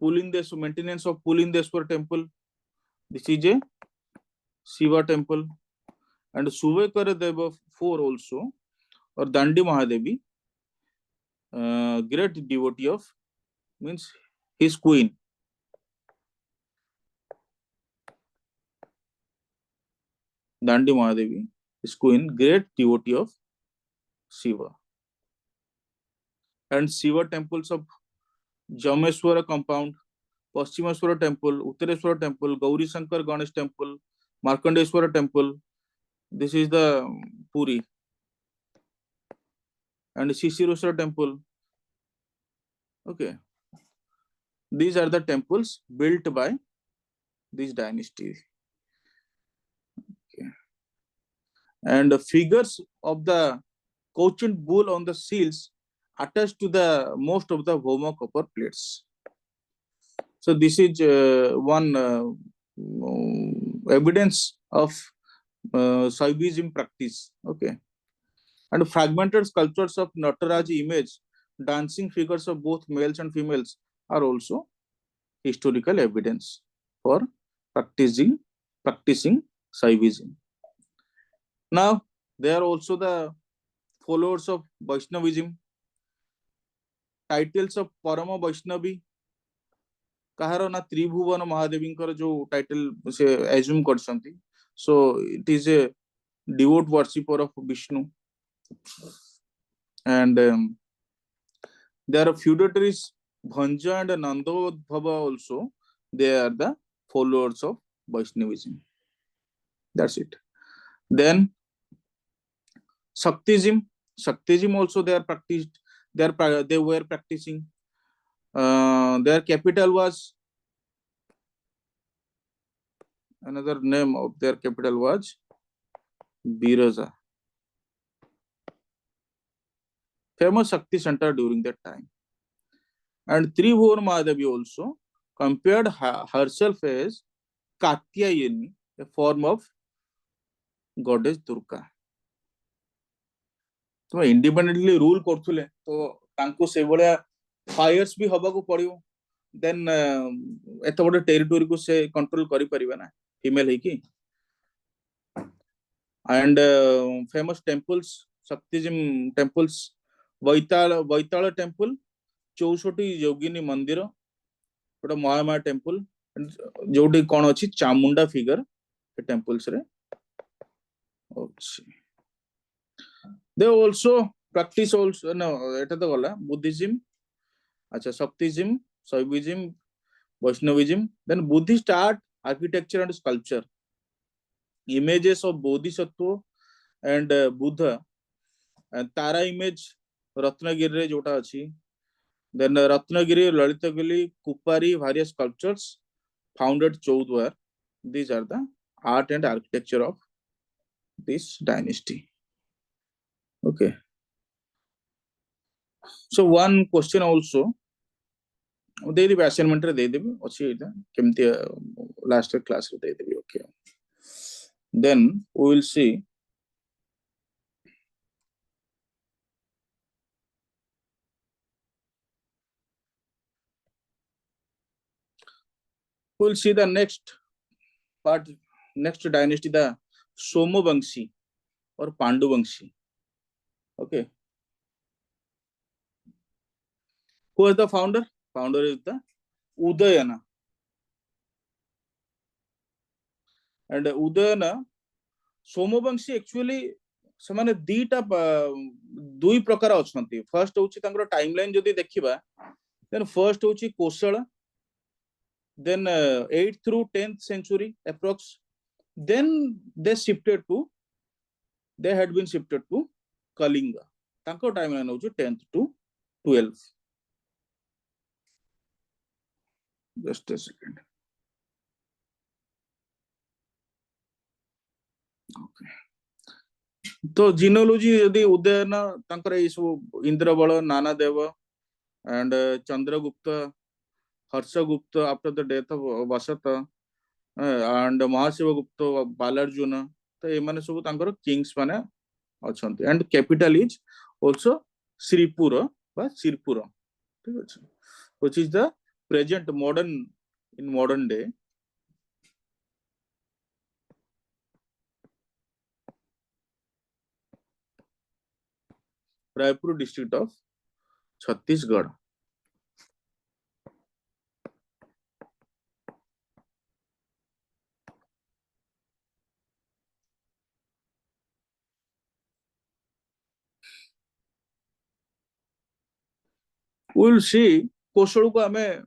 Pulindeswar temple. This is a Shiva temple. And Subhakara Deva 4 also, or Dandi Mahadevi, great devotee of, means his queen. Dandi Mahadevi, his queen, great devotee of Shiva. And Shiva temples of Jameswara compound, Paschimeswara temple, Uttareshwara temple, Gauri Shankar Ganesh temple, Markandeshwara temple. This is the Puri. And Sisirusra temple. Okay. These are the temples built by this dynasty. Okay. And the figures of the Cochin bull on the seals attached to the most of the Bhoma copper plates. So this is one evidence of Shaivism practice. Okay. And fragmented sculptures of Nataraj image, dancing figures of both males and females are also historical evidence for practicing Shaivism. Now, they are also the followers of Vaishnavism. Titles of Parama Vaishnavi କାହାର ନା ତ୍ରିଭୁବନ ମହାଦେବୀଙ୍କର ଯୋଉ title ସେ assume କରିଛନ୍ତି. So it is a devout worshipper of Vishnu. And there are feudatories Bhanja and Nandodbhava also. They are the followers of Vaishnavism. That's it. Then Shaktism also they are practiced. They were practicing. Their capital was, another name of their capital was Biraja. Famous Shakti center during that time. And Tribhuvan Mahadevi also compared herself as Katyayani, a form of goddess Durga. तो independently rule करथुले तो तांको से बळिया Fyers भी हबा को पड़ियो. Then एत बड़ टेरिटोरी को से कंट्रोल करि परिबा ना फीमेल है की. एंड फेमस टेंपल्स शक्तिजिम टेंपल्स वैताल टेंपल 64 योगिनी मंदिर गोटे महामाया टेंपल जोटी कोन अछि चामुंडा फिगर टेंपल्स रे अछि. They also practice also no eta to gala Buddhism, acha Shaktism, Shaivism, Vaishnavism. Then Buddhist art, architecture and sculpture. Images of Bodhisattva and Buddha and Tara image Ratnagiri re jota achi. Then Ratnagiri, Lalitagiri, Kupari, various sculptures founded Chaudhar. These are the art and architecture of this dynasty. Okay. So one question also they the assignment re de debi अछि eta kemti last class re de debi. Okay. Then we will see the next part, next dynasty, the Somavangshi or Panduvangshi. Okay. Who is the founder? Founder is the Udayana. And Udayana, Somavangshi actually semane dita dui prakara achanti. First hochi tankara timeline jodi dekhiba, then first hochi Kosala, then 8th through 10th century approx. Then they had been shifted to Kalinga. Tanko timeline hochi 10th to 12th. Just a second. Okay. तो genealogy यदि उदयन तांकर ए सब Indrabal नानादेव and Chandragupta, Harshagupta after the death of Vasata and Mahasivagupta, Balarjuna, तो ए माने सब तांकर kings माने अछंती. And capital is also Sripura বা Sirpura, ठीक আছে, which is the present modern in modern day. Raipur district of Chhattisgarh. We will see Kosal को हमें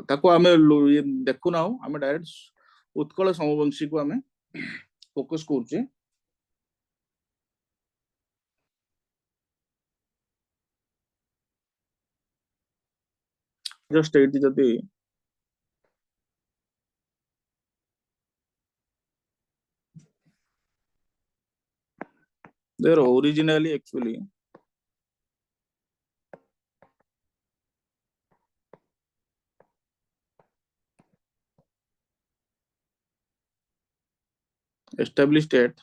ताको हमें देखु ना हो हमें डायरेक्ट उत्कल समवंशी को आमे फोकस करूचे जस्ट एटी जदि they are originally actually established at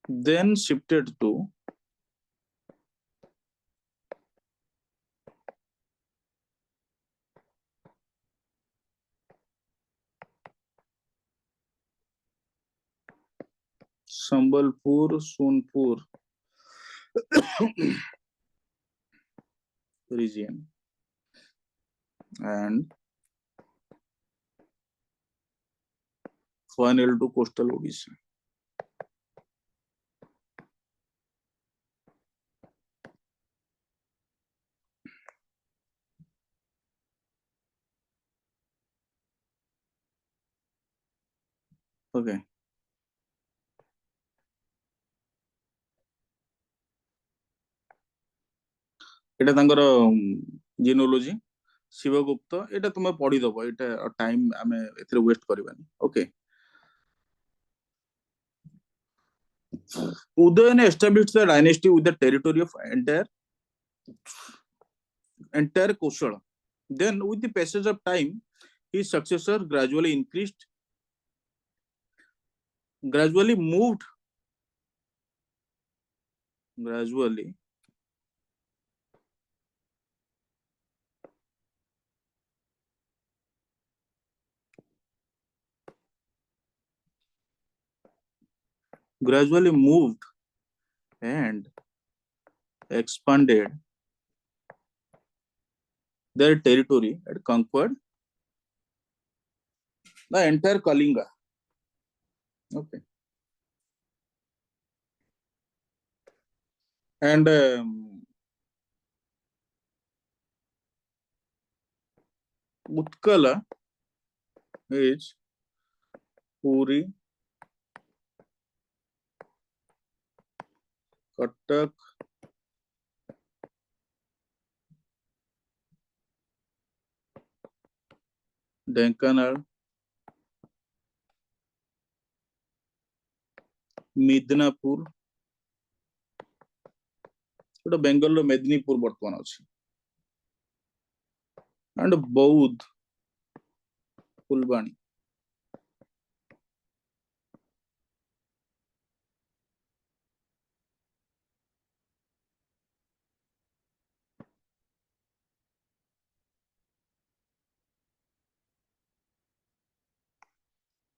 then shifted to Sambalpur, Sonpur region and final to coastal Odisha. Okay. এটা ତାଙ୍କର ଜିନୋଲୋଜି ଶିବଗୁପ୍ତ ଏଟା ତୁମେ ପଢିଦବ ଏଟା ଟାଇମ ଆମେ ଏଥିରେ ୱେଷ୍ଟ କରିବାନି okay Udayana established the dynasty with the territory of entire Kosala. Then with the passage of time his successor gradually moved and expanded their territory and conquered the entire Kalinga. Okay. And Utkala is Puri, Cuttack, Denkanal, Midnapur, এটা বেঙ্গলর মেদিনীপুর বর্তমান আছে and Baudh, Fulbani.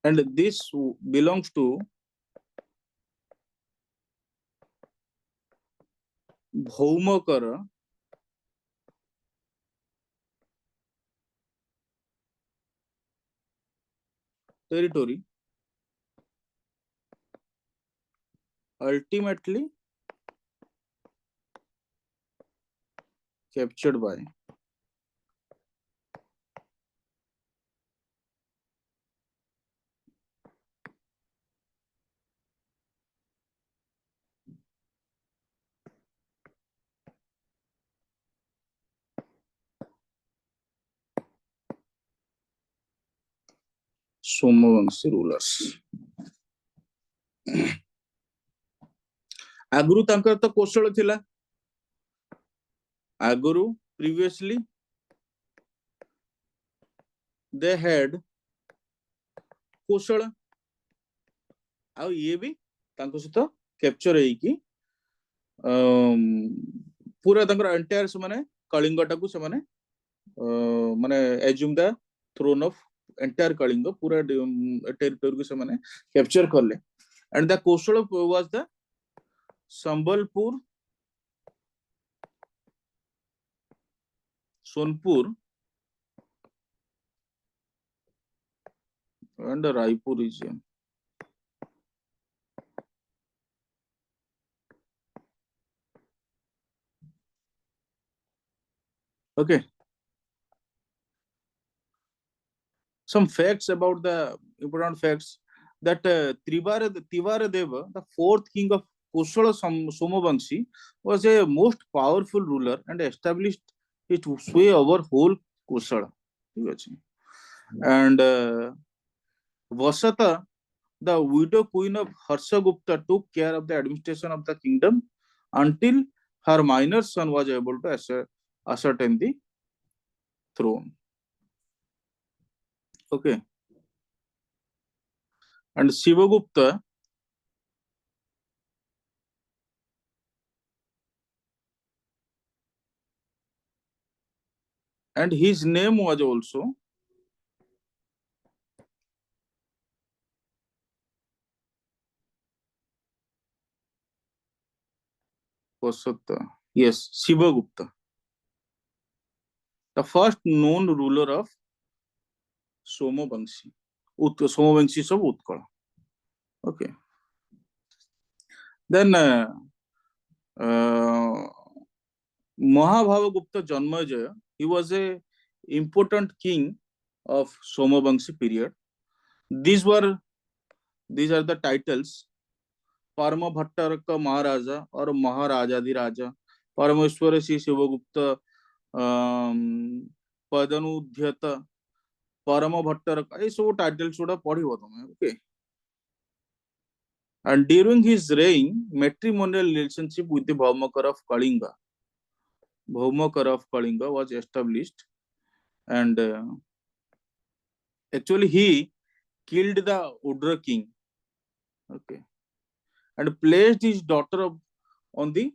And this belongs to Bhaumakara territory, ultimately captured by Somavamshi rulers. ଆଗରୁ ତାଙ୍କର ତ କୌଶଳ ଥିଲା ଆଗରୁ previously they had କୌଶଳ ଆଉ ଇଏ ବି ତାଙ୍କ ସହିତ କ୍ୟାପଚର ହେଇକି ପୁରା ତାଙ୍କର ଏଣ୍ଟାୟାର ସେମାନେ କଳିଙ୍ଗଟାକୁ ସେମାନେ ମାନେ ଏଜ୍ୟୁମ୍ ଦ throne of entire Kalinga पूरा territory को ସେମାନେ capture करले and the coastal was the Sambalpur, Sonpur and the Raipur region. Okay. Some facts about the important facts that Tivaradeva, the fourth king of Kushala Somavamshi, was a most powerful ruler and established his sway over whole Kushala. And Vasata, the widow queen of Harsagupta, took care of the administration of the kingdom until her minor son was able to ascertain the throne. Okay. And Shivagupta, and his name was also Vasata. Yes, Shivagupta, the first known ruler of Somavamshi, Somavamshi of Utkala. Okay. Then Mahabhavagupta Janmajaya, he was a important king of Somavamshi period. These are the titles: Parma Bhattaraka Maharaja or Maharajadiraja, Parameshwara Sri Shivagupta, Padanudhyata, Parama Bhattaraka. These all titles should have पढ़ी okay. And during his reign, matrimonial relationship with the Bhaumakar of Kalinga was established, and actually he killed the Udra king, okay, and placed his daughter on the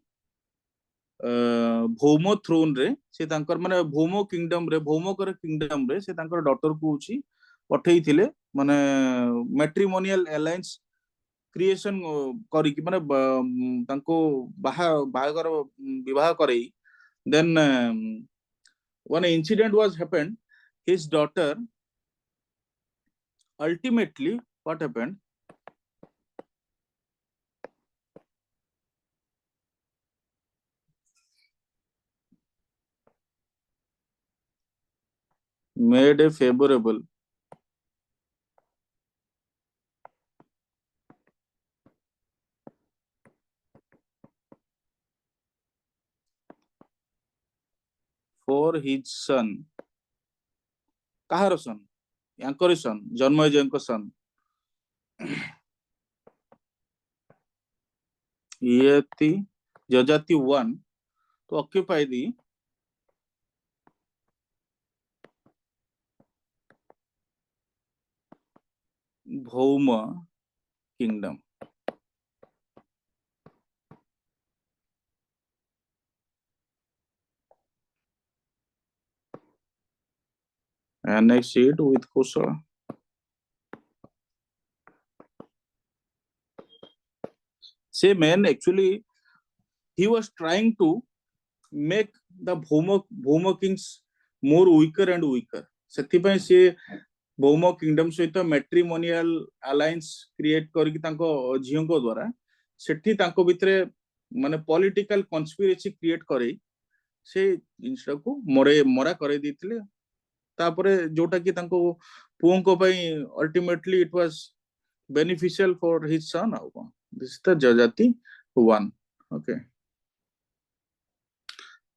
भौम throne रे से तांकर माने भौम kingdom रे भौमकर kingdom रे से तांकर डॉटर को उची पठेई थिले माने मैट्रिमोनियल अलायंस क्रिएशन करी कि माने तांको बाहागर विवाह करई then one incident was happened. His daughter ultimately what happened, made a favorable for his son. Kahar son? Yankor son, Janmajay's son. Yeti Jajati 1 to occupy the Bhauma kingdom. Annex it with Kosala. Say man, actually, he was trying to make the Bhauma kings more weaker and weaker. ସେଥିପାଇଁ ସେ ଭୌମ kingdom ସହିତ matrimonial alliance create କରିକି ତାଙ୍କ ଝିଅଙ୍କ ଦ୍ୱାରା ସେଠି ତାଙ୍କ ଭିତରେ ମାନେ ପଲିଟିକାଲ କନସ୍ପିରେସି କ୍ରିଏଟ କରେଇ ସେ ଜିନିଷକୁ ମରା କରେଇ ଦେଇଥିଲେ। ତାପରେ ଯୋଉଟା କି ତାଙ୍କ ପୁଅଙ୍କ ପାଇଁ ultimately it was beneficial for his son. This is the Jajati 1. Okay.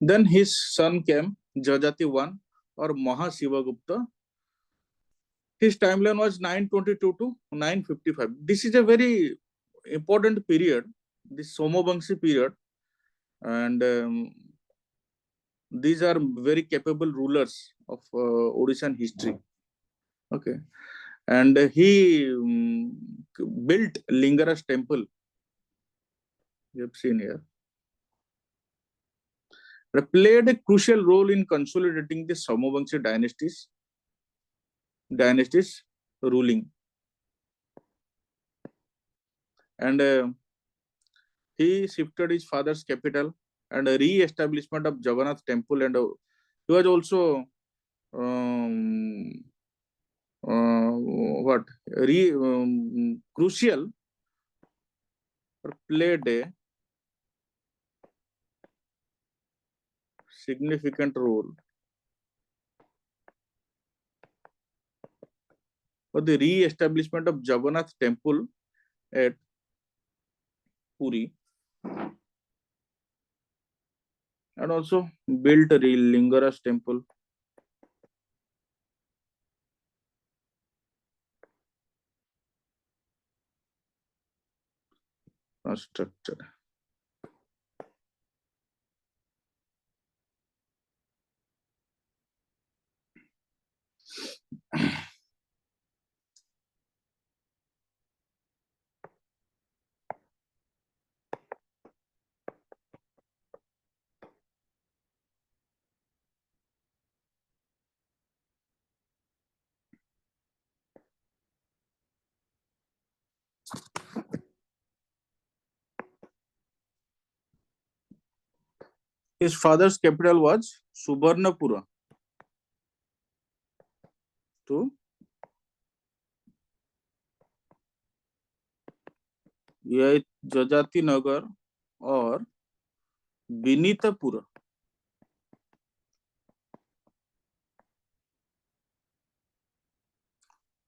Then his son came, Jajati 1 or Mahashivagupta. His timeline was 922 to 955. This is a very important period, this Somavamshi period, and these are very capable rulers of Odishan history. Okay. And he built Lingara's temple. You have seen here. It played a crucial role in consolidating the Somavamshi dynasties ruling. And he shifted his father's capital and a re-establishment of Jagannath temple, and he was also crucial, or played a significant role for the re-establishment of Jagannath temple at Puri, and also built a Lingaras temple. Constructed. His father's capital was Subarnapura. To यह जजाति नगर or Binitapura,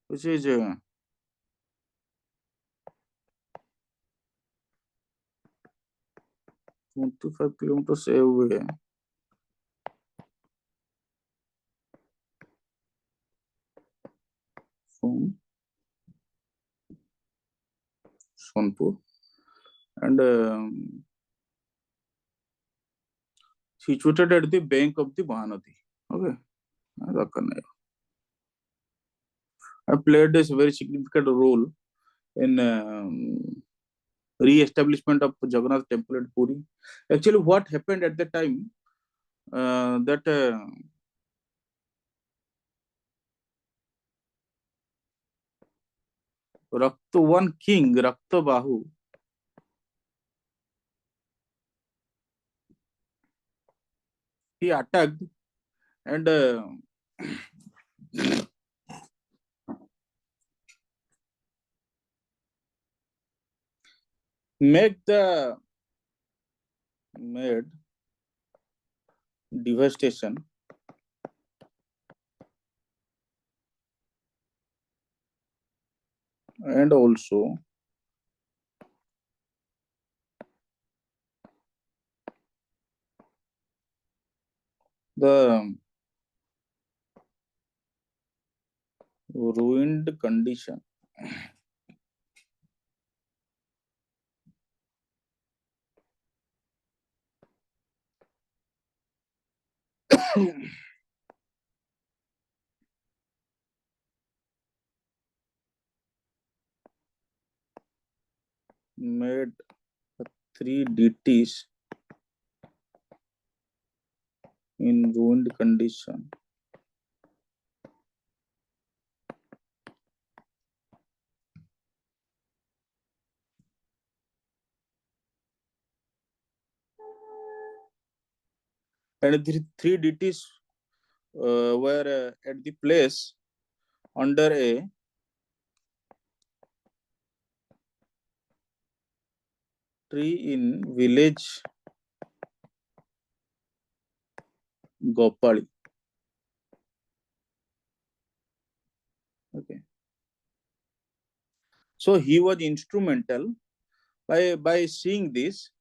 which is 25 kilometers away from Sonpur, and situated at the bank of the Mahanadi. Okay, I played a very significant role in re-establishment of Jagannath temple at Puri. Actually, what happened at the time that one king, Raktabahu, he attacked and made devastation and also the ruined condition made 3 deities in ruined condition. And the 3 deities were at the place under a tree in village Gopali. Okay. So he was instrumental by seeing this.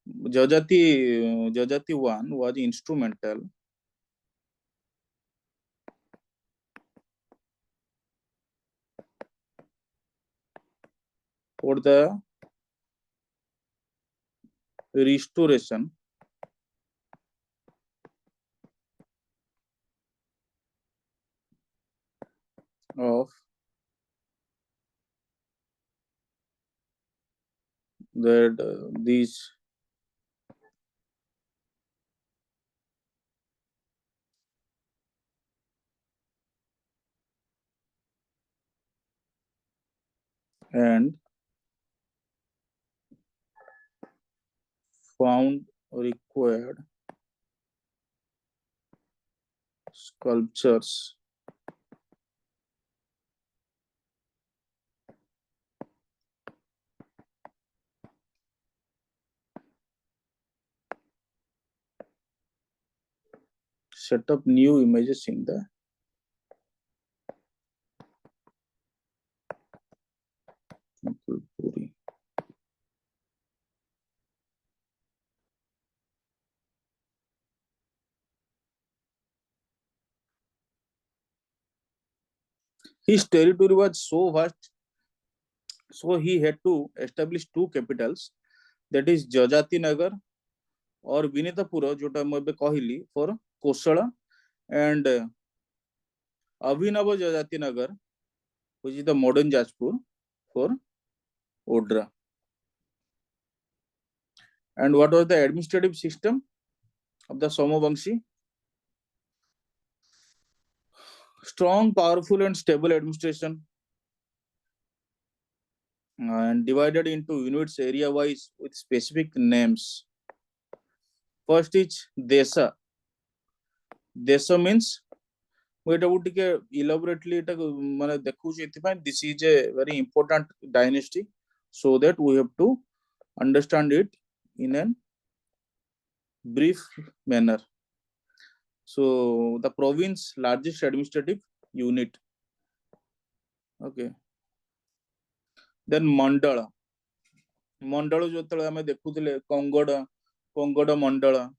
Jajati one was instrumental for the restoration of these and found required sculptures set up new images in the His territory was so vast, so he had to establish two capitals, that is Jajati Nagar or Vinitapura, jota ମୁଁ ଏବେ କହିଲି, for Kosala, and Abhinava Jajati Nagar, which is the modern Jajpur, for Odra. And what was the administrative system of the Somavamshi? Strong, powerful, and stable administration, and divided into units area wise with specific names. First is Desa. Desa means, wait, I would elaborately this is a very important dynasty, so that we have to understand it in a brief manner. So the province largest administrative unit. Okay. Then Mandala. Mandala ଯେତେବେଳେ ଆମେ ଦେଖୁଥିଲେ Kongada Mandala,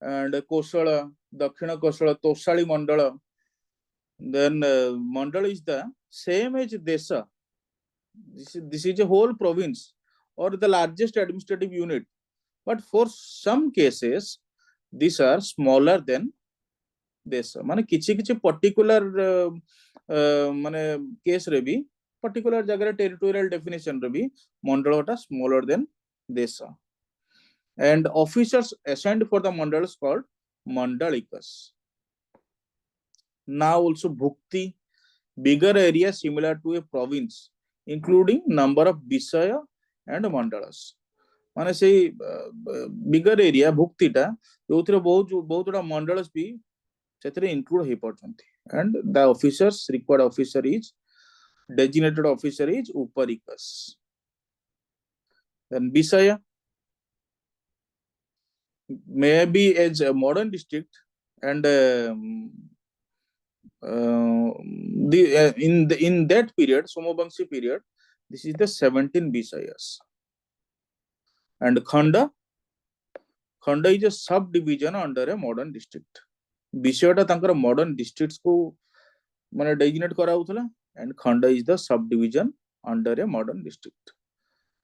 and Kosala, Dakshina Kosala, Tosali Mandala. Then Mandala is the same as Desa. This is a whole province or the largest administrative unit. But for some cases, these are smaller than Desa. माने किछि particular माने case रे भी particular जगह territorial definition रे भी mandala ta smaller than Desa. And officers assigned for the mandalas called mandalikas. Now also Bhukti, bigger area similar to a province, including number of Visaya and mandalas. माने से bigger area Bhukti टा जोथिरे बहुत बड़ा mandalas भी सेतरे include hey पड़चंती. And the officers, required officer is, designated officer is Uparikas. Then Visaya may be as a modern district, and in that period, Somavamshi period, this is the 17 Visayas. And Khanda is a subdivision under a modern district. Visaya ta tankara modern districts ko mane designate kara hutala, and Khanda is the subdivision under a modern district.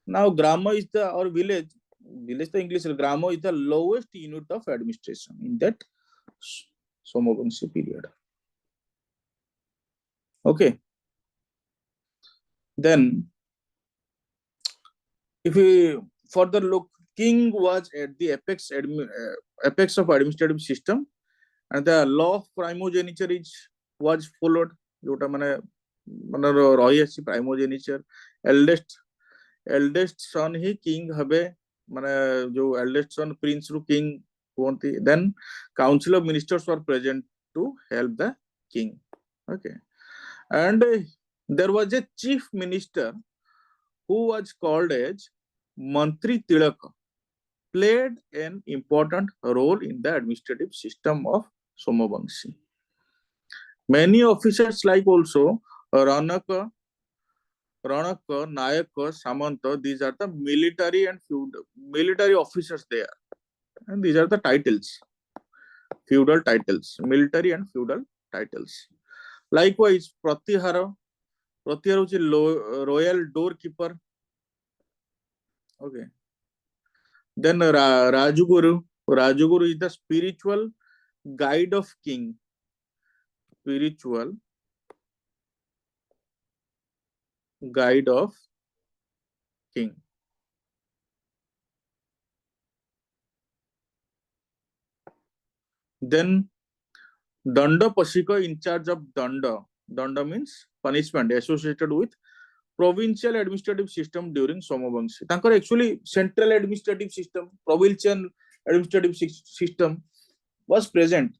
Now Grama is the, or village the English, Grama is the lowest unit of administration in that Somavamshi period. Okay. Then if we further look, king was at the apex of administrative system, and the law of primogeniture was followed. jota mane rahi achi primogeniture, eldest son he king habe, mane jo eldest son prince ru king huanti. Then council of ministers were present to help the king. Okay. And there was a chief minister who was called as Mantri Tilaka, played an important role in the administrative system of Somavamshi. Many officers like also Ranaka, Nayaka, Samanta, these are the military and military officers there. And these are the titles, feudal titles, military and feudal titles. Likewise, Pratihara is a royal doorkeeper. Okay. Then Rajuguru is the spiritual guide of king. Spiritual guide of king. Then Danda Pashika in charge of Danda. Danda means punishment associated with provincial administrative system during Somavamshi. Tankar actually central administrative system, provincial administrative system was present.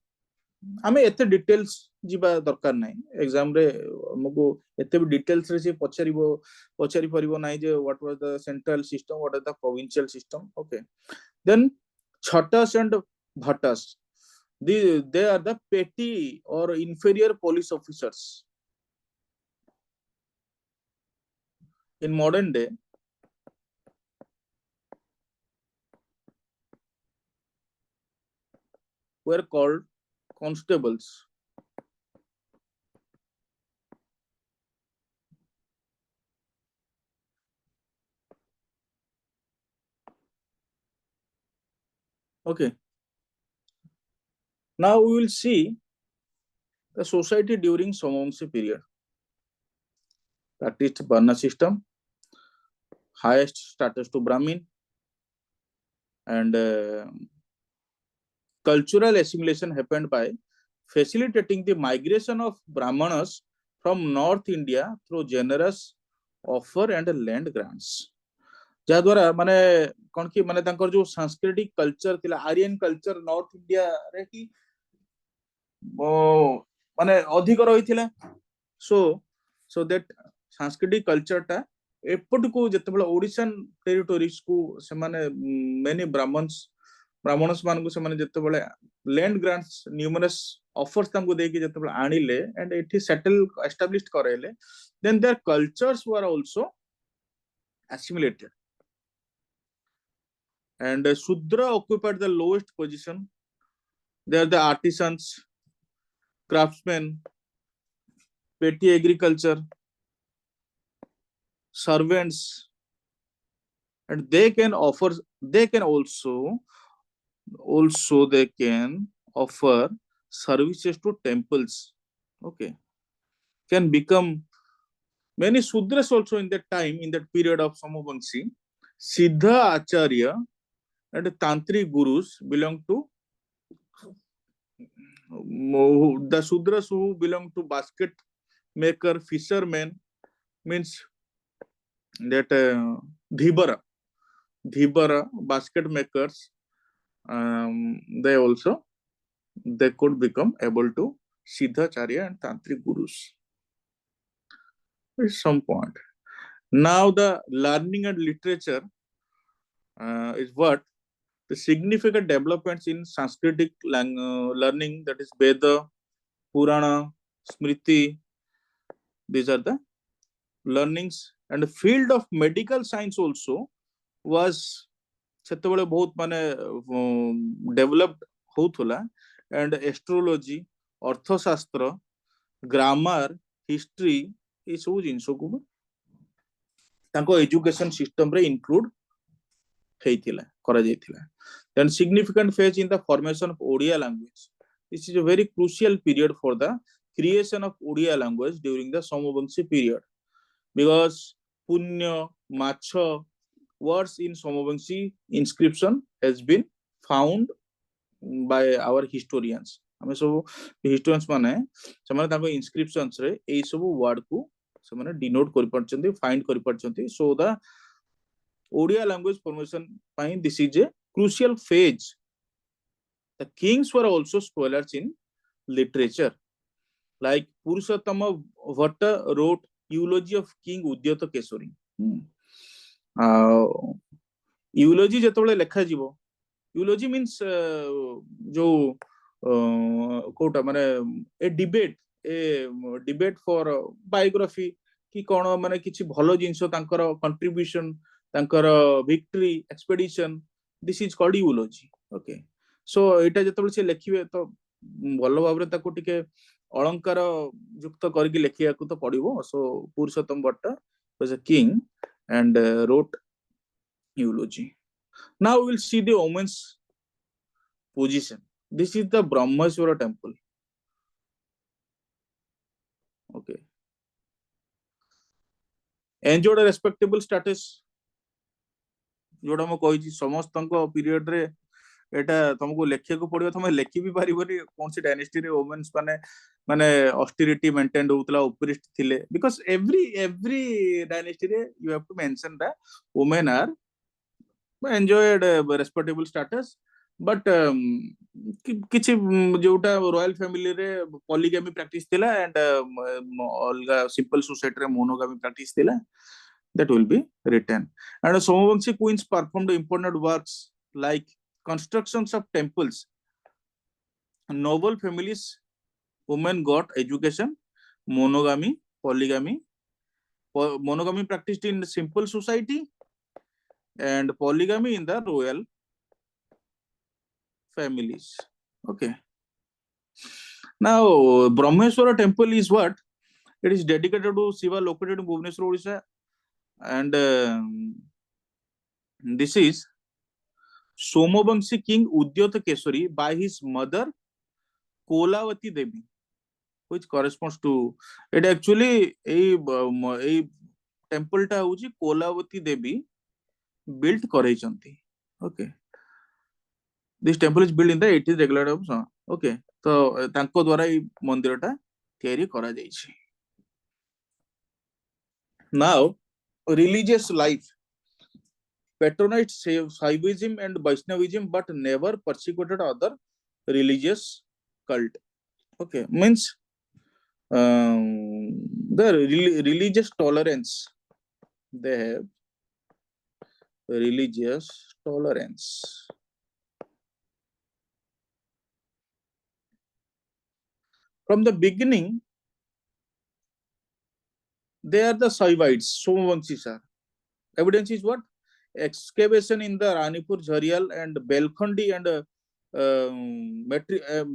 आमे एते details जिबा दरकार नै exam रे हमको एते details रे से पचारि परिबो नै जे what was the central system, what is the provincial system. Okay. Then Chhatas and Bhattas, they are the petty or inferior police officers. In modern day, were called constables. Okay. Now we will see the society during Somavamsi period. Practiced Varna system, highest status to Brahmin, and cultural assimilation happened by facilitating the migration of Brahmanas from North India through generous offer and land grants. जहाद्वारा माने कौन की माने तांकर जो सांस्कृतिक culture थिला Aryan culture north India रे की माने अधिक रही सो दैट सांस्कृतिक कल्चर टा एपट को जतबेला ओडिशन टेरिटोरीज को से माने मेनी ब्राह्मण्स मान को से माने जतबेला लैंड ग्रांट्स न्यूमरस ऑफर्स तांको देकी जतबेला आनिले एंड एठी सेटल एस्टैब्लिश्ड करेले then there cultures were also assimilated. And Shudra occupied the lowest position. They are the artisans, craftsmen, petty agriculture, servants, and they can offer. They can also they can offer services to temples. Okay, can become many Sudras also in that time, in that period of Samavamsi. Siddha Acharya and Tantric gurus belong to the Sudras who belong to basket maker, fishermen, means that Dhibara, basket makers, they could become able to Siddhacharya and Tantric gurus. At some point. Now the learning and literature is what? The significant developments in Sanskritic learning, that is Veda, Purana, Smriti, these are the learnings. And the field of medical science also was सेतबेले बहुत माने developed होथुला and astrology अर्थशास्त्र grammar history ये सब जिंसो को तांको education system रे include हेइथिला करा जाइथिला then significant phase in the formation of Odia language. This is a very crucial period for the creation of Odia language during the Somavamsi period, because punya macha words in Somavamsi inscription has been found by our historians. हमें सब historians माने समाने ताको inscriptions रे ए सब word को समाने denote करि परचंती find करि परचंती. So the Odia language formation ପାଇଁ this is a crucial phase. The kings were also scholars in literature, like Purushottama Bhatta wrote eulogy of King Udyata Kesari. Eulogy जेतबेले लेखा जीवो, eulogy means जो कोटा माने a debate for biography कि कोन माने किछि भलो जिंसो तांकर contribution, तांकर victory expedition, this is called eulogy. Okay, so एटा जेतबेले से लेखिबे तो भलो भाबरे ताको टिके अलंकार युक्त करके लेखिया को तो पड़िबो. So Purushottama Bhatta was a king and wrote eulogy. Now we will see the women's position. This is the Brahmaswara temple. Okay, enjoyed a respectable status. जोड़ा मैं कहि छी समस्त पीरियड रे एटा तुमको लेखिया को पड़ियो, तुम लेखि भी पारिबोनी कौन सी डायनेस्टी रे वुमेन्स माने ऑस्टेरिटी मेंटेन्ड होतला, उपरिस्ट थिले, बिकॉज़ एवरी डायनेस्टी रे you have to mention the women are enjoyed respectable status. But किछि जोटा रॉयल फैमिली रे पॉलीगैमी प्रैक्टिस थिला एंड अलगा सिंपल सोसाइटी रे मोनोगामी प्रैक्टिस थिला, that will be written. And Somavamsi queens performed important works like constructions of temples. Noble families, women got education, monogamy, polygamy. Monogamy practiced in simple society and polygamy in the royal families. Okay. Now, Brahmaswara temple is what? It is dedicated to Shiva, located in Bhubaneswar, Odisha. And this is Somavamshi king Udyota Kesari by his mother Kolavati Devi, which corresponds to it. Actually a temple ta hoji Kolavati Devi built koraychanti. Okay, this temple is built in the 80th regular of okay, so tanko द्वारा ए मंदिर टा तैयारी करा जाइछि. Now religious life, patronized Shaivism and Vaishnavism but never persecuted other religious cult. Okay, means the religious tolerance, they have religious tolerance. From the beginning, they are the Shaivites, Somavamshis are. Evidence is what? Excavation in the Ranipur, Jharial and Belkhandi and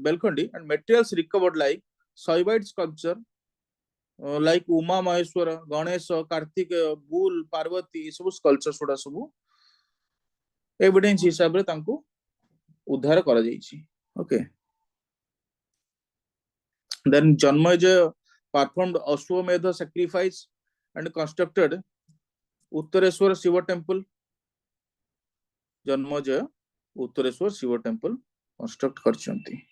Belkhandi and materials recovered like Shaivite sculpture like Uma Maheshwara, Ganesha, Kartikeya, Bull, Parvati, सब sculptures गुड़ा सब evidence हिसाब रे तांको उद्धार करा जाइछि. Okay. Then Janmaya performed Ashwamedha sacrifice and constructed Uttareshwar Shiva temple. Janmaya Uttareshwar Shiva temple construct karchanti.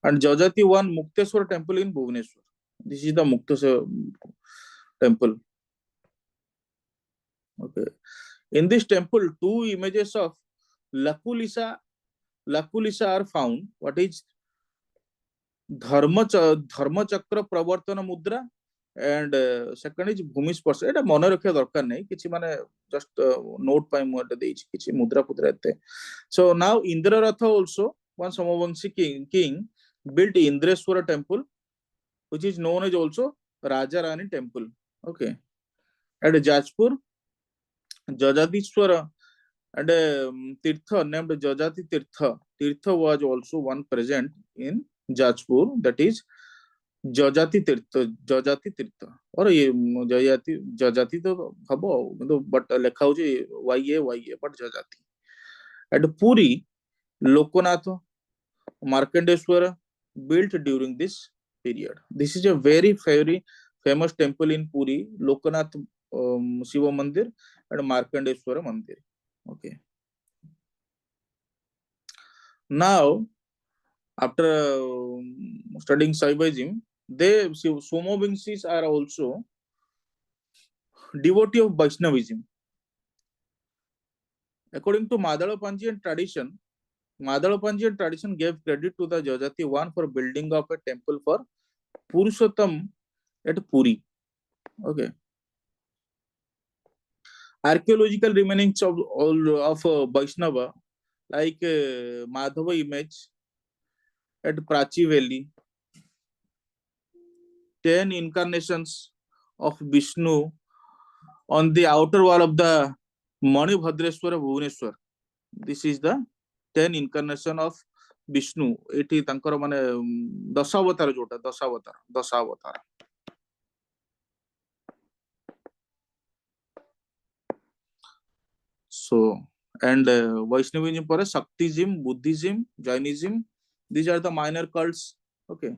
And Jajati won Mukteshwar temple in Bhubaneswar. This is the Mukteshwar temple. Okay. In this temple, two images of Lakulisa are found. What is Dharma Chakra Pravartana Mudra and second is Bhumisparsha. Eta mone rakhiya darkar nahi, kichi mane just note pai mu eta deichi kichi mudra pudra ete. So now Indraratha also, one Somavamshi king built Indreswara temple, which is known as also Raja Rani temple. Okay. At Jajpur, Jajadishwara and Tirtha named Jajati Tirtha. Tirtha was also one present in Jajpur, that is Jajati Tirtha or ये Jajati तो हबो मतलब but लिखा हो जी YA but Jajati. At Puri, Lokonath Markandeshwara built during this period. This is a very famous temple in Puri, Lokanath Shiva Mandir and Markandeshwara Mandir. Okay. Now, after studying Shaivism, they Somavamshis are also devotee of Vaishnavism. According to Madalapanjian tradition, gave credit to the Jajati one for building up a temple for Purushottam at Puri. Okay. Archaeological remainings of Vaishnava like Madhava image at Prachi Valley, 10 incarnations of Vishnu on the outer wall of the Mani Bhadreshwara Bhubaneswar. This is the 10 incarnation of Vishnu. Eti tankara mane Dasavatara jota, Dasavatara. So, and Vaishnavism pore Shaktism, Buddhism, Jainism, these are the minor cults. Okay.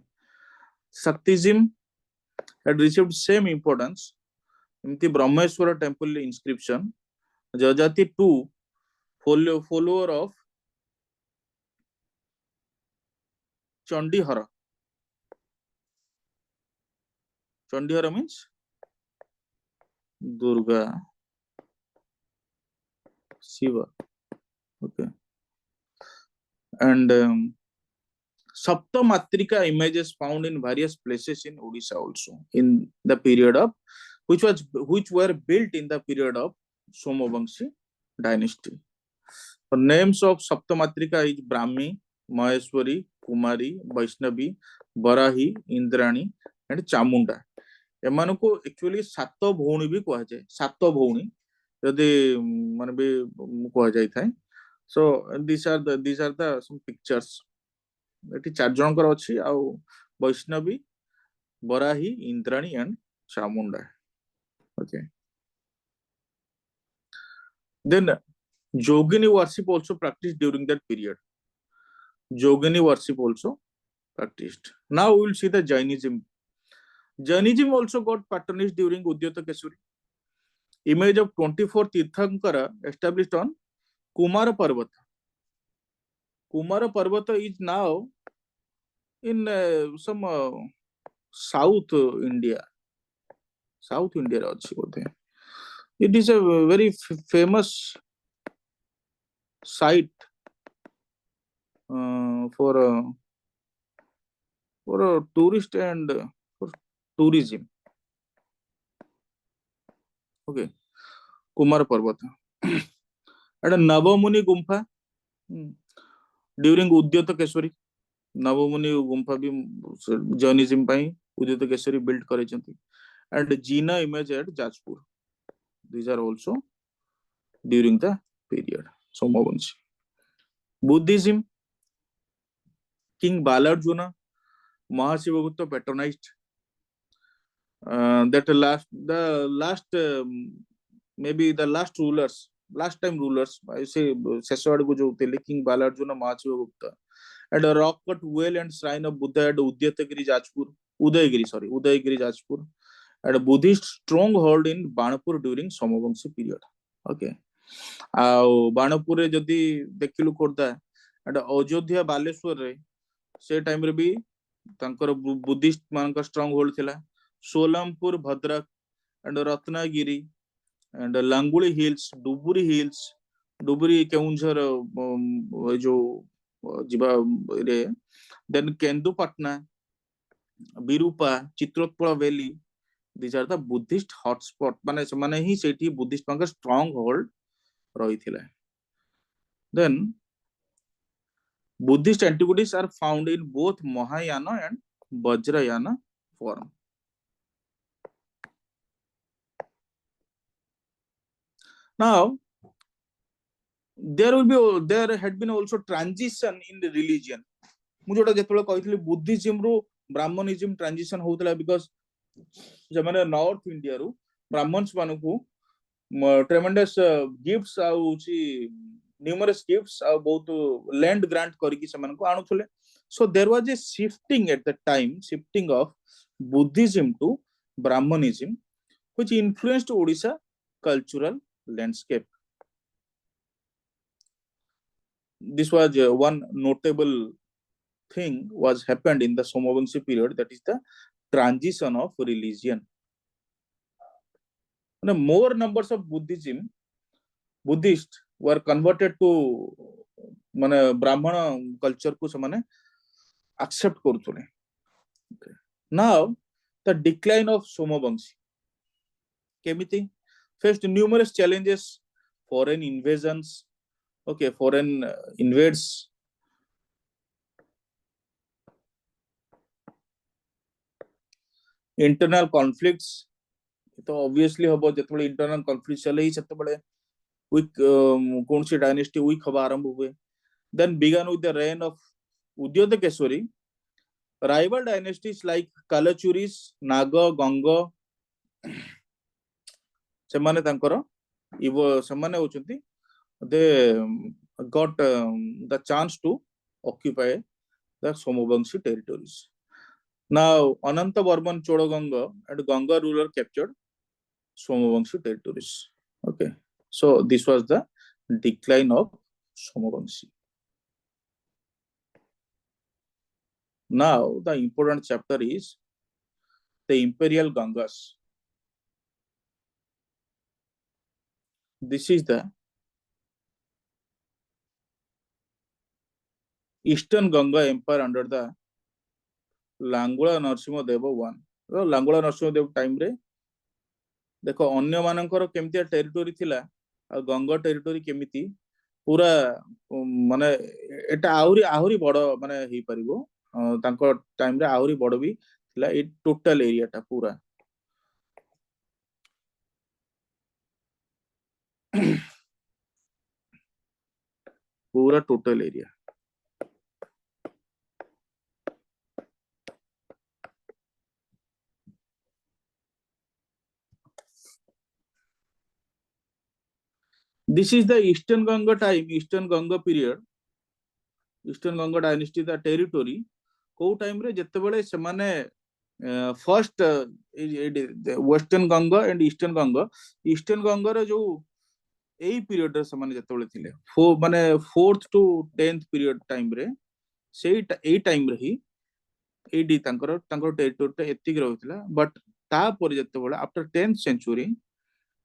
Shaktism had received same importance. In the Brahmeshwara temple inscription, Jajati too, follower of Chandihara. Chandihara means Durga, Shiva. Okay. And Saptamatrika images found in various places in Odisha also in the period of which were built in the period of Somavamshi dynasty. The names of Saptamatrika is Brahmi, Maheshwari, Kumari, Vaishnavi, Varahi, Indrani, and Chamunda. ଏମାନଙ୍କୁ actually ସାତ ଭଉଣୀ ବି କୁହାଯାଏ. ସାତ ଭଉଣୀ ଯଦି ମାନେ ବି କୁହାଯାଇଥାଏ. So these are the some pictures. ଏଠି ଚାରି ଜଣଙ୍କର ଅଛି ଆଉ ବୈଷ୍ଣବୀ, ବରାହି, Indrani and Chamunda. Okay. Then Yogini worship also practiced during that period. Yogini worship also practiced. Now we will see the Jainism. Jainism also got patronage during Udyata Kesari. Image of 24 Tirthankara established on Kumara Parvata. Kumara Parvata is now in some South India. South India also. It is a very famous site for a tourist and for tourism. Okay, Kumara Parvata. And a Navamuni Gumpha during Udyata Kesari. Navamuni Gumpha bhi Jainism pai Udyata Kesari built करेचंती. And Jina image at Jajpur. These are also during the period. Somavanshi. Buddhism, King Balarjuna, Mahasivagutta patronized. The last maybe the last rulers, last time rulers, I say Seswad Gujo, King Balarjuna, Mahasivagutta, and a rock cut well and shrine of Buddha at Udyatagiri Jajpur, Udayagiri Jajpur, and a Buddhist stronghold in Banapur during Somavanshi period. Okay. Banapur जदि देखिलु Khordha and Ayodhya Baleshwar रे से time रे भी तांकर Buddhist मानक strong hold थिला Solampur Bhadrak and Ratnagiri and Languli hills Duburi Keonjhar जो जिबा रे then Kendupatna Birupa Chitrotpala valley these are the Buddhist hotspot माने माने ही सेठी बुद्धिस्ट मानक स्ट्रांग होल्ड रही थिला. Then Buddhist antiquities are found in both Mahayana and Vajrayana form. Now there had been also transition in the religion. मुझे जोटा जेतबेले कहितली बुद्धिज्म रो ब्राह्मणिज्म ट्रांजिशन होतला बिकॉज़ जमाने नॉर्थ इंडिया रो ब्राह्मण्स मानको ट्रेमेंडस गिफ्ट्स आउची numerous gifts both land grant करके समान को आणुथले. So there was a shifting at the time, shifting of Buddhism to Brahmanism, which influenced Odisha cultural landscape. This was one notable thing was happened in the Somavanshi period, that is the transition of religion. And more numbers of Buddhists were converted to माने ब्राह्मण culture को समाने accept करथुले. Okay. Now the decline of Somavanshi केमिति faced numerous challenges, foreign invasions, okay, foreign invades, internal conflicts. तो obviously हबो जतबे internal conflicts चले ही सेतबे weak कौन सी डायनेस्टी weak हवा आरंभ हुए. Then began with the reign of Udyata Kesari. Rival dynasties like Kalachuris, Naga, Ganga, semane tankara semane hochunti, they got the chance to occupy the Somavanshi territories. Now Ananta Varman Chodaganga and Ganga ruler captured Somavanshi territories. Okay, so this was the decline of Somavanshi. Now the important chapter is the imperial Gangas. This is the Eastern Ganga Empire under the Langula Narasimha Deva one. Langula Narasimha Deva time रे देखो अन्य मानकर केमिति territory थिला आ Ganga territory केमिति पूरा माने एटा आहुरी बड़ माने हे परिबो तांको टाइम रे आहुरी बड़ भी थिला ए टोटल एरिया टा पूरा total area. This is the Eastern Ganga time, Eastern Ganga period, Eastern Ganga dynasty the territory को टाइम रे जत्ते बड़े समाने first western Ganga and eastern Ganga रे जो एई पीरियड रे समाने जत्ते बड़े थिले माने 4th to 10th period time रे सेई एई टाइम रे ही एडी तांकर टेरिटोरी टा एतिक रहउतला बट ता पर जत्ते बड़े आफ्टर 10th सेंचुरी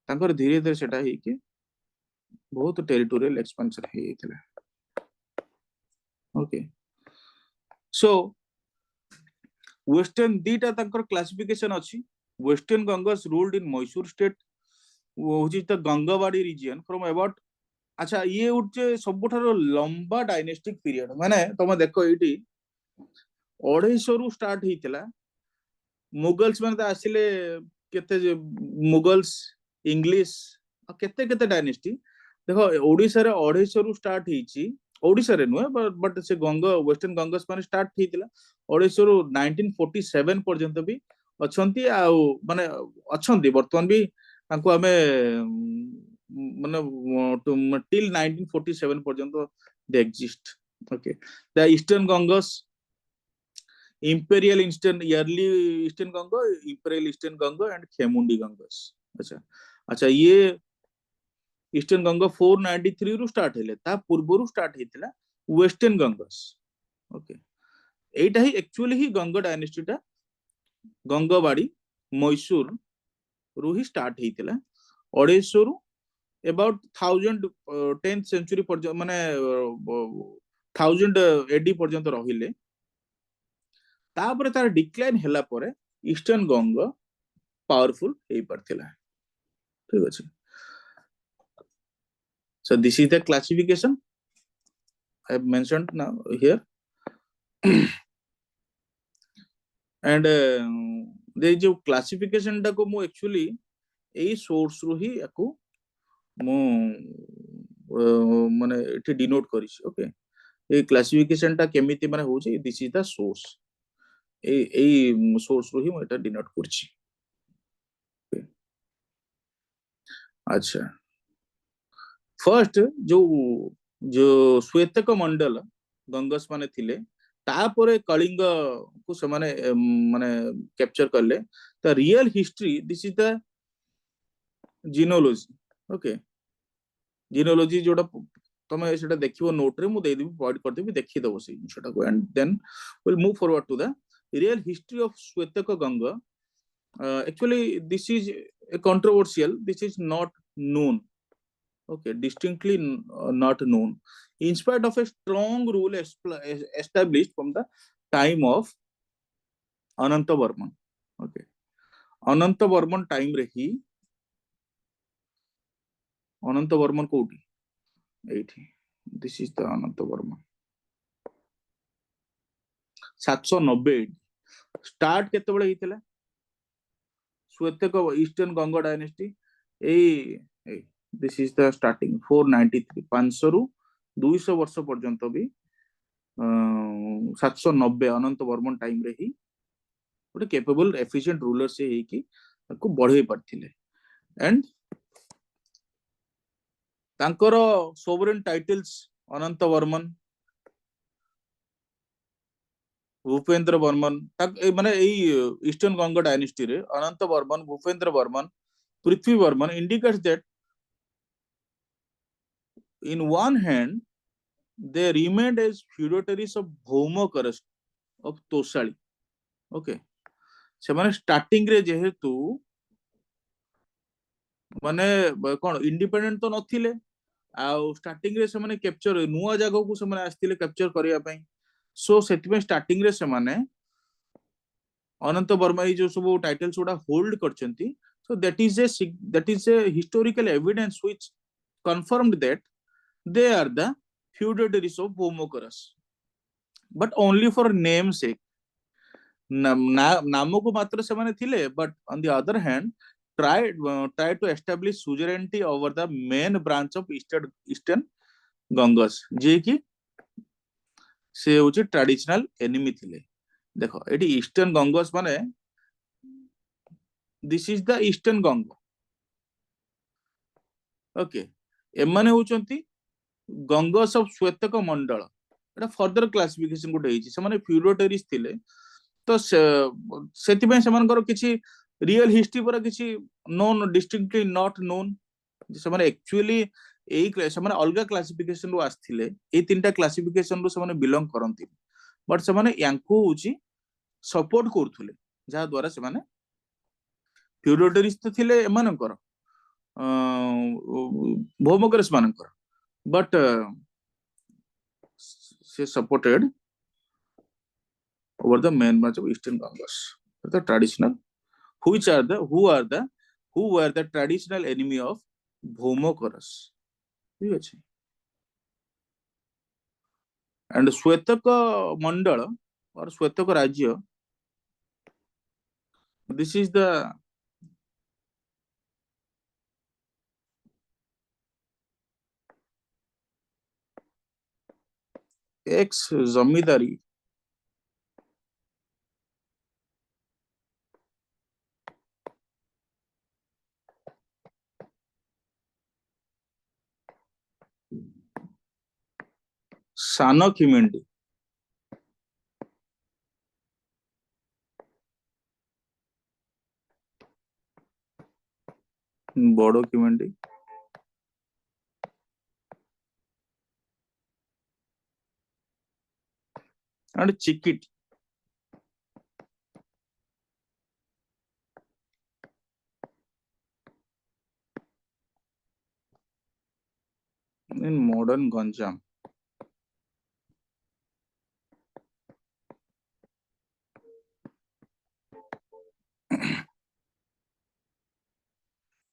तांकर धीरे धीरे सेटा ही कि बहुत टेरिटोरियल एक्सपेंशन हे थिला ओके सो वेस्टर्न दीटा तांकर क्लासिफिकेशन अछि western Gangas ruled in Mysore state which is the Gangavadi region from about अच्छा ये उठे सबठारो लंबा डायनेस्टिक पीरियड माने तुम देखो एटी 250 रु स्टार्ट हितला मुगल्स माने आसिले केते मुगल्स इंग्लिश केते केते डायनेस्टी देखो ओडिसा रे 250 रु स्टार्ट हिची ओडिसा रे नुए बट से गंगा वेस्टर्न गंगास माने स्टार्ट हितला 250 रु 1947 पर्यंत भी अछंती आ माने अछंती वर्तमान भी तांको हमें माने टिल 1947 पर्यंत they exist okay the eastern Gangas imperial eastern yearly eastern ganga imperial eastern ganga and Khemundi Gangas अच्छा ये ईस्टर्न गंगा 493 रु स्टार्ट हेले ता पूर्व रु स्टार्ट हेतिला वेस्टर्न गंगास ओके एटा ही एक्चुअली ही गंगा डायनेस्टी टा गंगावाड़ी मैसूर रु ही स्टार्ट हेतिला 250 रु अबाउट 1000 10th सेंचुरी पर्यंत माने 1000 एडी पर्यंत रहिले तापर तार डिक्लाइन हैला परे ईस्टर्न गंगा पावरफुल हे परथिला ठीक अछि so this is the classification I have mentioned now here and the जो classification टा को मु एक्चुअली एई सोर्स रु ही याकू मु माने एठी डिनोट करिस ओके ए क्लासिफिकेशन टा केमिति माने होची this is the source a source रु ही मु एटा डिनोट करछि अच्छा फर्स्ट जो जो श्वेतक मंडल गंगस माने थिले तापरे कलिंग को से माने कैप्चर करले the real history this is the genealogy okay genealogy जोटा तमे सेटा देखिबो नोट रे मु दे देबी पॉइंट कर देबी देखि दबो से सेटा को and then will move forward to the real history of Shvetaka Ganga actually this is a controversial this is not known okay distinctly not known in spite of a strong rule established from the time of Ananta Varman okay Ananta Varman time re hi Ananta Varman कोठी एठी this is the Ananta Varman 790 start केते बळे हितला Shvetaka eastern Ganga dynasty ए this is the starting 493 500 रु 200 वर्ष पर्यंत भी 790 अनंत वर्मन टाइम रे ही गोटे कैपेबल एफिशिएंट रूलर से ही कि को बढ़े पारथिले एंड तांकर सोवरेन टाइटल्स अनंत वर्मन भूपेंद्र वर्मन माने ईस्टर्न गंगा डायनेस्टी रे Ananta Varman Bhupendra Varman Prithvi Varman indicates that in one hand they remained as feudatories of Bhaumakaras of Tosali okay से माने स्टार्टिंग रे जेहेतु माने कोन इंडिपेंडेंट तो नथिले आ स्टार्टिंग रे से माने कैप्चर नुवा जागो को से माने आस्तिले कैप्चर करिया पई सो सेति में स्टार्टिंग रे से माने अनंत वर्मा जो सब टाइटल्स उडा होल्ड करचंती so that is a historical evidence which confirmed that they are the feudatories of Bhaumokaras but only for namesake नामो को मात्र से माने थिले but on the other hand tried to establish suzerainty over the main branch of eastern Gangas जे कि से होची traditional enemy थिले देखो एटी ईस्टर्न गंगास माने this is the eastern Ganga okay एमाने होउचंती गंगस of श्वेतक Mandal Etah further classification गोटे ହେଇଛି ସେମାନେ फ्यूरोटेरिस थिले तो सेतिबे सेमानकर किछि रियल हिस्ट्री पर किछि नोन डिस्टिंक्टली नॉट नोन ସେମାନେ एक्चुअली एई ସେମାନେ अलगा क्लासिफिकेशन रो आस्थिले ए तीनटा क्लासिफिकेशन रो ସେମାନେ बिलोंग करंती बट ସେମାନେ यांकु होउची सपोर्ट करथुले जा द्वारा ସେମାନେ फ्यूरोटेरिस तो थिले एमानकर भौमकरेस मानकर बट से supported over the main branch of Eastern Ganges. The traditional, who were the traditional enemy of Bhaumokaras. ठीक ଅଛି and Shwetaka Mandala or Shwetaka Rajya, this is the ex zamidari Sana Khimendi Bodo Khimendi and Chikit in modern Ganjam.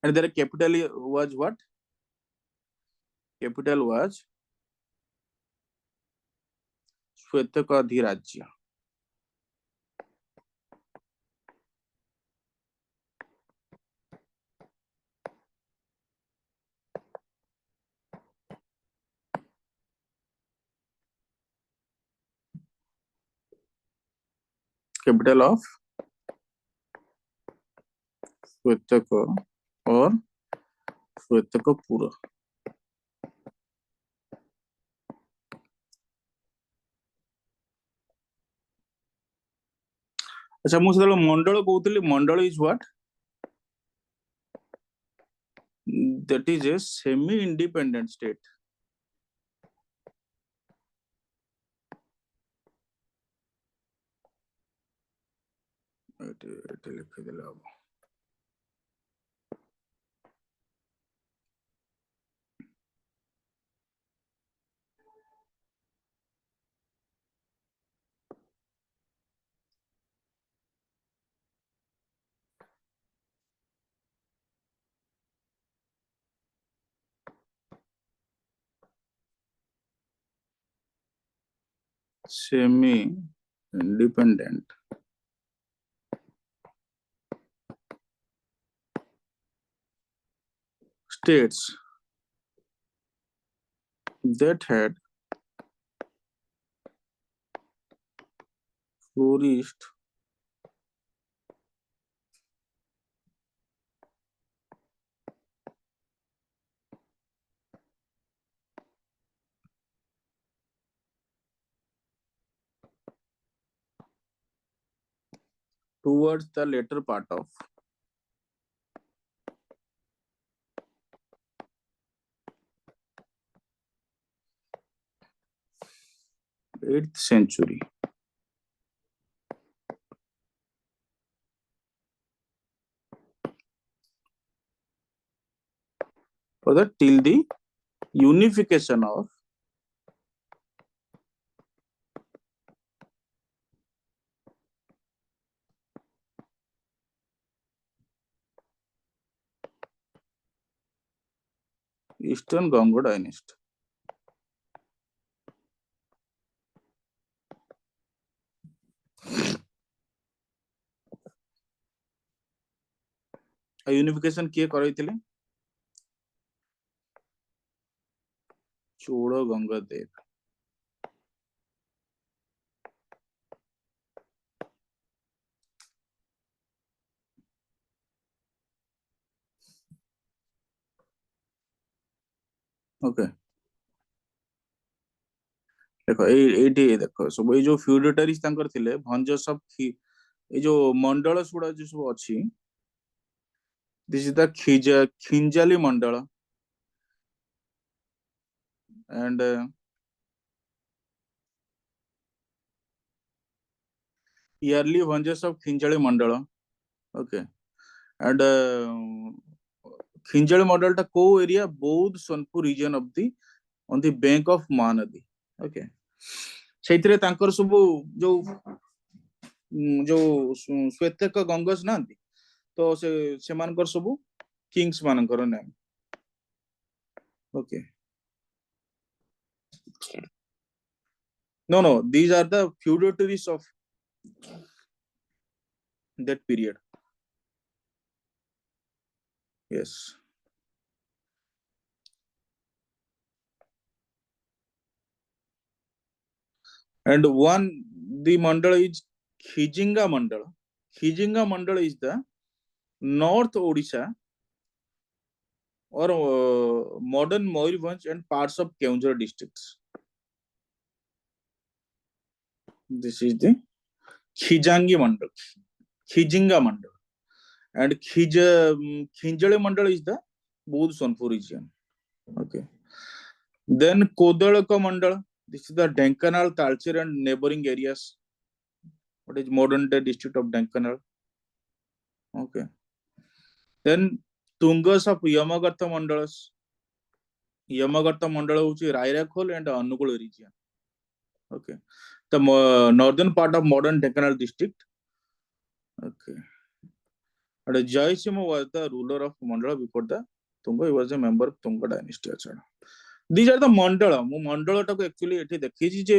And their capital was what? Capital was Shwetaka Adhirajya. Capital of Shwetaka or Shwetakapura. अच्छा मु सेतलो मंडल कहउतली mandal is what that is a semi independent state it लिख देला अब semi independent states that had flourished towards the later part of 8th century for the till the unification of Eastern Ganga dynasty. Unification किए करैथिले चोड़ Gangadev okay देखो eighty देखो सब ये जो feudatories तांकर थिले भंज सब ये जो मंडल सुड़ा जो सब अच्छी this is the Khinjali mandal and yearly Bhanjas of Khinjali mandal okay and Khinjali mandal टा को area Boudh Sonpur region of the on the bank of Mahanadi okay ସେଇଥିରେ ତାଙ୍କର ସବୁ ଯୋଉ ଶ୍ଵେତକ ଗଙ୍ଗସ ନାହାନ୍ତି ତ ସେମାନଙ୍କର ସବୁ କିଙ୍ଗସ୍ ମାନଙ୍କର ନାମ okay no these are the feudatories of that period yes and one the mandala is Khijinga mandala. Khijinga mandala is the North Odisha or modern Moyurvanch and parts of Keonjhar districts. This is the Khijangi mandal, Khijinga mandal, and Khinjale mandal is the Bodh Sonpur region. Okay. Then Kodalaka mandal. This is the Denkanal, Talcher and neighboring areas. What is modern day district of Denkanal? Okay. Then Tungas of Yamagatha mandalas. Yamagatha mandala which is Rairakol and Anugul region. Okay. The northern part of modern Denkanal district. Okay. And Jaisima was the ruler of Mandala before the Tunga. He was a member of Tunga dynasty. These are the mandala. ମୁଁ ମଣ୍ଡଳ ଟାକୁ actually ଏଠି ଦେଖିଛି ଯେ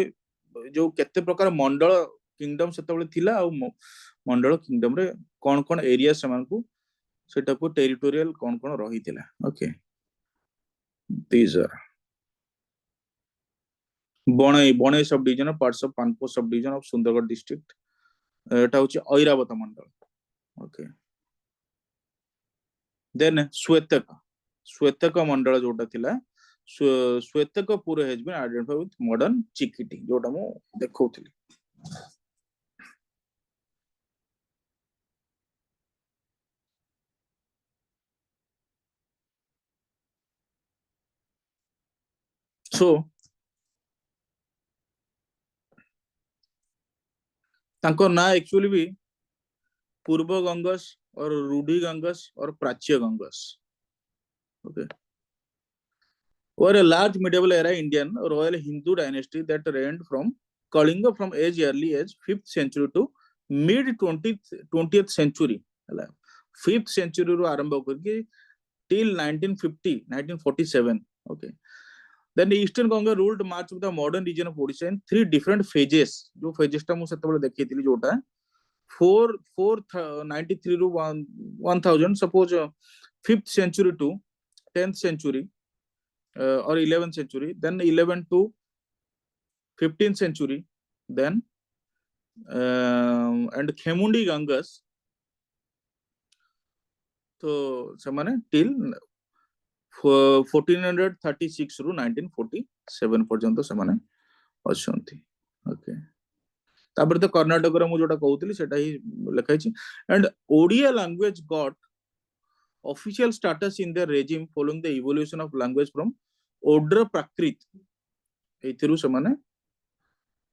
ଯୋଉ କେତେ ପ୍ରକାର ମଣ୍ଡଳ kingdom ସେତେବେଳେ ଥିଲା ଆଉ ମଣ୍ଡଳ କିଙ୍ଗଡମ ରେ କଣ କଣ ଏରିଆ ସେମାନଙ୍କୁ ସେଟାକୁ ଟେରିଟୋରିଆଲ କଣ କଣ ରହିଥିଲା okay these are Banei sub division parts of पानपो sub division of Sundargarh district एटा होची ऐरावत मंडल ओके देन श्वेतक मंडल जोटा थिला श्वेतकपुर has been identified with modern Chikiti जोटा मु देखौथिली so तांको ना एक्चुअली भी पूर्व गंगस और रूढ़ी गंगस और प्राच्य गंगस okay were a large medieval era Indian royal Hindu dynasty that reigned from Kalinga from as early as 5th century to mid 20th century 5th century ru आरंभ करके till 1947 okay then the eastern Ganga ruled much of the modern region of Odisha in 3 different phases जो phases टा मु सेतबेले देखैतिली जोटा 493 ru 1000 suppose 5th century to 10th century or 11th century then 11 to 15th century then and Khemundi Gangas so samane till 1436 ରୁ 1947 पर्यंत समाने अछंती okay तापर तो कर्नाटक रे मु जोटा कहउतली सेटा ही लिखाई छी and Odia language got official status in their regime following the evolution of language from Odra Prakrit एथिरु समाने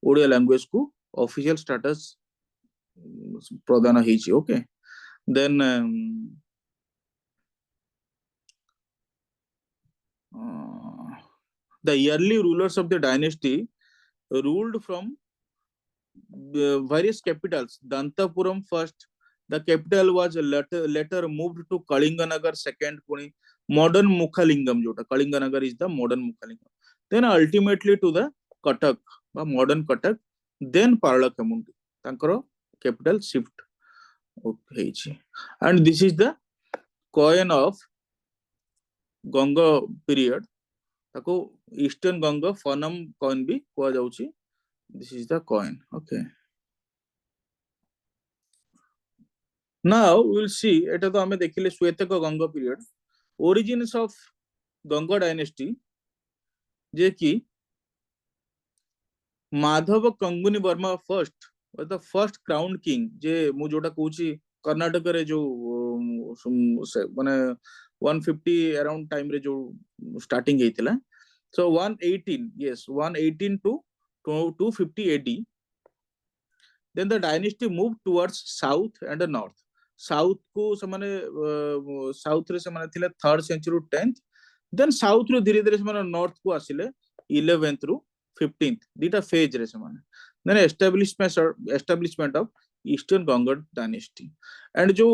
ओडिया लैंग्वेज को official status प्रदान हेछि okay then the early rulers of the dynasty ruled from various capitals. Dantapuram first, the capital was later moved to Kalinganagar second, modern Mukhalingam. Kalinganagar is the modern Mukhalingam. Then ultimately to the Cuttack, modern Cuttack, then Paralakemundi. Tankara capital shift. Okay. And this is the coin of Ganga period. ताको eastern Ganga fanam coin भी कुआ जाउची this is the coin okay now we will see एटा तो हमें देखिले Shvetaka Ganga period origins of Ganga dynasty जे कि Madhava Kanguni Varma first the first crown king जे मु जोटा कहूची कर्नाटक रे जो माने 150 अराउंड टाइम रे जो starting हेतिला so 118 yes 118 to 250 AD then the dynasty moved towards south and the north south को semane south रे semane थिले 3rd century 10th then south रो धीरे धीरे semane north को आसिले 11th ରୁ 15th दीटा phase रे semane then establishment of eastern Ganga dynasty and जो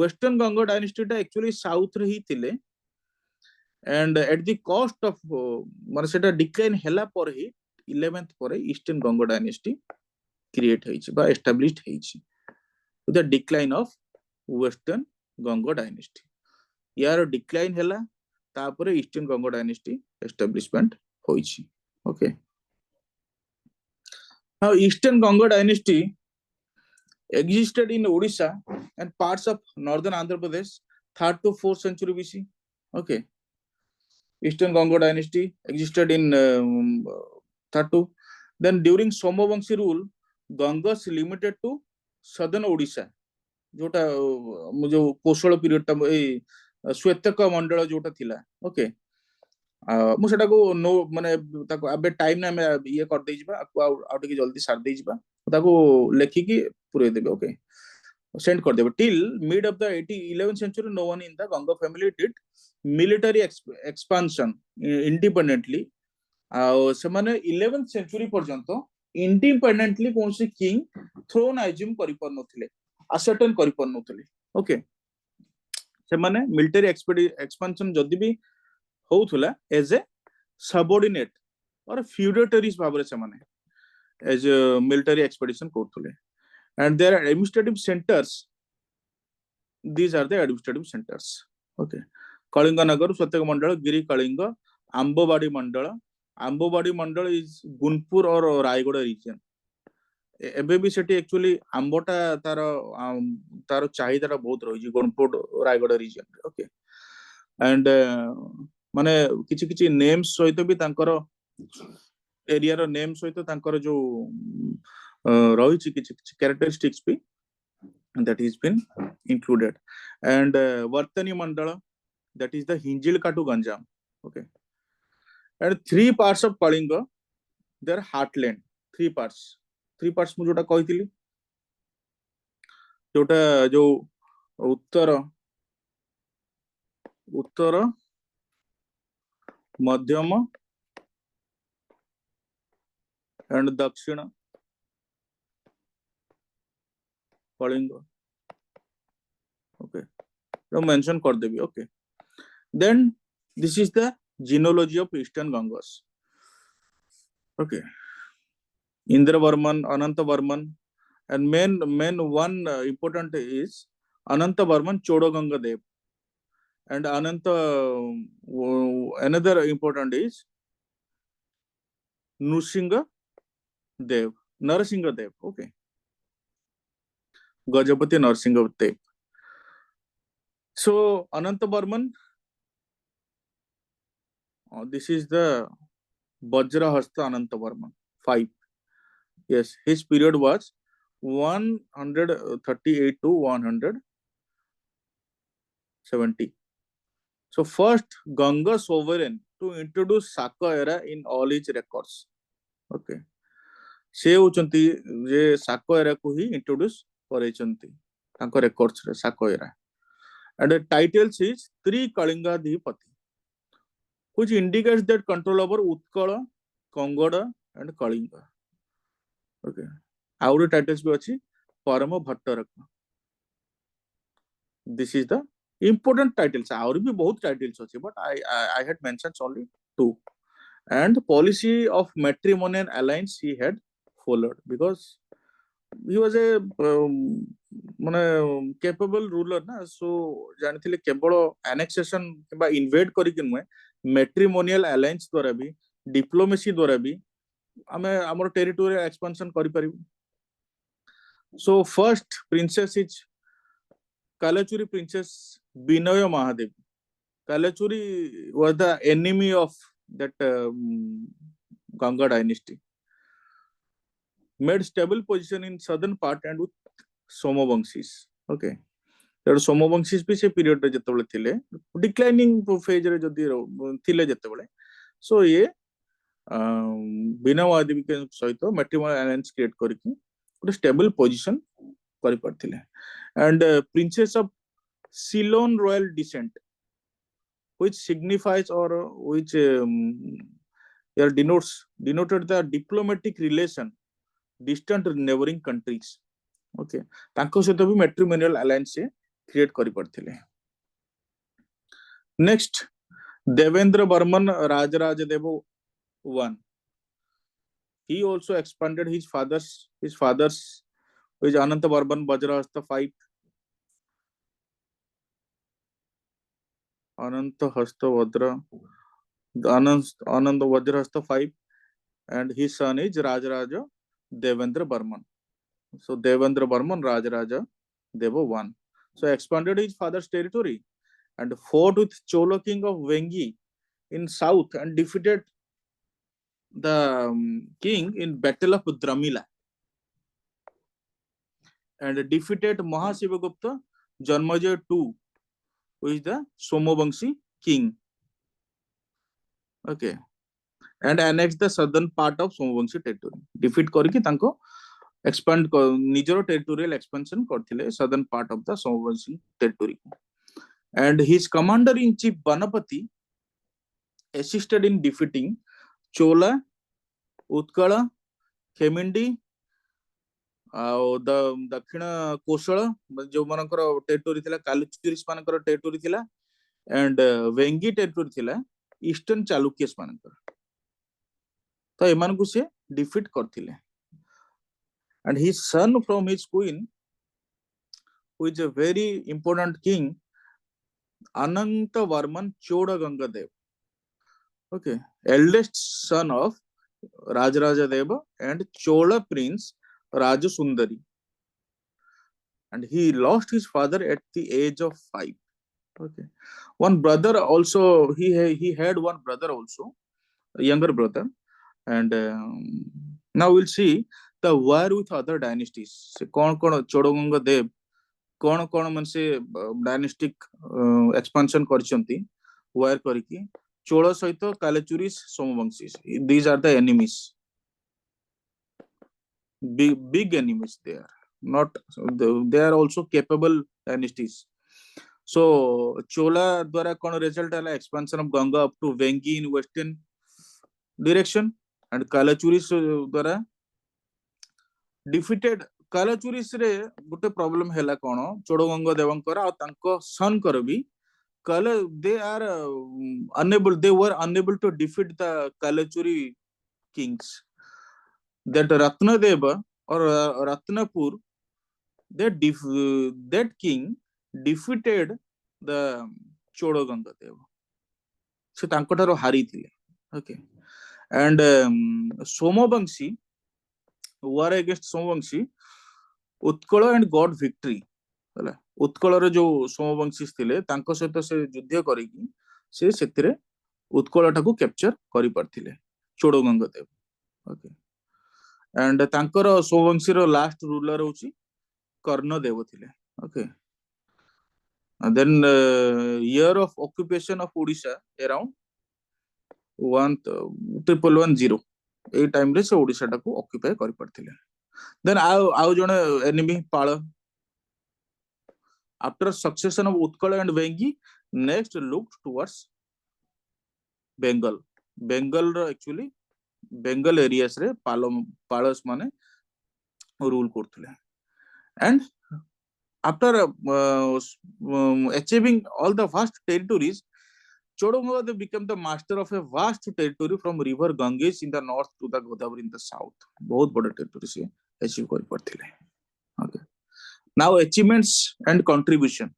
western Ganga dynasty टा actually south रे ही थिले and at the cost of माने सेटा decline ହେଲା पर ही 11th पर eastern Ganga dynasty create ହେଇଛି ବା established ହେଇଛି with the decline of western Ganga dynasty यार decline ହେଲା तापरे eastern Ganga dynasty establishment होइछि okay now eastern Ganga dynasty existed in Odisha and parts of northern Andhra Pradesh 3rd to 4th century BC okay eastern Ganga dynasty existed in 3rd to then during Somavamshi rule Gangas limited to southern Odisha जोटा जो कोशल period टा ए श्वेतक मंडल जोटा थिला okay मु सेटा को no माने ताको अबे टाइम ना मैं ये कर दे जिबा आउट की जल्दी सार दे जिबा ताको लेखि की पुरे देबे ओके सेंड कर देबे till mid of the 11th century no one in the Ganga family did military expansion independently से माने 11th century पर्यंत इंडिपेंडेंटली कौन से किंग थ्रोन एज्यूम करि पर नथिले असर्टेन करि पर नथिले ओके से माने मिलिटरी एक्सपेंशन जदी भी होउथला as a subordinate or feudatories भाबरे से माने एज मिलिटरी एक्सपेडिशन करथले and their administrative centres these are the administrative centres okay Kalinganagar Swetaka mandal giri Kalinga Ambobadi mandal is Gunupur or Rayagada reason एबे भी सेठी एक्चुअली आंबोटा तार चाहिदा बहुत रही गुनपुर रायगढ़ रीजन ओके एंड माने किछि किछि नेम्स सहित भी तांकर एरिया रो नेम सहित तांकर जो रही छि किछि किछि कैरेक्टरिस्टिक्स भी that is been included and Vartani mandala that is the Hinjil Katu Ganjam okay and 3 parts of Kalinga their heartland 3 parts मु जोटा कहितली जोटा जो उत्तर मध्यम एंड दक्षिण कलिंग okay तो मेंशन कर देबी okay then this is the genealogy of eastern Gangas okay Indravarman Anantavarman and main one important is Anantavarman Chodoganga Dev and another important is Nrsinga Dev okay Gajapati Nrsinga Dev so Anantavarman this is the Vajrahasta Anantavarman 5 yes his period was 138 to 170 so first Ganga sovereign to introduce Saka era in all his records okay से होचंती जे साको era को ही introduce करेचंती तांको records रे साको era and the titles is Trikalingadhipati which indicates that control over Utkala Kangada and Kalinga okay our titles भी अछि Parama Bhattaraka this is the important titles our भी बहुत titles अछि but I had mentioned only 2 and the policy of matrimonial alliance he had followed because he was a माने capable ruler ना so जानिथिले केवल annexation किबा invade करी कि नुए matrimonial alliance द्वारा भी diplomacy द्वारा भी हमें हमर territory expansion करी परिबो so first princess is Kalachuri princess Binoy Mahadevi Kalachuri was the enemy of that Ganga dynasty. Made stable position in southern part and with Somavamsis. Okay. तेणु सोमवंशी भी से पीरियड रे जतबेले थिले डिक्लाइनिंग फेज रे जदी थिले जतबेले सो ये बिना वादी के सहित मैट्रिमोनियल अलायंस क्रिएट करके ଗୋଟେ स्टेबल पोजीशन करि परथिले and princess of Ceylon royal descent which signifies or which here denoted the diplomatic relation distant neighboring countries. Okay, तांको सहित भी मैट्रिमोनियल अलायंस से क्रिएट करि परथिले. Next Devendra Barman Rajaraja Deva 1. He also expanded his father's which Ananta Varman Vajrahasta 5. Ananta Vajrahasta 5 and his son is Rajaraja Devendra Burman. So Devendra Burman Rajaraja Deva 1. So expanded his father's territory and fought with Chola king of Vengi in south and defeated the king in battle of Dramila and defeated Mahasivagupta Janmajaya 2, who is the Somavamshi king. Okay, and annexed the southern part of Somavamshi territory. Defeat करके तांको expand निजरो territorial expansion करथिले southern part of the Somavamshi territory. And his commander in chief Banapati assisted in defeating Chola, Utkala, Khemindi, दक्षिण कोशल जो मानकर territory थिला कालचुरिस मानकर territory थिला and Vengi territory थिला ईस्टर्न चालुक्यस मानकर तो एमान को से डिफीट करथिले and his son from his queen who is a very important king Ananta Varman Chodaganga Deva okay eldest son of Rajaraja Deva and Chola prince Rajasundari, and he lost his father at the age of 5. Okay, one brother also he had one brother also, a younger brother, and now we'll see the war with other dynasties. कौन चोड़गंगा देव कौन मन से dynastic expansion करचंती war करके चोड़ सहित कालेचुरिस Somvanshi. These are the enemies. Big enemies they are not they are also capable dynasties. So Chola द्वारा कौन result आला expansion of Ganga up to Vengi in western direction and Kalachuris द्वारा defeated Kalachuris रे गुटे problem हैला कौन चोड़गंगा देवंकर और तांको son कर भी they are they were unable to defeat the Kalachuri kings. That Ratnadeva or Ratnapur, that king defeated the Chodoganga Deva. So tankotaro hari thile. Okay, and Somavamshi war against Somavamshi, Utkala and got victory. Utkala रे जो Somavamshi thile तांको सहित से युद्ध करिकी से सेतिरे उत्कल टाकू capture करि परथिले चोड़गंगा देव. Okay. And तांकर सोमवंशी रो लास्ट रूलर होची कर्ण देव थिले. Okay, and then year of occupation of Odisha around 1110 A time रे से ओडिशा टाकू ऑक्युपाई करि परथिले. देन आउ जने एनिमी पाळ after succession of Utkal and Vengi next looked towards Bengal रो एक्चुअली बेंगल एरियास रे पालस माने रूल करथले. And after achieving all the vast territories, Chodonganga they became the master of a vast territory from river Ganges in the north to the Godavari in the south. बहुत बड़ा territory से achieve कर परथिले. Okay, now achievements and contribution.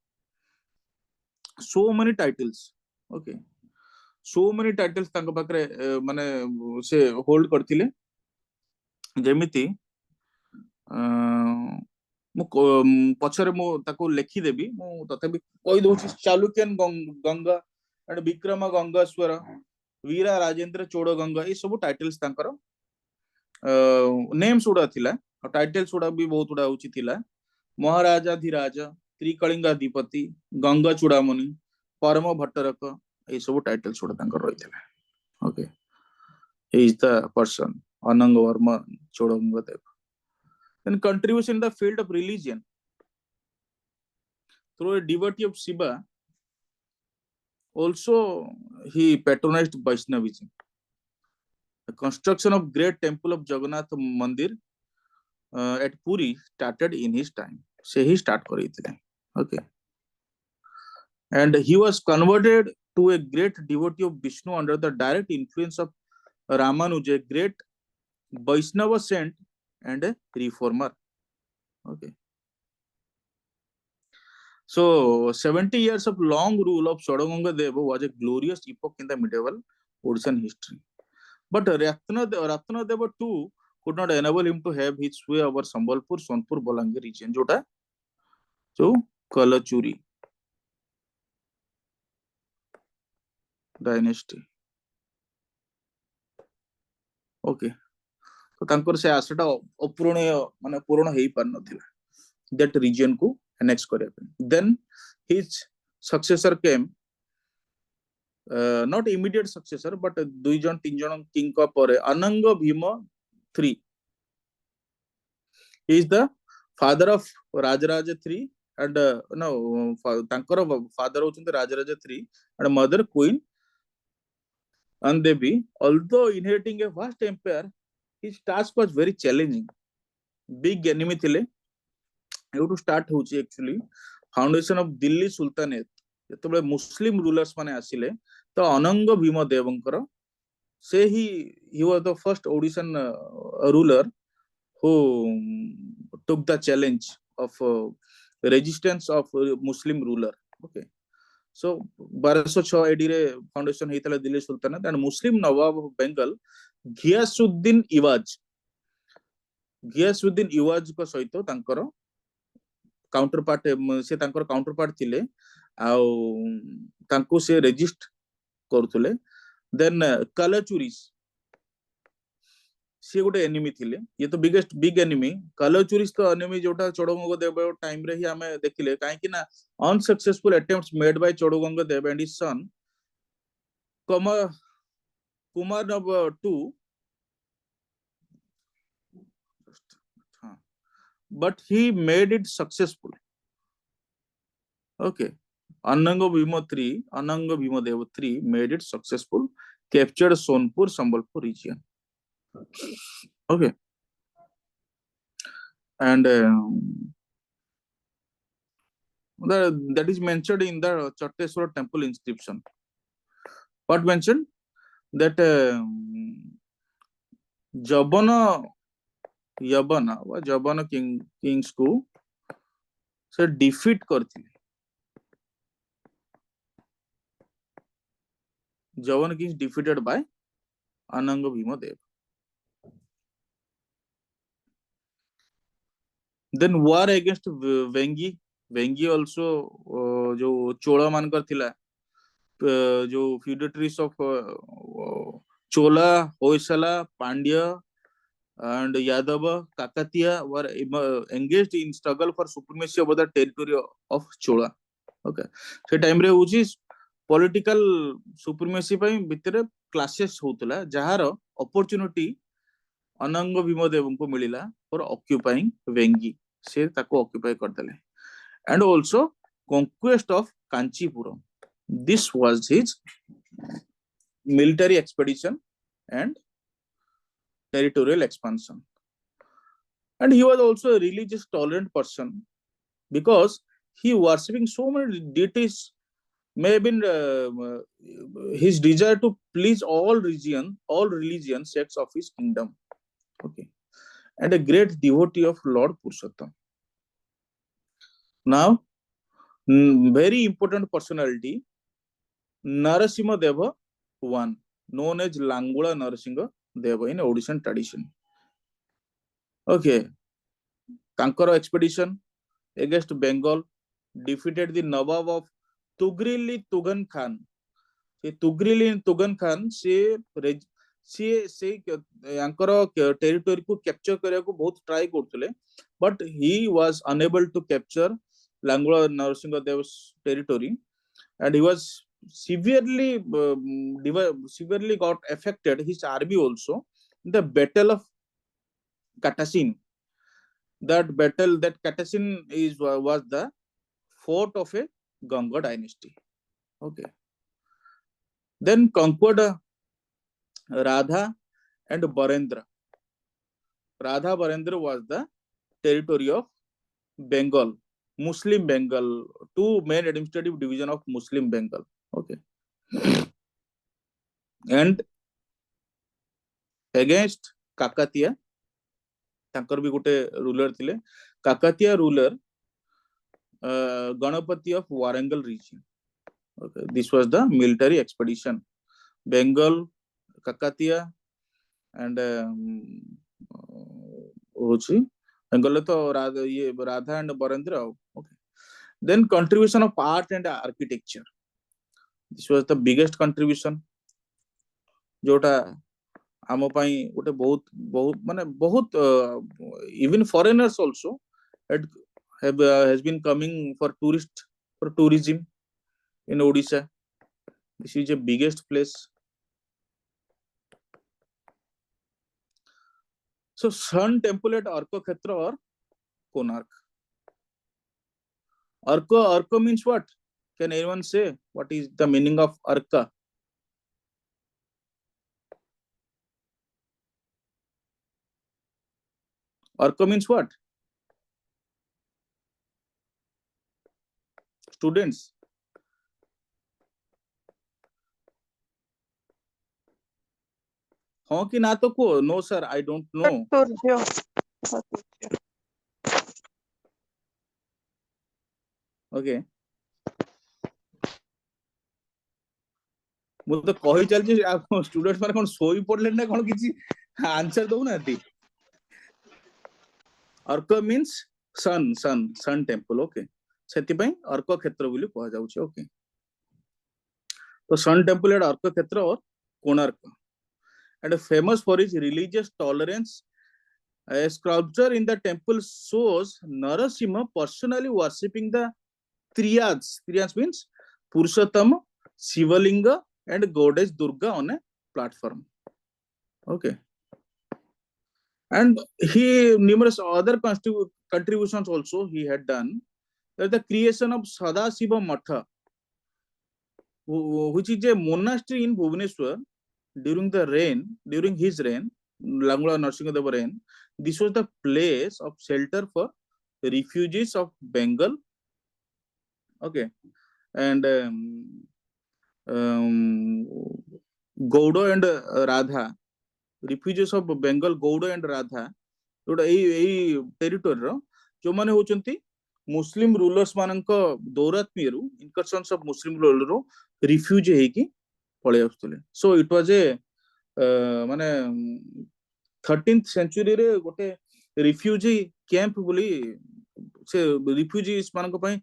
So many titles. Okay, so many titles तांको पाकरे माने से hold करथिले जेमिति मु पछरे मु ताको लेखि देबी मु तथापि कहि दोछि चालुक्यन गंगा एंड विक्रम गंगाश्वर वीरा राजेंद्र चोड़गंगा ये सब टाइटल्स तांकर नेम्स गुड़ा थिला टाइटल्स गुड़ा भी बहुत गुड़ा होची थिला महाराजाधिराज त्रिकलिंगाधिपति गंगा चूड़ामणि परम भट्टरक ये सब टाइटल्स गुड़ा तांकर रहिथिला okay he is the person Ananga Varma Chodanga Dev. Then contribution in the field of religion through a devotee of Shiva. Also, he patronized Vaishnavism. The construction of great temple of Jagannath Mandir at Puri started in his time. So he start karithi. Okay, and he was converted to a great devotee of Vishnu under the direct influence of Ramanuja, a great Vaishnava saint and a reformer. Okay. So 70 years of long rule of Chodaganga Deva was a glorious epoch in the medieval Odishan history. But Ratna Deva too could not enable him to have his way over Sambalpur, Sonpur, Balangir region. Jota so Kalachuri dynasty. Okay. तो तांकर से आशा अपूरणीय माने पूर्ण हेई पार नथिला that region को annex करे then his successor came not immediate successor but दुई जन तीन जन king का परे Ananga Bhima 3 he is the father of Rajaraja 3 and no तांकर father होचंते Rajaraja 3 and mother Queen Andevi. Although inheriting a vast empire, his task was very challenging. Big enemy thile. How to start होची actually foundation of Delhi Sultanate. जेतबे Muslim rulers माने आसिले तो अनंग भीम देवंकर से he was the first Odishan ruler who took the challenge of resistance of Muslim ruler. Okay. So 1206 AD रे foundation हेतला Delhi सुल्तानate and Muslim Nawab of Bengal Ghiyasuddin Iwaj को सहित तांकर counterpart से तांकर काउंटरपार्ट थिले आउ तांको से रेजिस्ट करथुले देन कलचुरीस से गोटे एनिमी थिले ये तो बिग एनिमी कलचुरीस तो एनिमी जोटा चोडगंगा देव टाइम रे ही हमें देखिले काहे कि ना unsuccessful attempts made by Chodaganga Deva and his son Kumar नव 2 but he made it successful. Okay, Ananga Bhima 3 made it successful, captured Sonpur Sambalpur region. Okay, and that is mentioned in the Chatteswar temple inscription. What mentioned that Jabana kings को से defeat करती Javan kings defeated by Ananga Bhima Dev. Then war against Vengi also जो चोला मानकर थिला जो feudatories of Chola, Hoysala, Pandya and Yadava, Kakatiya were engaged in struggle for supremacy over the territory of Chola. Okay, से time रे होची political supremacy ପାଇଁ भितरे clashes होतला जहार opportunity अनंग भीमदेव को मिलिला for occupying Vengi से ताको occupy करदले and also conquest of Kanchipuram. This was his military expedition and territorial expansion. And he was also a religious tolerant person because he worshipping so many deities may have been his desire to please all religion sects of his kingdom. Okay, and a great devotee of Lord Purushottam. Now, very important personality, Narasimha Deva I, known as Langula Narasimha Deva in Odishan tradition. Okay, Kankara expedition against Bengal, defeated the Nawab of Tugrili Tugan Khan से तुगन खान से यांकर territory को capture करने को बहुत try करथले but he was unable to capture Langula Narasimhadeva territory and he was severely got affected his army also in the battle of Katasin. That Katasin was the fort of a Ganga dynasty. Okay, then conquered Radha and Barendra. Radha Barendra was the territory of Bengal, Muslim Bengal, two main administrative division of Muslim Bengal. Okay, and against Kakatiya, तांकर भी गोटे ruler थिले Kakatiya ruler Ganpati of Warangal region. Okay, this was the military expedition. Bengal, Kakatiya, and Bengal to Radha and Barendra. Okay, then contribution of art and architecture. This was the biggest contribution. जोटा आम गोटे बहुत बहुत माने बहुत even foreigners also has been coming for tourism in Odisha. This is the biggest place. So Sun temple at Arka Khetra or Konark. Arka means what? Can anyone say what is the meaning of Arka? Arka means what? Students. हाँ कि ना तो को? No sir, I don't know. Okay. ମୁଁ ତ କହି ଚାଲିଛି ଆପଣ ଷ୍ଟୁଡେଣ୍ଟ ମାନେ କଣ ଶୋଇ ପଡିଲେ ନା କଣ କିଛି ଆନ୍ସର ଦଉନାହାନ୍ତି अर्क मीन्स सन टेम्पल ओके सेति पई अर्क क्षेत्र बोली कहा जाउछि ओके तो सन टेम्पल एट अर्क क्षेत्र और Konark and famous for his religious tolerance. A sculpture in the temple shows Narasimha personally worshipping the Triads. Triads means Purushottam, Shivalinga and goddess Durga on a platform. Okay. And he numerous other contributions also he had done. There's the creation of Sadashiva Matha, which is a monastery in Bhubaneswar during his reign, Langula Narasimhadeva reign. This was the place of shelter for refugees of Bengal. Okay. And Gauda and Radha, refugees of Bengal, Gauda and Radha, जोटा एई territory रो जो माने होचंती Muslim rulers मानक दौरात्म्यरू incursions of Muslim ruler रो refugee हेकी पळे आस्तले. So it was ए माने 13th सेंचुरी रे गोटे रिफ्यूजी कैंप बोली से रिफ्यूजीज मानक पई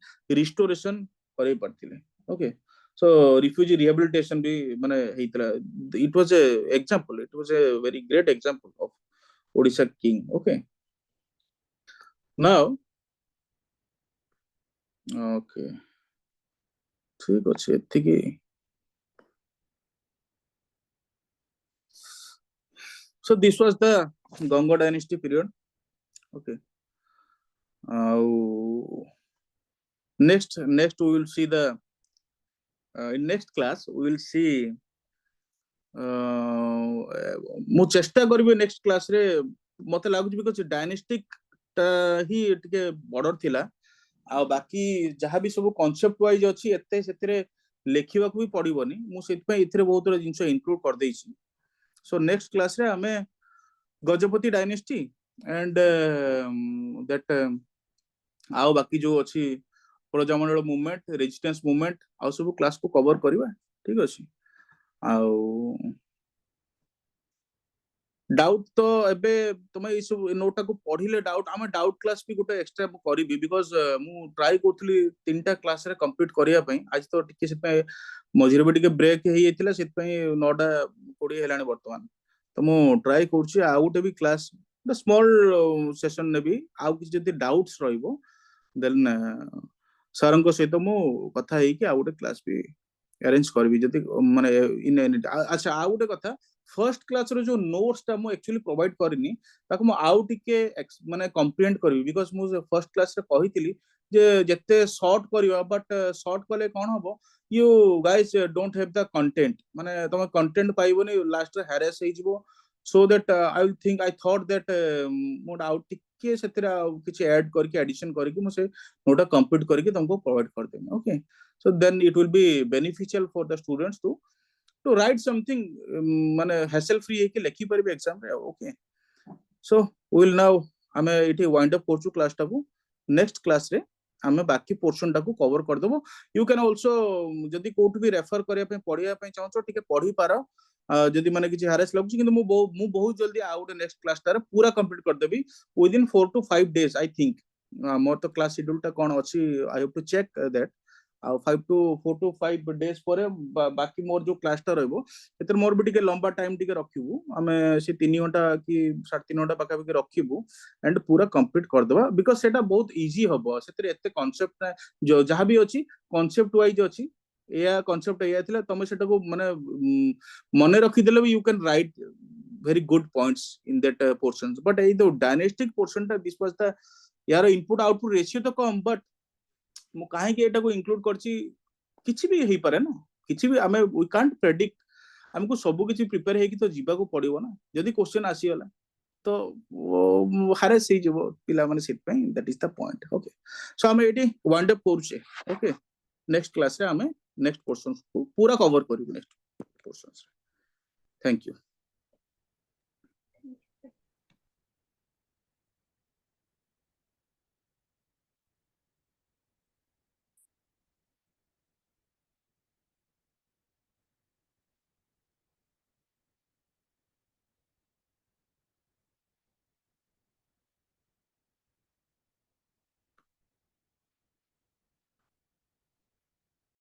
रिस्टोरेशन करे पड़तिले. ओके सो रिफ्यूजी रिहेबिलिटेशन भी माने हेतला. It was a example, it was a very great example of Odisha king. Okay. Now, okay. ठीक ଅଛି ଏତିକି. So this was the Ganga dynasty period. Okay. Next we will see the in next class we will see मु चेष्टा करबे next class रे मते लागु because dynastic ही टिके बॉर्डर थिला आ बाकी जहां भी सब कांसेप्ट वाइज अछि एते सेतरे लेखिबा को भी पड़िबोनी. मु सेत पे इथरे बहुत रे जिंस इंक्लूड कर देइछि. सो नेक्स्ट क्लास रे हमें गजपति डायनेस्टी एंड दैट आ बाकी जो अछि प्रजामंडल मूवमेंट, रेजिस्टेंस मूवमेंट आ सब क्लास को कवर करबा. ठीक अछि. डाउट तो एबे तुम ये सब नोटा को पढ़िले डाउट आम डाउट क्लास भी गोटे एक्स्ट्रा करी बिकज मु ट्राई करथली 3टा क्लास रे कंप्लीट करिया पई आज तो टिके से मझिरे भी टिके ब्रेक हे येतिला से 9टा 20 हेलानी वर्तमान तो मु ट्राई करछि आ गोटे भी क्लास स्मॉल सेशन ने भी आउ कि जति डाउट्स रहइबो देन सरंको सहित मु कथा हेई कि आ गोटे क्लास भी अरेंज करबी जति माने इन अच्छा आ गोटे कथा फर्स्ट क्लास रो जो नोट्स ता मु एक्चुअली प्रोवाइड करनी ताको मु आउ टिके माने कंप्लेंट करबी बिकॉज़ मु फर्स्ट क्लास रे कहितली जे जत्ते शॉर्ट करियो बट शॉर्ट कले कोन हबो you guys don't have the content माने तुम कंटेंट पाइबोनी लास्ट रे हैरेस हे जिवो so that I thought that mode आउ टिके सेतिरा किछ ऐड करके एडिशन करके मु से नोटा कंप्लीट करके तुमको प्रोवाइड कर them okay so then it will be beneficial for the students to write something माने hassle free है कि लिखी पर भी एग्जाम रे okay so we will now हमें इठी वाइंड अप करछु क्लास टाकू नेक्स्ट क्लास रे हमें बाकी पोर्शन टाकू कवर कर देबो यू कैन आल्सो जदी कोट भी रेफर करिया पे पढिया पे चाहछो ठीक पढी पारो जदी माने किछि हारेस लागछ किंतु मु बहुत जल्दी आउट नेक्स्ट क्लास टारे पूरा कंप्लीट कर देबी within 4 to 5 days I think more तो क्लास शेड्यूल टा कोन अछि I have to check that 4 to 5 days पर बाकी मोर जो क्लास टा रहबो एतर मोर भी टिके लंबा टाइम टिके रखिबू हमें से 3 घंटा कि 3.5 घंटा बाका बाकी रखिबू एंड पूरा कंप्लीट कर देबा बिकॉज़ सेटा बहुत इजी हबो सेतर एते कांसेप्ट जो जहां भी अछि कांसेप्ट वाइज अछि या कांसेप्ट या थिला तमे सेटा को माने मने रखि देले भी you can write very good points in that portions but ei the dynastic portion ta this was the यार इनपुट आउटपुट रेशियो तो कम बट मु काहे कि एटा को इंक्लूड करछि किछि भी हेई पारे ना किछि भी हमें वी कांट प्रेडिक्ट हमको सब किछि प्रिपेयर हे कि तो जीवा को पड़िबो ना यदि क्वेश्चन आसी होला तो हारे सही जबो पिला माने सिट पे that is the point okay so हमें एटी वाइंड अप करछे ओके नेक्स्ट क्लास रे हमें नेक्स्ट पोर्शन को पूरा कवर करिबो नेक्स्ट पोर्शंस थैंक यू